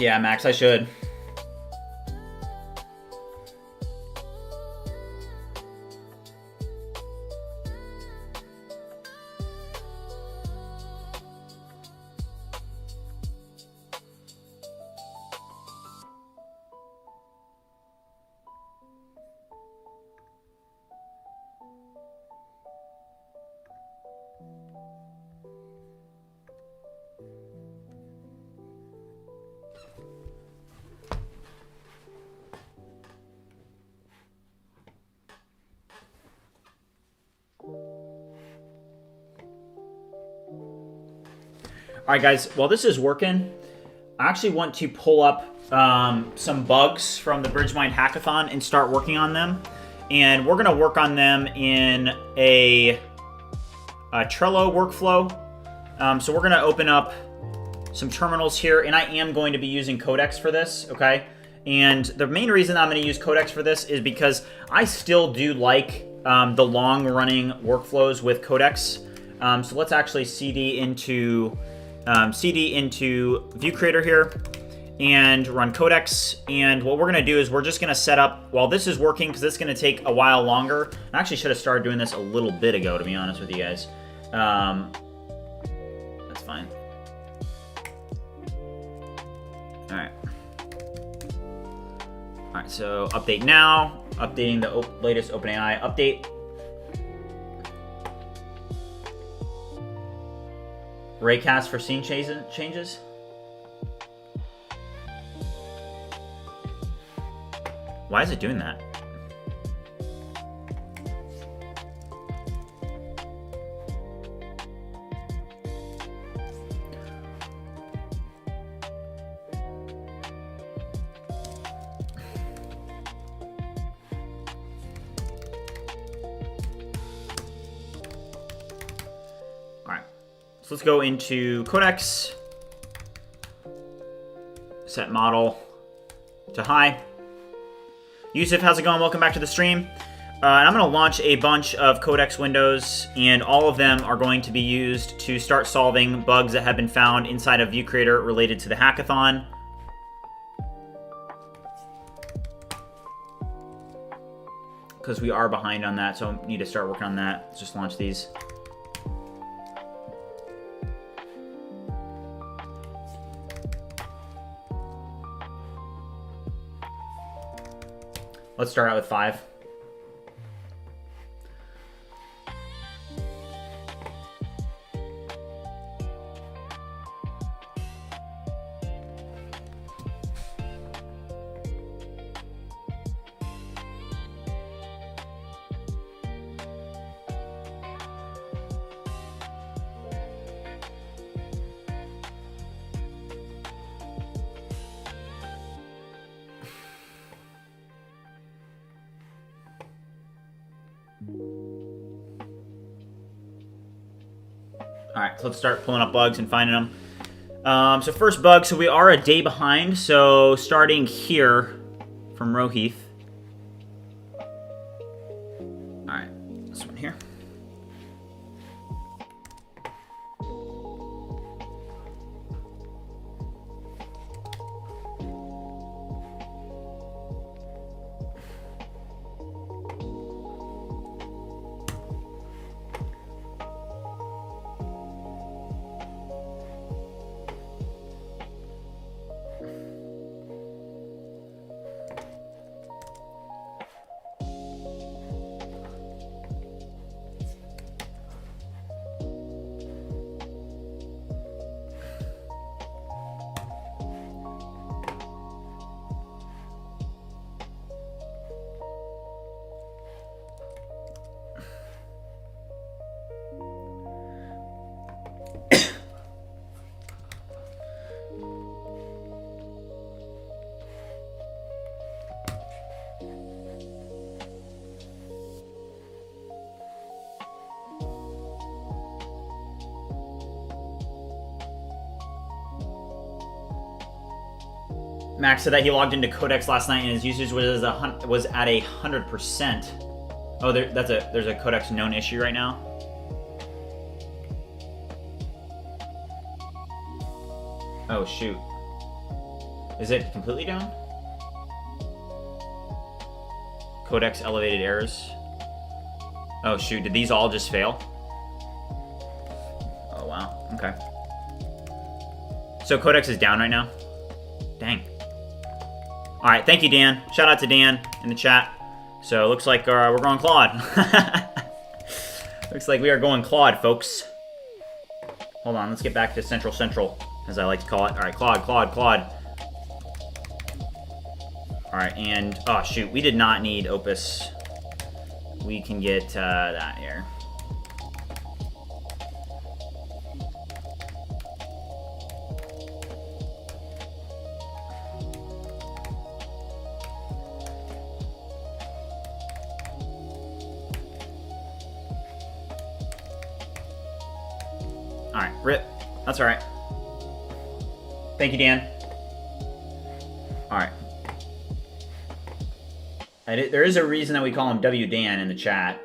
Speaker 1: Yeah, Max, I should. All right, guys, while this is working, I actually want to pull up some bugs from the BridgeMind Hackathon and start working on them. And we're going to work on them in a Trello workflow. So we're going to open up some terminals here, and I am going to be using Codex for this, okay? And the main reason I'm going to use Codex for this is because I still do like the long-running workflows with Codex. So let's actually cd into ViewCreator here and run Codex. And what we're going to do is we're just going to set up, while this is working, because it's going to take a while longer. I actually should have started doing this a little bit ago, to be honest with you guys. That's fine. All right. All right, so update now. Updating the latest OpenAI update. Raycast for scene changes. Why is it doing that? So let's go into Codex, set model to high. Yusuf, how's it going? Welcome back to the stream. And I'm going to launch a bunch of Codex windows, and all of them are going to be used to start solving bugs that have been found inside of ViewCreator related to the hackathon. Because we are behind on that, so I need to start working on that. Let's just launch these. Let's start out with 5. Alright, so let's start pulling up bugs and finding them. So first bug, so we are a day behind, so starting here from Rohith. Alright, this one here. Max said that he logged into Codex last night and his usage was at 100%. Oh, there's a Codex known issue right now. Oh shoot! Is it completely down? Codex elevated errors. Oh shoot, did these all just fail? Oh wow, okay. So Codex is down right now? Dang. Alright, thank you, Dan. Shout out to Dan in the chat. So it looks like we're going Claude. Looks like we are going Claude, folks. Hold on, let's get back to Central, as I like to call it. Alright, Claude. Alright, and... oh, shoot. We did not need Opus. We can get that here. Alright, rip. That's alright. Thank you, Dan. Alright. There is a reason that we call him W Dan in the chat.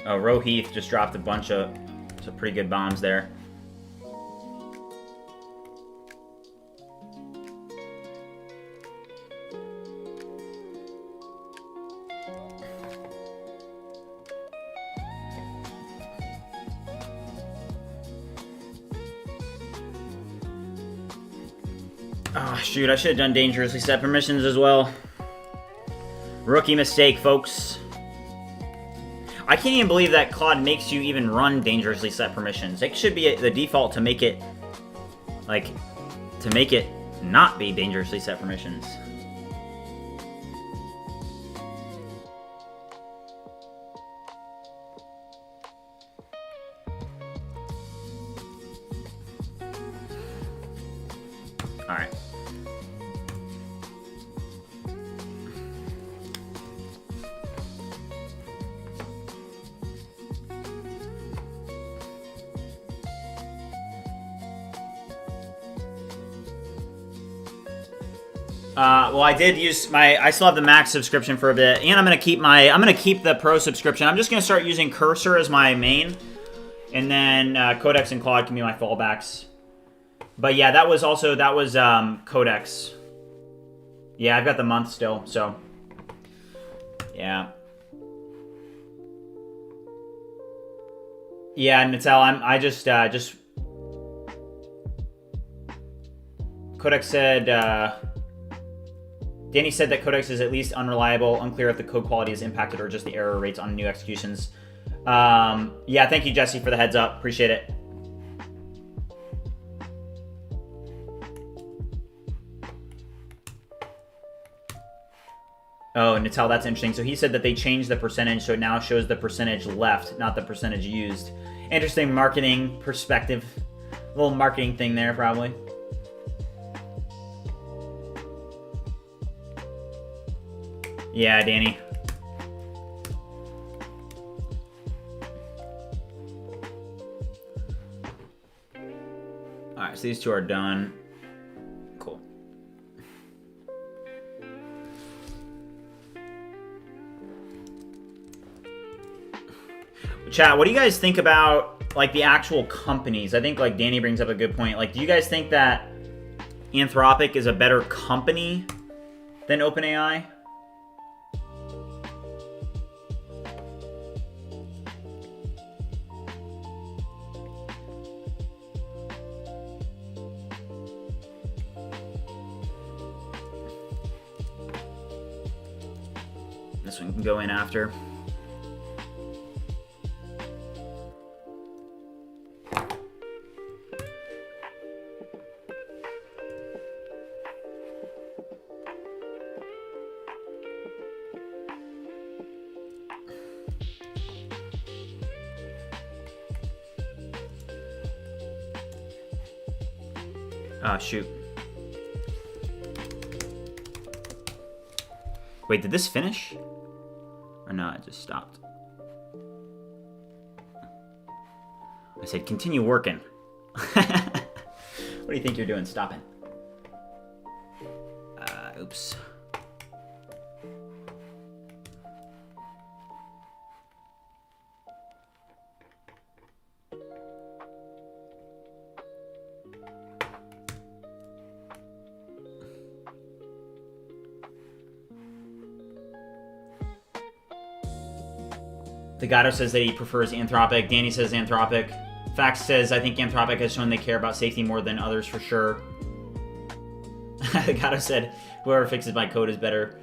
Speaker 1: Oh, Roheath just dropped a bunch of some pretty good bombs there. Oh, shoot, I should have done dangerously set permissions as well. Rookie mistake, folks. I can't even believe that Claude makes you even run dangerously set permissions. It should be the default to make it, like, to make it not be dangerously set permissions. All right. Well, I did use I still have the max subscription for a bit, and I'm gonna keep the pro subscription. I'm just gonna start using Cursor as my main, and then Codex and Claude can be my fallbacks. But yeah, that was Codex. Yeah, I've got the month still, so yeah. Yeah, Natal, I just Codex said. Danny said that Codex is at least unreliable, unclear if the code quality is impacted or just the error rates on new executions. Yeah, thank you, Jesse, for the heads up. Appreciate it. Oh, Natal, that's interesting. So he said that they changed the percentage, so it now shows the percentage left, not the percentage used. Interesting marketing perspective. A little marketing thing there, probably. Yeah, Danny. Alright, so these two are done. Cool. Chat, what do you guys think about, like, the actual companies? I think, like, Danny brings up a good point. Like, do you guys think that Anthropic is a better company than OpenAI? This one can go in after. Shoot. Wait, did this finish? Or no, it just stopped. I said continue working. What do you think you're doing? Stopping. Oops. The Gato says that he prefers Anthropic. Danny says Anthropic. Fax says, I think Anthropic has shown they care about safety more than others for sure. The Gato said, whoever fixes my code is better.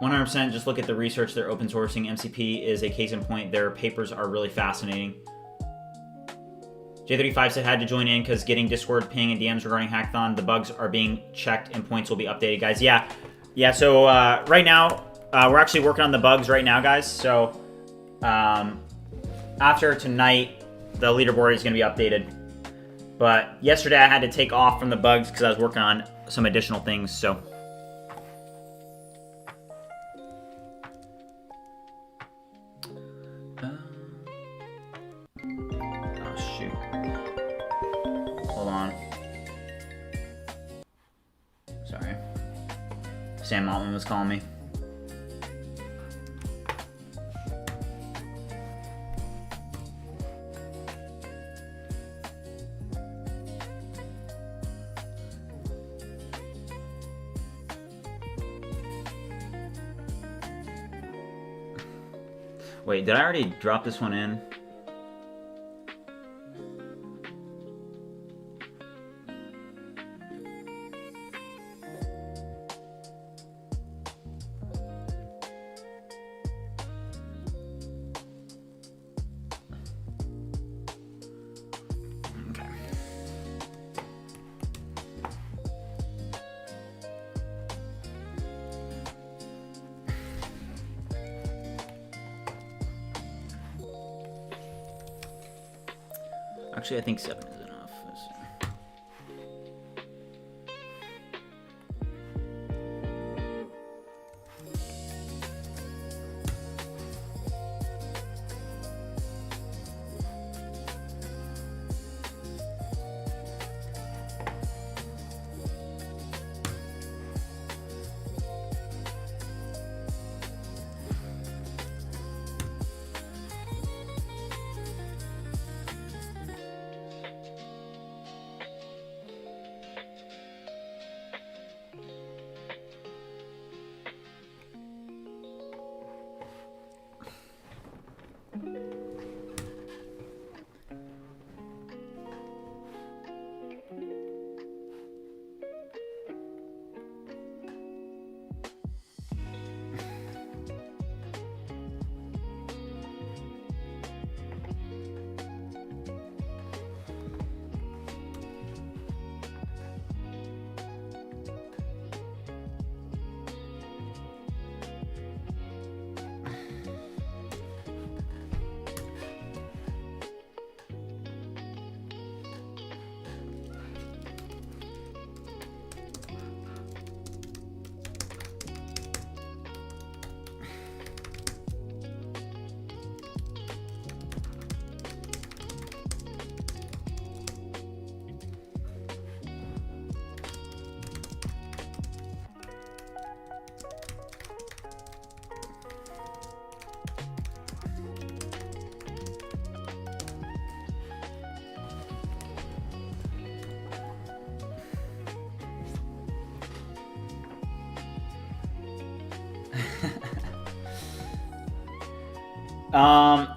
Speaker 1: 100%, just look at the research they're open sourcing. MCP is a case in point. Their papers are really fascinating. J35 said had to join in because getting Discord ping and DMs regarding Hackathon. The bugs are being checked and points will be updated, guys. Yeah, so right now, we're actually working on the bugs right now, guys. So after tonight, the leaderboard is going to be updated. But yesterday I had to take off from the bugs because I was working on some additional things, so. Oh, shoot. Hold on. Sorry. Sam Altman was calling me. Wait, did I already drop this one in? Actually, I think 7 is enough.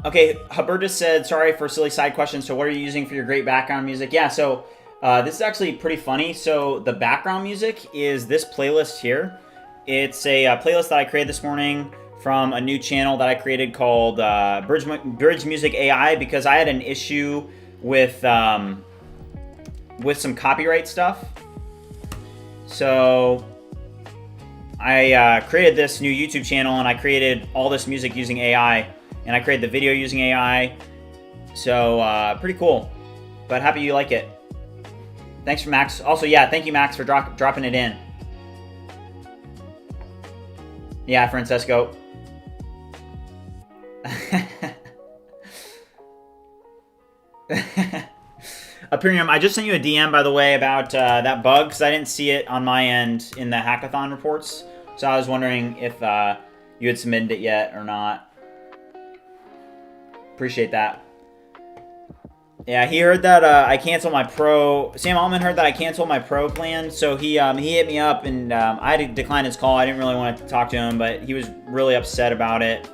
Speaker 1: Okay, Hubertus said, sorry for silly side questions. So what are you using for your great background music? Yeah, so this is actually pretty funny. So the background music is this playlist here. It's a playlist that I created this morning from a new channel that I created called Bridge Music AI because I had an issue with some copyright stuff. So I created this new YouTube channel and I created all this music using AI. And I created the video using AI. So, pretty cool. but happy you like it. Thanks for Max. Also, yeah, thank you, Max, for dropping it in. Yeah, Francesco. Aperium, I just sent you a DM, by the way, about that bug, because I didn't see it on my end in the Hackathon reports. So I was wondering if you had submitted it yet or not. Appreciate that. Yeah, he heard that I canceled my pro. Sam Altman heard that I canceled my pro plan, so he hit me up, and I had to decline his call. I didn't really want to talk to him, but he was really upset about it.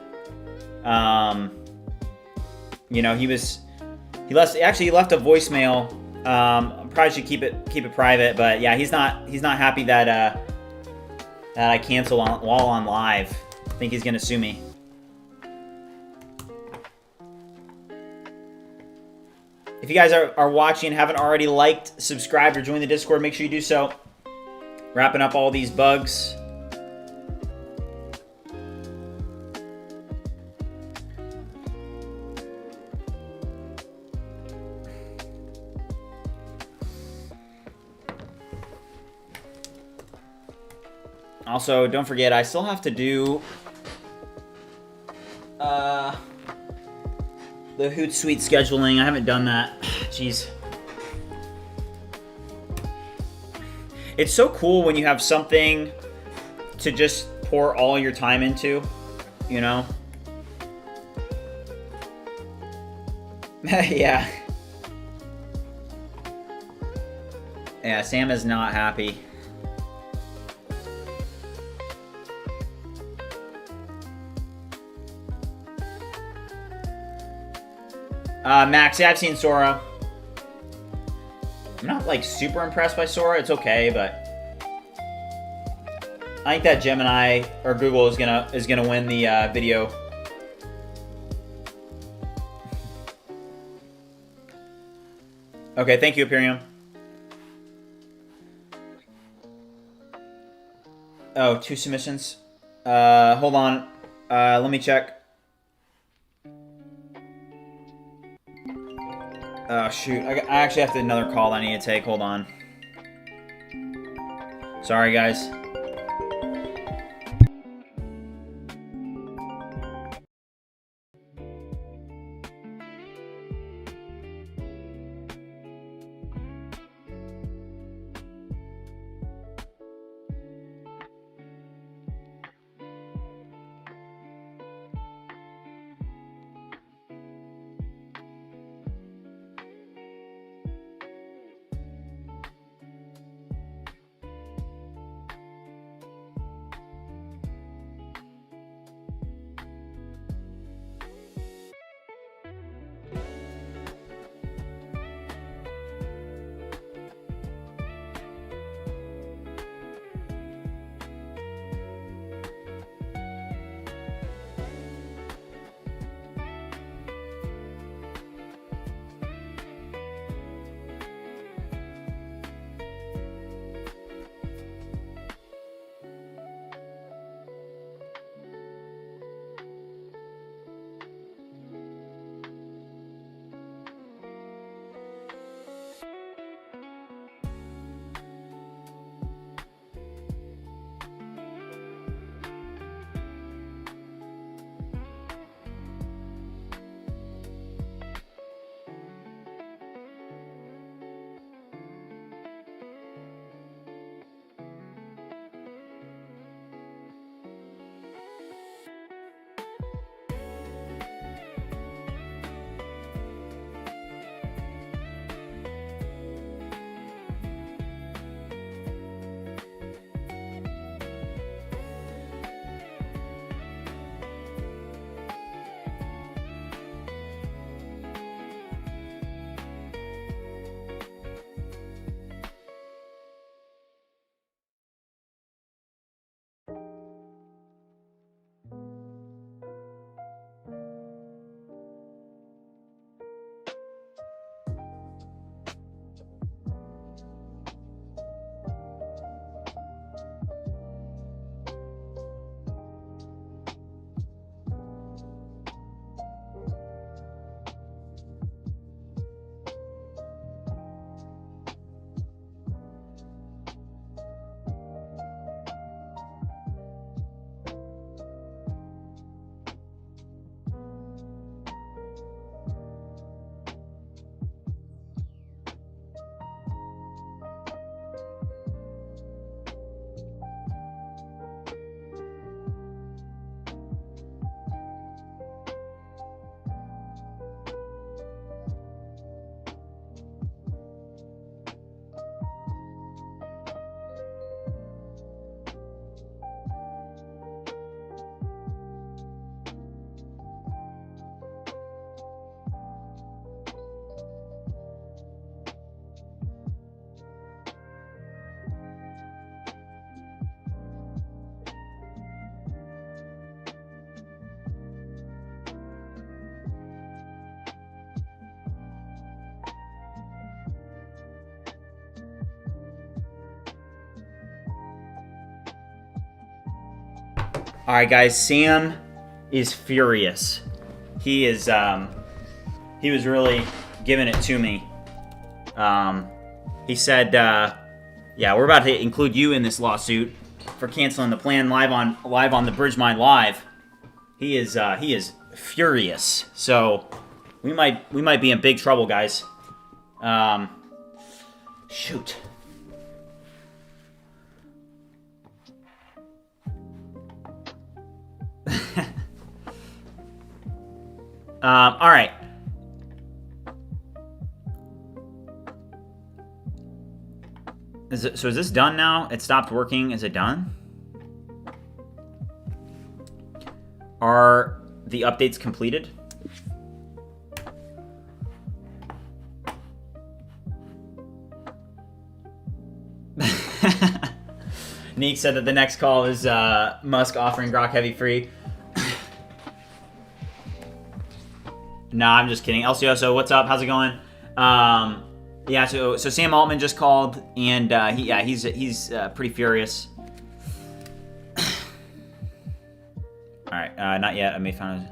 Speaker 1: You know, he left a voicemail. Probably should keep it private, but yeah, he's not happy that I canceled while on live. I think he's gonna sue me. If you guys are watching and haven't already liked, subscribed, or joined the Discord, make sure you do so. Wrapping up all these bugs. Also, don't forget, I still have to do the Hootsuite scheduling. I haven't done that. Jeez. It's so cool when you have something to just pour all your time into, you know? Yeah. Yeah, Sam is not happy. Max, yeah, I've seen Sora. I'm not like super impressed by Sora. It's okay, but I think that Gemini or Google is gonna win the video. Okay, thank you, Imperium. Oh, 2 submissions. Hold on. Let me check. Oh, shoot. I actually have another call I need to take. Hold on. Sorry, guys. All right, guys. Sam is furious. He is. He was really giving it to me. He said, "Yeah, we're about to include you in this lawsuit for canceling the plan live on the BridgeMind Live." He is furious. So we might be in big trouble, guys. Shoot. All right. So is this done now? It stopped working. Is it done? Are the updates completed? Neek said that the next call is Musk offering Grok Heavy free. Nah, I'm just kidding. LCOSO, what's up? How's it going? Yeah, so Sam Altman just called, and he's pretty furious. All right, not yet. I may find it.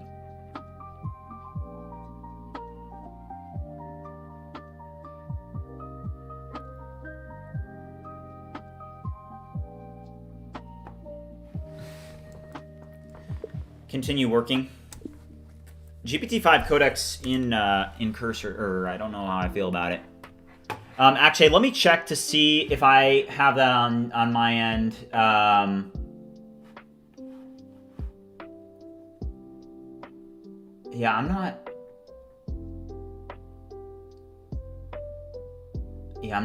Speaker 1: Continue working. GPT-5 Codex in Cursor, or I don't know how I feel about it. Actually, let me check to see if I have that on my end. Yeah, I'm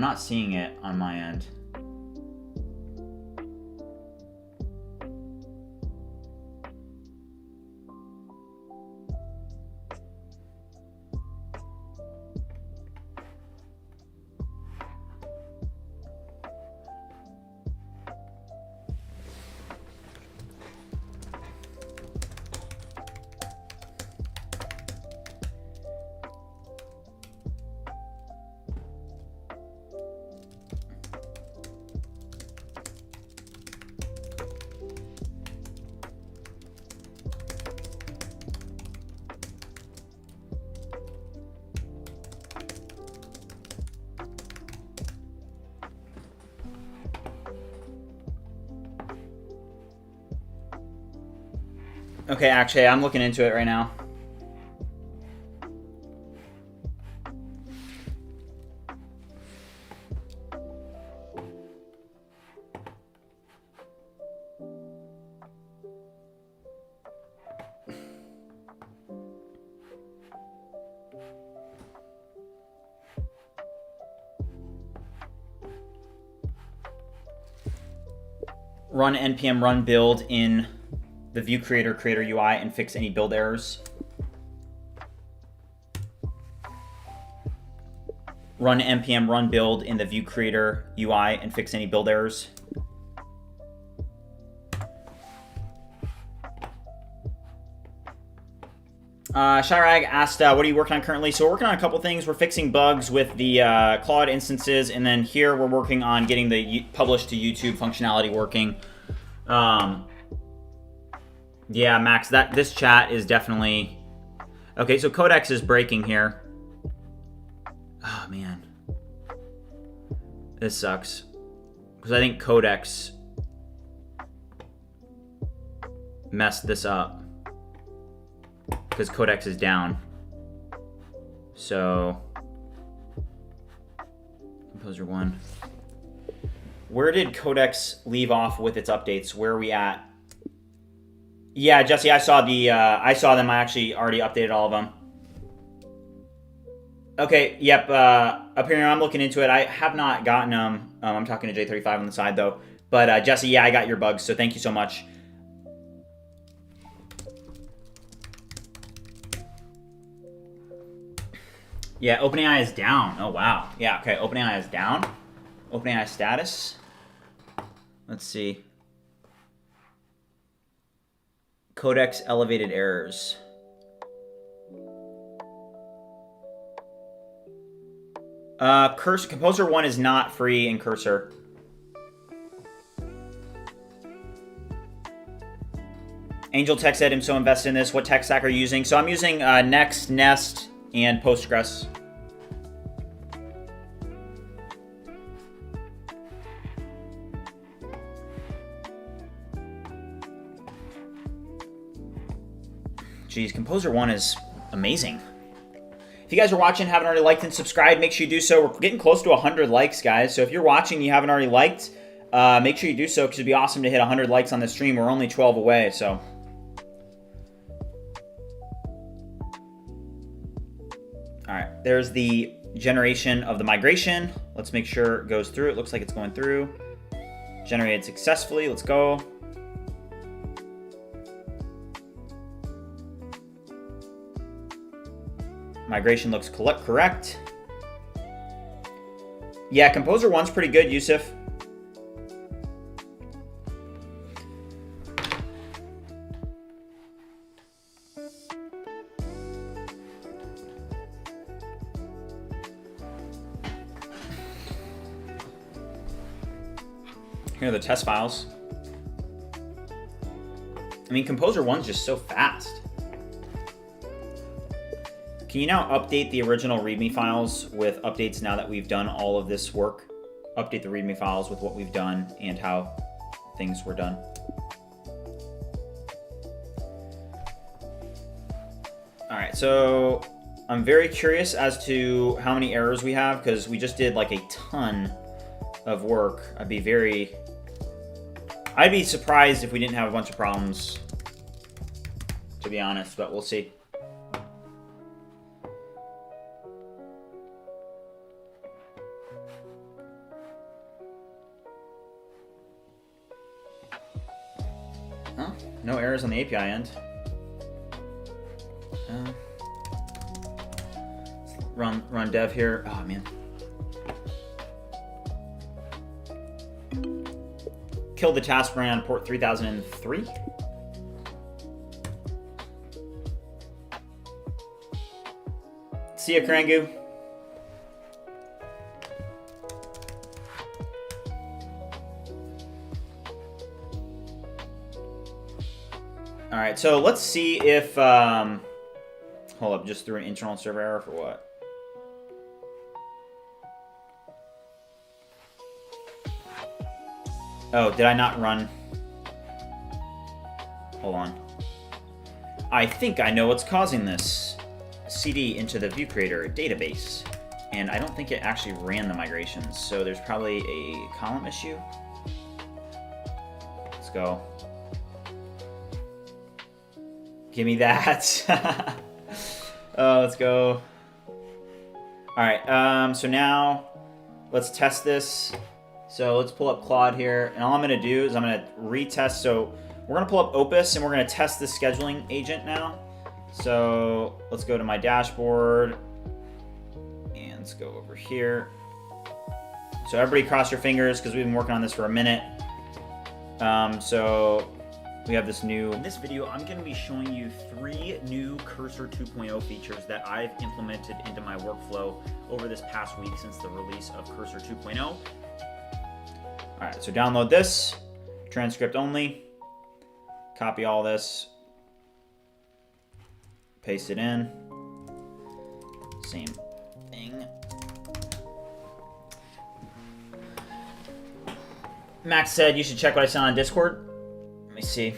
Speaker 1: not seeing it on my end. Okay, actually, I'm looking into it right now. Run npm run build in the ViewCreator creator UI and fix any build errors. Run npm run build in the ViewCreator UI and fix any build errors. Shirag asked, what are you working on currently? So we're working on a couple things. We're fixing bugs with the Claude instances, and then here we're working on getting the publish to YouTube functionality working. Yeah, Max, this chat is definitely... Okay, so Codex is breaking here. Oh, man. This sucks. Because I think Codex messed this up. Because Codex is down. So... Composer 1. Where did Codex leave off with its updates? Where are we at? Yeah, Jesse, I saw them. I actually already updated all of them. Okay, yep. Up here, I'm looking into it. I have not gotten them. I'm talking to J35 on the side, though. But, Jesse, yeah, I got your bugs, so thank you so much. Yeah, OpenAI is down. Oh, wow. Yeah, okay, OpenAI is down. OpenAI status. Let's see. Codex elevated errors. Composer 1 is not free in Cursor. Angel Tech said, I'm so invested in this. What tech stack are you using? So I'm using Next, Nest, and Postgres. Geez, Composer 1 is amazing. If you guys are watching, haven't already liked and subscribed, make sure you do so. We're getting close to 100 likes, guys. So if you're watching and you haven't already liked, make sure you do so, because it'd be awesome to hit 100 likes on this stream. We're only 12 away, so. All right, there's the generation of the migration. Let's make sure it goes through. It looks like it's going through. Generated successfully. Let's go. Migration looks correct. Yeah, Composer 1's pretty good, Yusuf. Here are the test files. I mean, Composer 1's just so fast. Can you now update the original README files with updates now that we've done all of this work? Update the README files with what we've done and how things were done. All right, so I'm very curious as to how many errors we have, because we just did like a ton of work. I'd be surprised if we didn't have a bunch of problems, to be honest, but we'll see. Huh? No errors on the API end. Run dev here. Oh, man. Killed the task running on port 3003. See ya, Krangu. All right, so let's see if, hold up, just threw an internal server error for what? Oh, did I not run? Hold on. I think I know what's causing this. CD into the ViewCreator database. And I don't think it actually ran the migrations, so there's probably a column issue. Let's go. Give me that. Oh, let's go. All right, so now let's test this. So let's pull up Claude here, and all I'm gonna do is I'm gonna retest. So we're gonna pull up Opus, and we're gonna test the scheduling agent now. So let's go to my dashboard, and let's go over here. So everybody cross your fingers, because we've been working on this for a minute. So we have this new... In this video, I'm going to be showing you 3 new Cursor 2.0 features that I've implemented into my workflow over this past week since the release of Cursor 2.0. All right, so download this, transcript only, copy all this, paste it in, same thing. Max said you should check what I sent on Discord. Let me see.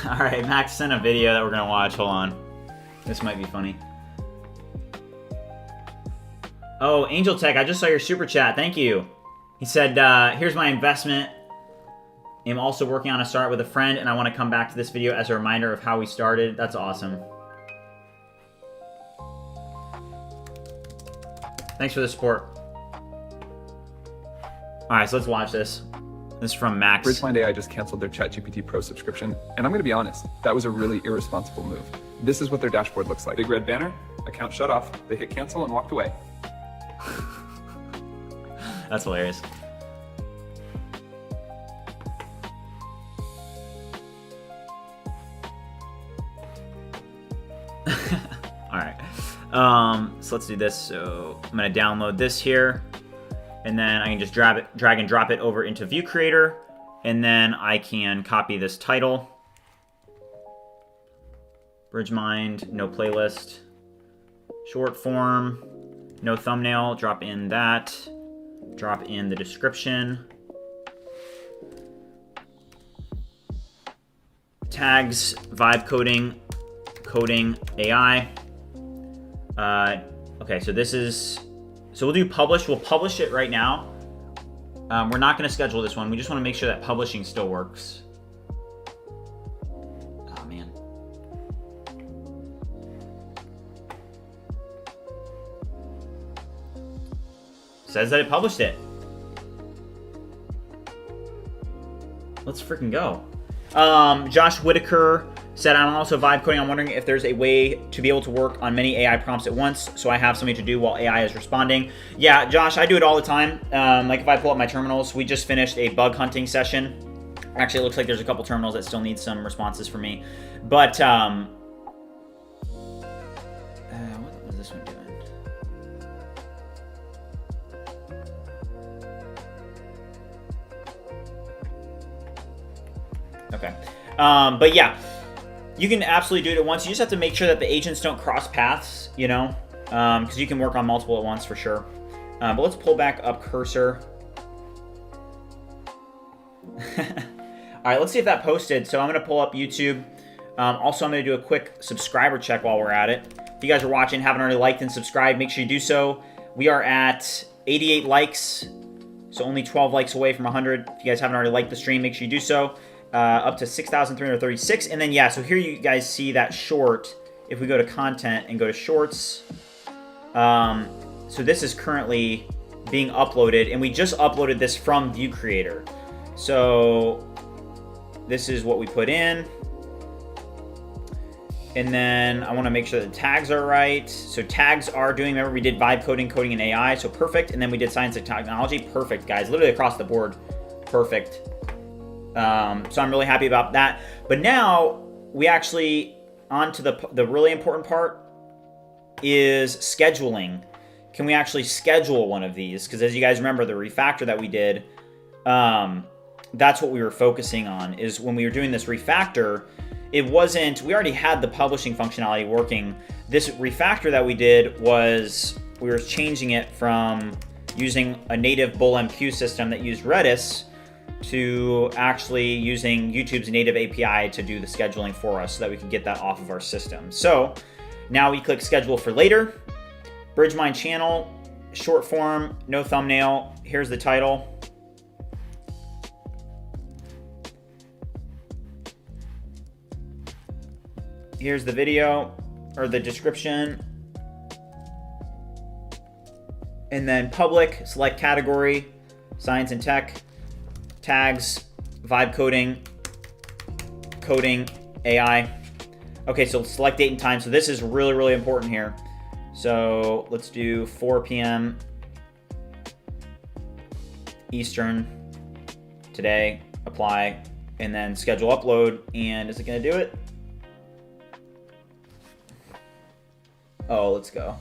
Speaker 1: All right, Max sent a video that we're gonna watch. Hold on. This might be funny. Oh, Angel Tech, I just saw your super chat. Thank you. He said, here's my investment. I'm also working on a startup with a friend, and I want to come back to this video as a reminder of how we started. That's awesome. Thanks for the support. All right, so let's watch this. This is from Max.
Speaker 2: Bridgemind AI just canceled their ChatGPT Pro subscription, and I'm going to be honest, that was a really irresponsible move. This is what their dashboard looks like. Big red banner, account shut off, they hit cancel and walked away.
Speaker 1: That's hilarious. All right. So let's do this. So I'm going to download this here, and then I can just drag and drop it over into ViewCreator, and then I can copy this title. Bridgemind, no playlist. Short form, no thumbnail. Drop in that. Drop in the description. Tags, vibe coding, coding AI. Okay, so this is, so we'll do publish. We'll publish it right now. We're not going to schedule this one. We just want to make sure that publishing still works. Oh, man. Says that it published it. Let's freaking go. Josh Whitaker said, I'm also vibe coding. I'm wondering if there's a way to be able to work on many AI prompts at once so I have something to do while AI is responding. Yeah, Josh, I do it all the time. Like if I pull up my terminals, we just finished a bug hunting session. Actually, it looks like there's a couple terminals that still need some responses from me. But, what was this one doing? Okay. But yeah, you can absolutely do it at once. You just have to make sure that the agents don't cross paths, you know, because you can work on multiple at once for sure. But let's pull back up cursor. All right, let's see if that posted. So I'm going to pull up YouTube. Also, I'm going to do a quick subscriber check while we're at it. If you guys are watching, haven't already liked and subscribed, make sure you do so. We are at 88 likes, so only 12 likes away from 100. If you guys haven't already liked the stream, make sure you do so. Up to 6,336. And then, yeah, so here you guys see that short. If we go to content and go to shorts, so this is currently being uploaded, and we just uploaded this from ViewCreator. So this is what we put in. And then I want to make sure the tags are right. So tags are doing, remember we did vibe coding, coding and AI, so perfect. And then we did science and technology, perfect, guys. Literally across the board, perfect. So I'm really happy about that. But now we actually, on to the really important part is scheduling. Can we actually schedule one of these? Because as you guys remember, the refactor that we did, that's what we were focusing on, is when we were doing this refactor, it wasn't, we already had the publishing functionality working. This refactor that we did was, we were changing it from using a native BullMQ system that used Redis to actually using YouTube's native API to do the scheduling for us so that we could get that off of our system. So now we click schedule for later. Bridgemind channel, short form, no thumbnail. Here's the title. Here's the video or the description. And then public, select category, science and tech. Tags, vibe coding, coding, AI. Okay, so select date and time. So this is really, really important here. So let's do 4 p.m. Eastern today, apply, and then schedule upload. And is it gonna do it? Oh, let's go.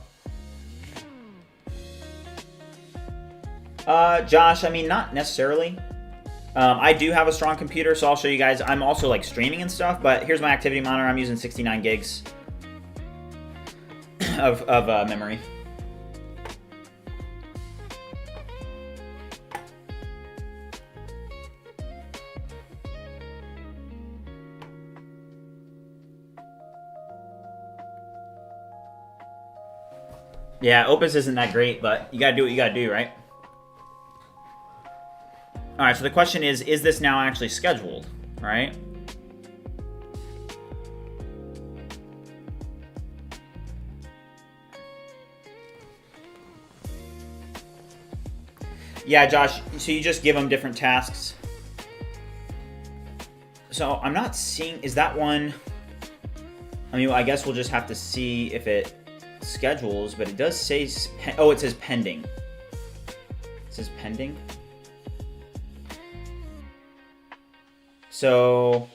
Speaker 1: Josh, I mean, not necessarily. I do have a strong computer, so I'll show you guys. I'm also like streaming and stuff, but here's my activity monitor. I'm using 69 gigs of memory. Yeah, Opus isn't that great, but you gotta do what you gotta do, right? All right, so the question is this now actually scheduled, right? Yeah, Josh, so you just give them different tasks. So I'm not seeing, is that one, I mean, I guess we'll just have to see if it schedules, but it does say, oh, it says pending. It says pending. So,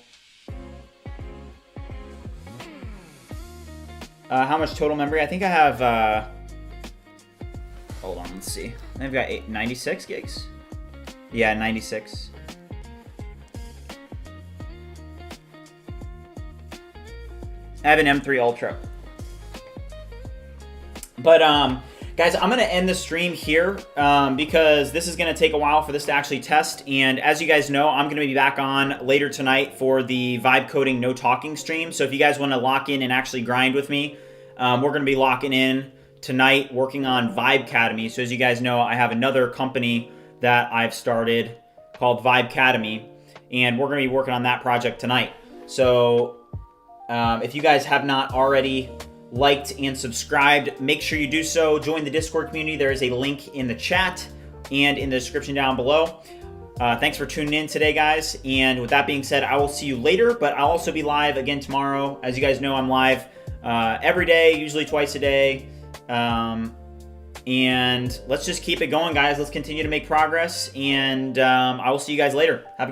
Speaker 1: how much total memory? I think I have, hold on, let's see. I've got 96 gigs? Yeah, 96. I have an M3 Ultra. But, guys, I'm going to end the stream here because this is going to take a while for this to actually test. And as you guys know, I'm going to be back on later tonight for the vibe coding no talking stream. So if you guys want to lock in and actually grind with me, we're going to be locking in tonight working on Vibe Academy. So as you guys know, I have another company that I've started called Vibe Academy, and we're going to be working on that project tonight. So if you guys have not already liked and subscribed, make sure you do so. Join the Discord community. There is a link in the chat and in the description down below. Thanks for tuning in today, guys. And with that being said, I will see you later, but I'll also be live again tomorrow. As you guys know, I'm live every day, usually twice a day. And let's just keep it going, guys. Let's continue to make progress, and I will see you guys later. Have a good